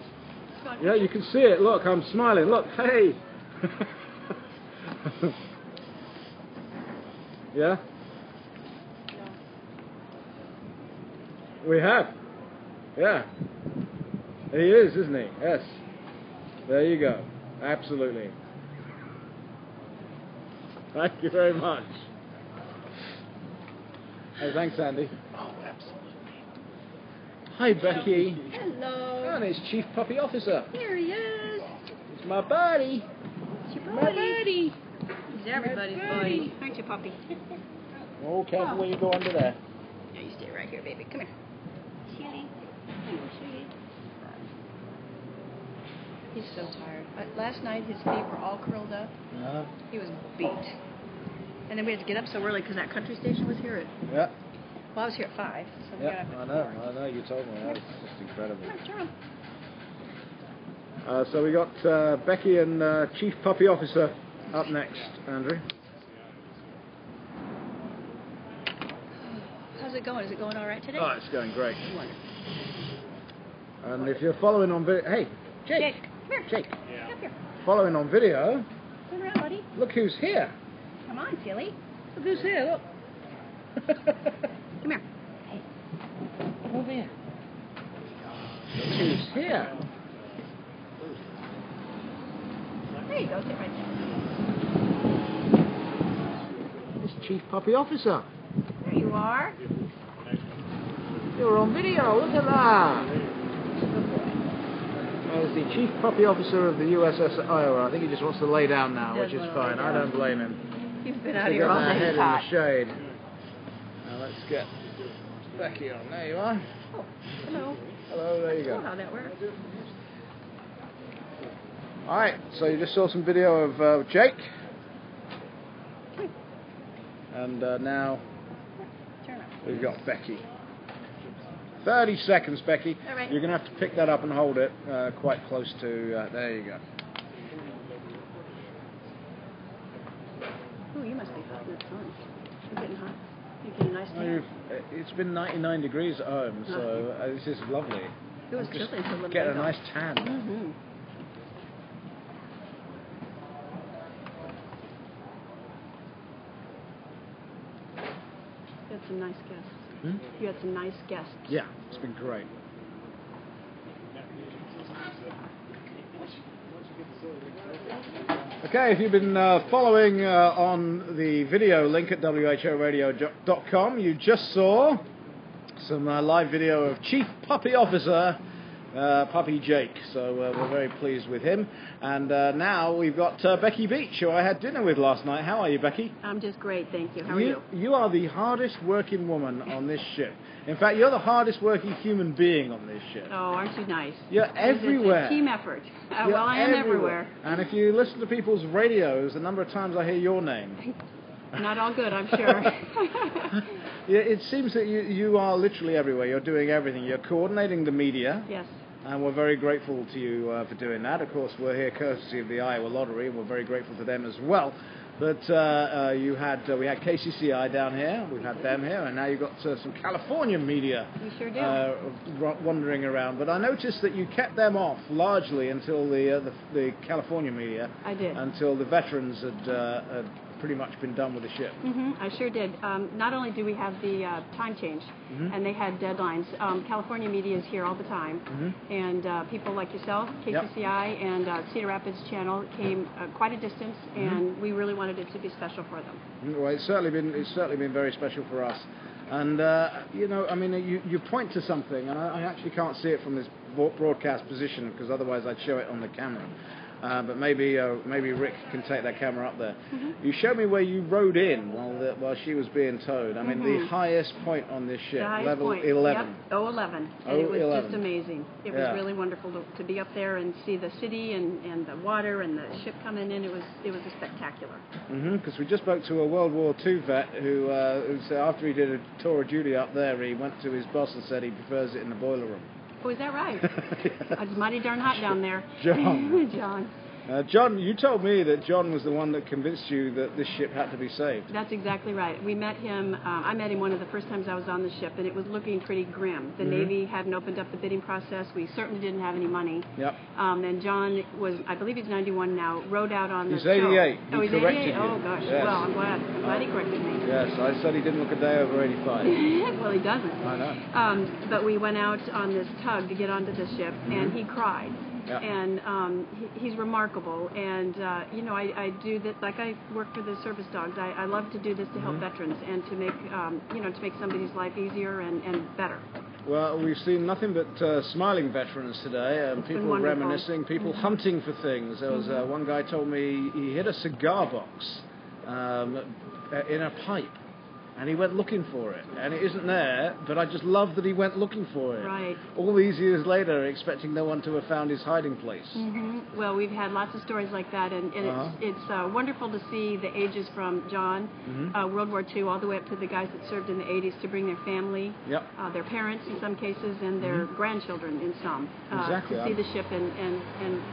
Yeah, you can see it. Look, I'm smiling. Look, hey. Yeah? We have. Yeah. He is, isn't he? Yes. There you go. Absolutely. Thank you very much. Hey, thanks, Andy. Oh, absolutely. Hi, Becky. Hello. And it's Chief Puppy Officer. Here he is. It's my buddy. It's your My buddy. He's everybody's buddy. Aren't you, puppy? Oh, careful where you go under there. No, you stay right here, baby. Come here. Chili. He's so tired. Last night his feet were all curled up. He was beat. And then we had to get up so early because that country station was here at... Yeah. Well, I was here at 5. So we got up I know. You told me. That was just incredible. Come on, So we got Becky and Chief Puppy Officer up next, Andrew. How's it going? Is it going all right today? Oh, it's going great. Wonderful. And if you're following on video... Hey, Jake. Come here. Jake. Yeah. Come here. Following on video... Turn around, buddy. Look who's here. Come on, silly. Look who's here, look. Come here. Hey. Come over here. Look who's here. There you go. Sit right there. It's Chief Puppy Officer. There you are. You're on video. Look at that. As the Chief Puppy Officer of the USS Iowa. I think he just wants to lay down now, which is fine. I don't blame him. You've been out here all day. Head in the shade. Now let's get Becky on. There you are. Oh, hello. Hello, there you go. Oh, how that works. Alright, so you just saw some video of Jake. And now we've got Becky. 30 seconds, Becky. All right. You're going to have to pick that up and hold it quite close to... there you go. Oh, you must be hot in the sun. You're getting hot. You're getting a nice tan. It's been 99 degrees at home, so this is lovely. It was chilly until a little Get bit a ago. nice tan. Mm-hmm. You had some nice guests. You had some nice guests. Yeah, it's been great. Okay, if you've been following on the video link at whoradio.com, you just saw some live video of Chief Puppy Officer Puppy Jake, so we're very pleased with him. And now we've got Becky Beach, who I had dinner with last night. How are you, Becky? I'm just great, thank you. How are you? You are the hardest working woman on this ship. In fact, you're the hardest working human being on this ship. Oh, aren't you nice? You're everywhere. It's a team effort. You're well, I am everywhere. And if you listen to people's radios, the number of times I hear your name. Not all good, I'm sure. Yeah, it seems that you are literally everywhere. You're doing everything. You're coordinating the media. Yes. And we're very grateful to you for doing that. Of course, we're here courtesy of the Iowa Lottery, and we're very grateful to them as well. But we had KCCI down here, we've had them here, and now you've got some California media we sure do. wandering around. But I noticed that you kept them off largely until the California media. I did. Until the veterans had pretty much been done with the ship. I sure did. Not only do we have the time change, and they had deadlines, California media is here all the time, and people like yourself, KCCI, and Cedar Rapids Channel came quite a distance, and we really wanted it to be special for them. Well, it's certainly been very special for us. And you know, I mean, you point to something, and I actually can't see it from this broadcast position because otherwise I'd show it on the camera. But maybe Rick can take that camera up there. You showed me where you rode in while she was being towed. I mean, the highest point on this ship, level point. 11. Yep, 011. And it was just amazing. It was really wonderful to be up there and see the city and the water and the ship coming in. It was spectacular. Because we just spoke to a World War II vet who said after he did a tour of duty up there, he went to his boss and said he prefers it in the boiler room. Oh, is that right? It's mighty darn hot down there. John. John, you told me that John was the one that convinced you that this ship had to be saved. That's exactly right. We met him, I met him one of the first times I was on the ship, and it was looking pretty grim. The Navy hadn't opened up the bidding process. We certainly didn't have any money. Yep. And John was, I believe he's 91 now, rode out on the He's 88. Oh, he's 88? Oh, gosh. Yes. Well, I'm glad he corrected me. Yes, I said he didn't look a day over 85. Well, he doesn't. I know. But we went out on this tug to get onto the ship, and he cried. Yep. And he's remarkable, and you know, I do that, like I work for the service dogs. I love to do this to help veterans and to make you know, to make somebody's life easier and better. Well, we've seen nothing but smiling veterans today, people reminiscing, people hunting for things. There was one guy told me he hit a cigar box in a pipe. And he went looking for it, and it isn't there, but I just love that he went looking for it. Right. All these years later, expecting no one to have found his hiding place. Well, we've had lots of stories like that, and it's wonderful to see the ages from John, World War II, all the way up to the guys that served in the 80s to bring their family, their parents in some cases, and their grandchildren in some, exactly. to see the ship and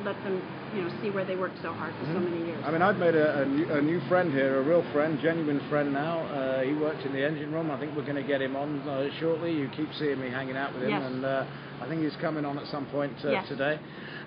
let them, you know, see where they worked so hard for so many years. I mean, I've made a new friend here, a real friend, genuine friend now. He works in the engine room. I think we're going to get him on shortly. You keep seeing me hanging out with him, and I think he's coming on at some point today.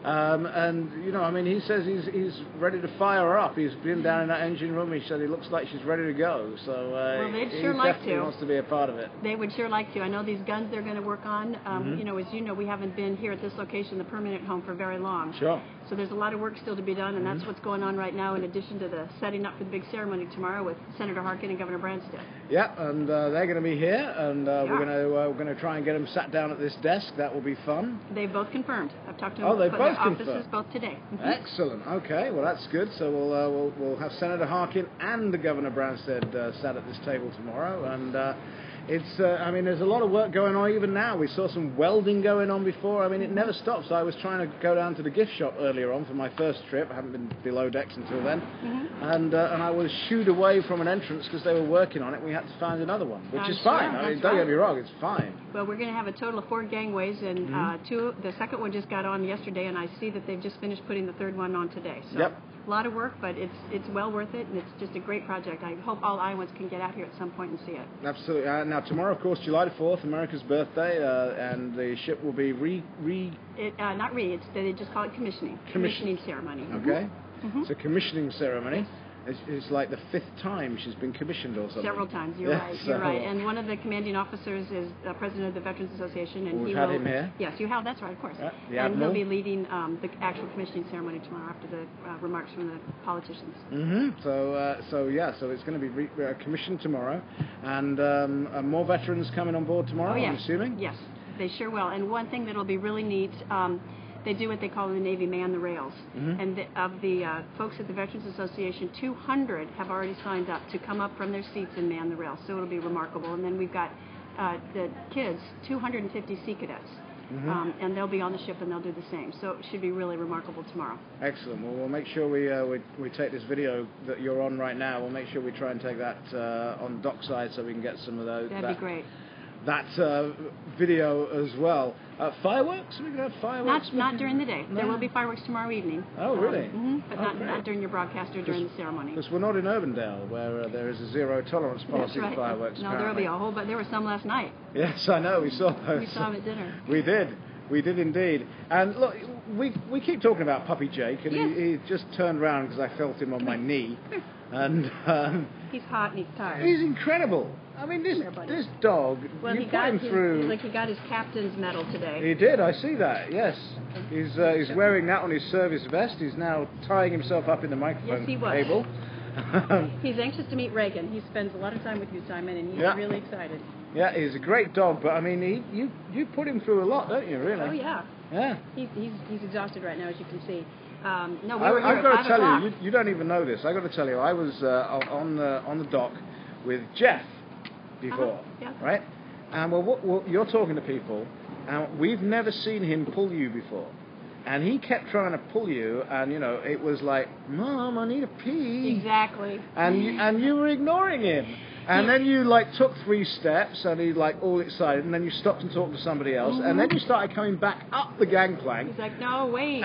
And you know, I mean, he says he's ready to fire her up. He's been down in that engine room. He said he looks like she's ready to go. So well, they'd he sure like definitely to. wants to be a part of it. They would sure like to. I know these guns they're going to work on. You know, as you know, we haven't been here at this location, the permanent home, for very long. Sure. So there's a lot of work still to be done, and that's what's going on right now, in addition to the setting up for the big ceremony tomorrow with Senator Harkin and Governor Branstad. Yeah, and they're going to be here, and we're going to try and get them sat down at this desk. That will be fun. They've both confirmed. I've talked to them. Oh, they've both offices confirmed. both today. Excellent. Okay, well that's good. So we'll have Senator Harkin and the Governor Branstad sat at this table tomorrow, and it's I mean, there's a lot of work going on even now. We saw some welding going on before. I mean, it never stops. I was trying to go down to the gift shop earlier on for my first trip. I haven't been below decks until then, and I was shooed away from an entrance because they were working on it. We had to find another one, which is fine. I mean, don't get me wrong, it's fine. Well, we're going to have a total of 4 gangways, and the second one just got on yesterday, and I see that they've just finished putting the third one on today. So a lot of work, but it's well worth it, and it's just a great project. I hope all Iowans can get out here at some point and see it. Absolutely. Now, tomorrow, of course, July the 4th, America's birthday, and the ship will be they just call it commissioning. Commissioning ceremony. Okay. It's a commissioning ceremony. It's like the 5th time she's been commissioned or something. Several times, you're right. You're right. And one of the commanding officers is the president of the Veterans Association. And we've had him here. Yes, you have. That's right, of course. The and Admiral. he'll be leading the actual commissioning ceremony tomorrow after the remarks from the politicians. So it's going to be commissioned tomorrow, and more veterans coming on board tomorrow. I'm assuming. Yes, they sure will. And one thing that'll be really neat. They do what they call in the Navy man the rails. And of the folks at the Veterans Association, 200 have already signed up to come up from their seats and man the rails. So it'll be remarkable. And then we've got the kids, 250 Sea Cadets. And they'll be on the ship and they'll do the same. So it should be really remarkable tomorrow. Excellent. Well, we'll make sure we take this video that you're on right now. We'll make sure we try and take that on dockside so we can get some of those. That'd be great. that video as well. Fireworks? Are we going to have fireworks? Not during the day. No? There will be fireworks tomorrow evening. Oh, really? But not during your broadcast or during the ceremony. Because we're not in Urbandale, where there is a zero tolerance policy for fireworks. No, there will be a whole, but there were some last night. Yes, I know. We saw those. We saw them at dinner. We did. We did indeed. And look, we keep talking about Puppy Jake, and he just turned around because I felt him on my knee. And he's hot and he's tired. He's incredible. I mean, this dog. Well, you put him through. He got his captain's medal today. He did. I see that. Yes, he's wearing that on his service vest. He's now tying himself up in the microphone cable. He's anxious to meet Reagan. He spends a lot of time with you, Simon, and he's really excited. Yeah, he's a great dog, but I mean, you put him through a lot, don't you? Really? Oh yeah. Yeah. He's exhausted right now, as you can see. No, I've got to tell you, you don't even know this. I've got to tell you, I was on the dock with Jeff before, right? And well, you're talking to people, and we've never seen him pull you before. And he kept trying to pull you, and it was like, Mom, I need a pee. Exactly. And you were ignoring him. And then you took 3 steps, and he all excited, and then you stopped and talked to somebody else, and then you started coming back up the gangplank. He's like, no, wait.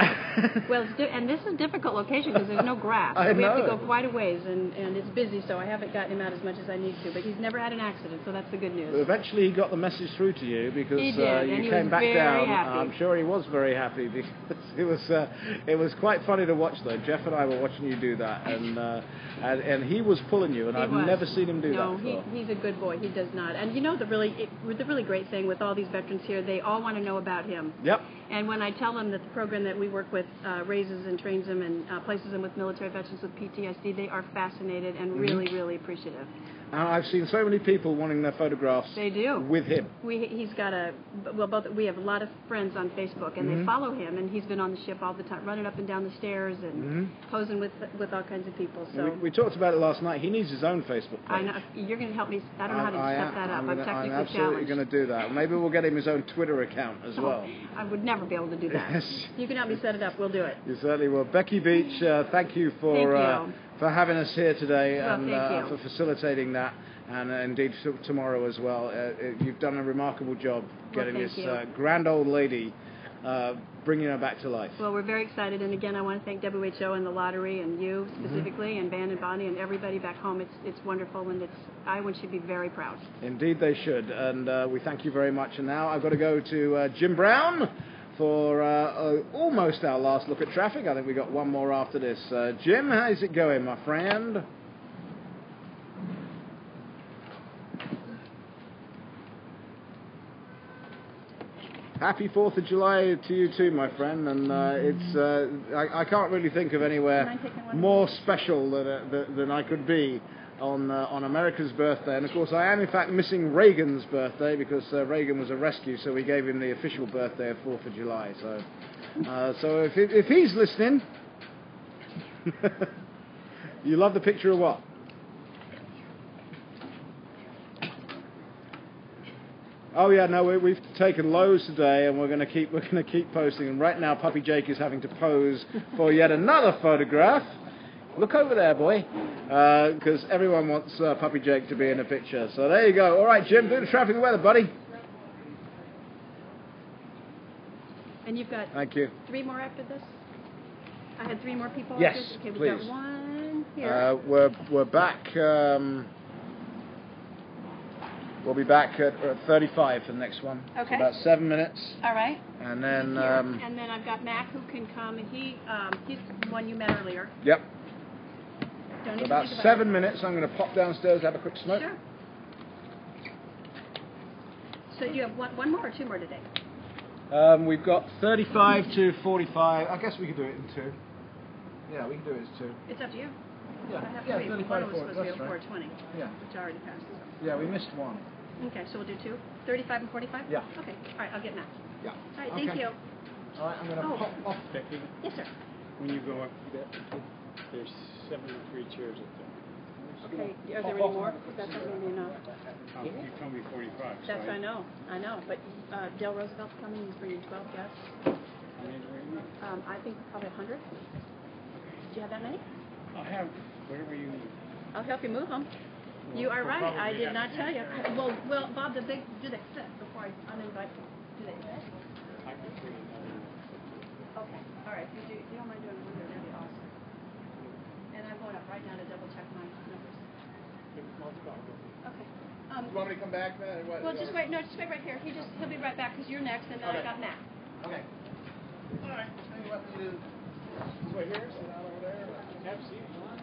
Well, and this is a difficult location because there's no grass. I we know. have to go quite a ways, and it's busy, so I haven't gotten him out as much as I need to. But he's never had an accident, so that's the good news. But eventually, he got the message through to you because he did, you and he came was back very down. Happy. I'm sure he was very happy because it was quite funny to watch though. Jeff and I were watching you do that, and he was pulling you, and I've never seen him do that before. No, he's a good boy. He does not. And the really great thing with all these veterans here, they all want to know about him. Yep. And when I tell them that the program that we work with raises and trains them and places them with military veterans with PTSD, they are fascinated and really, really appreciative. I've seen so many people wanting their photographs. They do. With him. He's got we have a lot of friends on Facebook, and they follow him, and he's been on the ship all the time, running up and down the stairs and posing with all kinds of people. So we talked about it last night. He needs his own Facebook page. I know. You're going to help me. I don't know how to set that up. I'm technically I'm absolutely going to do that. Maybe we'll get him his own Twitter account as well. I would never be able to do that. Yes. You can help me set it up. We'll do it. You certainly will. Becky Beach, thank you for having us here today and for facilitating that. And indeed tomorrow as well. You've done a remarkable job getting this grand old lady, bringing her back to life. Well, we're very excited, and again, I want to thank WHO and the lottery and you specifically, and Van and Bonnie and everybody back home. It's wonderful, and Iowans should be very proud. Indeed they should, and we thank you very much. And now I've got to go to Jim Brown for almost our last look at traffic. I think we've got one more after this. Jim, how's it going, my friend? Happy 4th of July to you too, my friend, and I can't really think of anywhere more special than I could be on America's birthday. And of course I am in fact missing Reagan's birthday because Reagan was a rescue, so we gave him the official birthday of 4th of July. So if he's listening, you love the picture of what? Oh yeah, no, we've taken loads today, and we're going to keep posting. And right now, Puppy Jake is having to pose for yet another photograph. Look over there, boy, because everyone wants Puppy Jake to be in a picture. So there you go. All right, Jim, do the traffic and weather, buddy. And you've got 3 more after this. I had 3 more people. Yes, after this. Okay, please. We've got 1 here. We're back. We'll be back at 35 for the next one. Okay. So about 7 minutes. All right. And then. And then I've got Mac who can come, and he's the one you met earlier. Yep. Don't So about 7 minutes. I'm going to pop downstairs, have a quick smoke. Sure. So you have one more or 2 more today? We've got 35 to 45. I guess we could do it in 2. Yeah, we can do it as 2. It's up to you. Yeah, I have to wait. 35 One to was 40. supposed to be That's at 4:20. Yeah. Which already passed. So. Yeah, we missed 1. Okay, so we'll do 2. 35 and 45? Yeah. Okay. All right, I'll get Mac. Yeah. All right, thank you. All right, I'm going to pop off. Becky, Yes, sir. when you go up there, there's 73 chairs up there. Okay, are there any more? That's not going to be enough. You told me 45. So That's I know. But Dale Roosevelt's coming. He's bringing 12 guests. I think probably 100. Do you have that many? I'll have whatever you need. I'll help you move them. You are right. I did not tell you. Well, Bob, do they fit before I uninvite them? Do they fit? Okay. All right. If you don't mind doing a window, that'd be awesome. And I'm going up right now to double check my numbers. Okay. You want me to come back then? Well, just wait. No, just wait right here. He'll be right back because you're next, and then I got Matt. Okay. All right. You want me to wait here? Sit down over there? Have a seat if you want.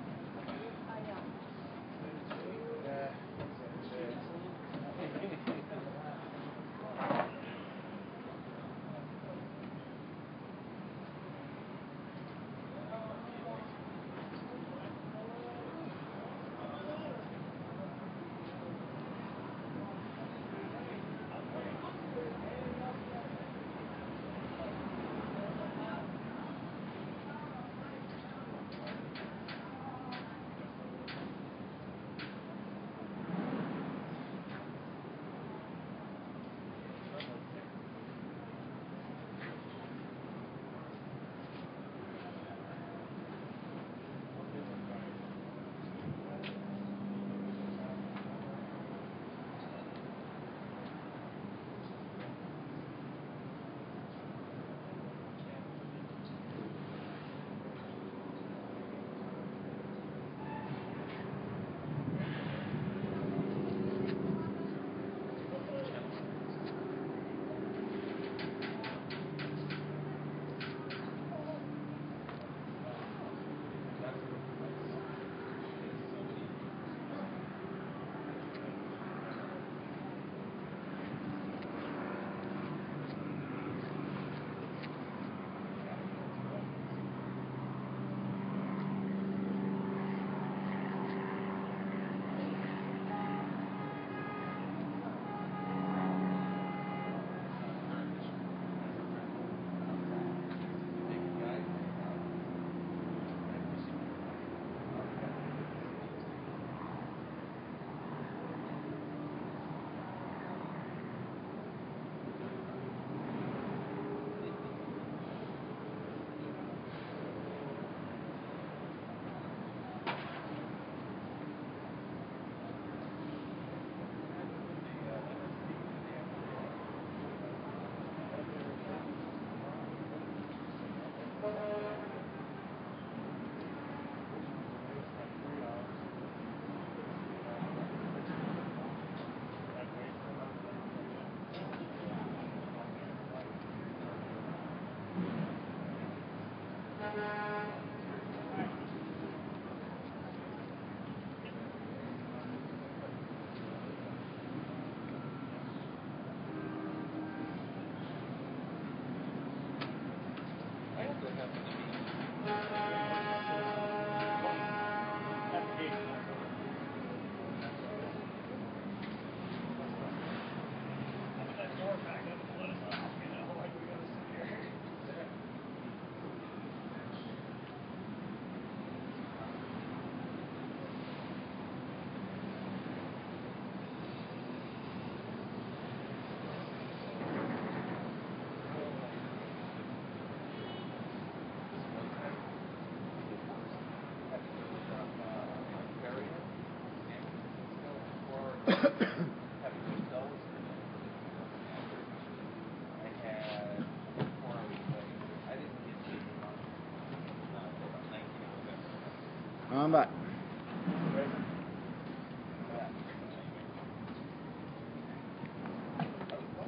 I'm back.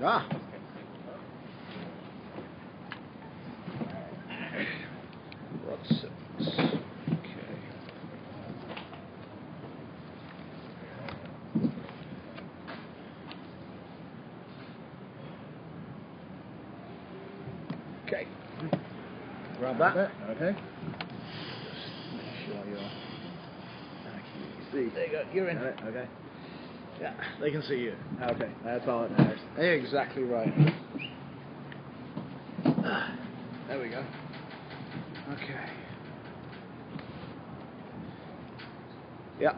Ah. What's it? Okay. Grab that. Okay. Just make sure you're. See. There you go. You're in. Okay. Yeah, they can see you. Okay, that's all that matters. Exactly right. There we go. Okay. Yeah.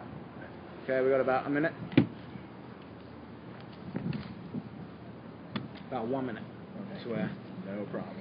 Okay, we got about a minute. About 1 minute. Okay. Swear. No problem.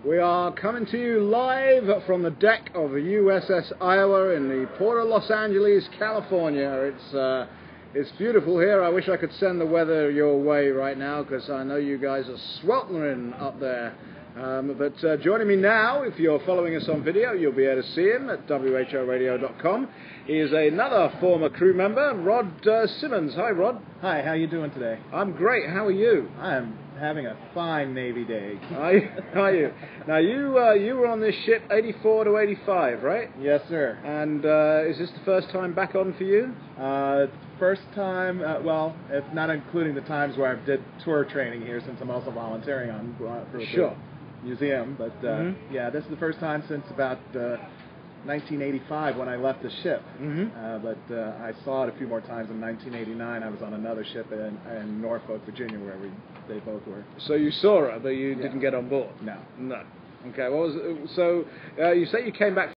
We are coming to you live from the deck of the USS Iowa in the port of Los Angeles, California. It's beautiful here. I wish I could send the weather your way right now because I know you guys are sweltering up there. But joining me now, if you're following us on video, you'll be able to see him at whoradio.com. He is another former crew member, Rod Simmons. Hi, Rod. Hi, how you doing today? I'm great. How are you? I'm having a fine Navy day. Are you? Now, you were on this ship 84 to 85, right? Yes, sir. And is this the first time back on for you? First time, well, if not including the times where I did tour training here, since I'm also volunteering on for the museum. But yeah, this is the first time since about 1985 when I left the ship. But I saw it a few more times in 1989. I was on another ship in Norfolk, Virginia, where they both were. So you saw her, but you didn't get on board? No. No. Okay. So you say you came back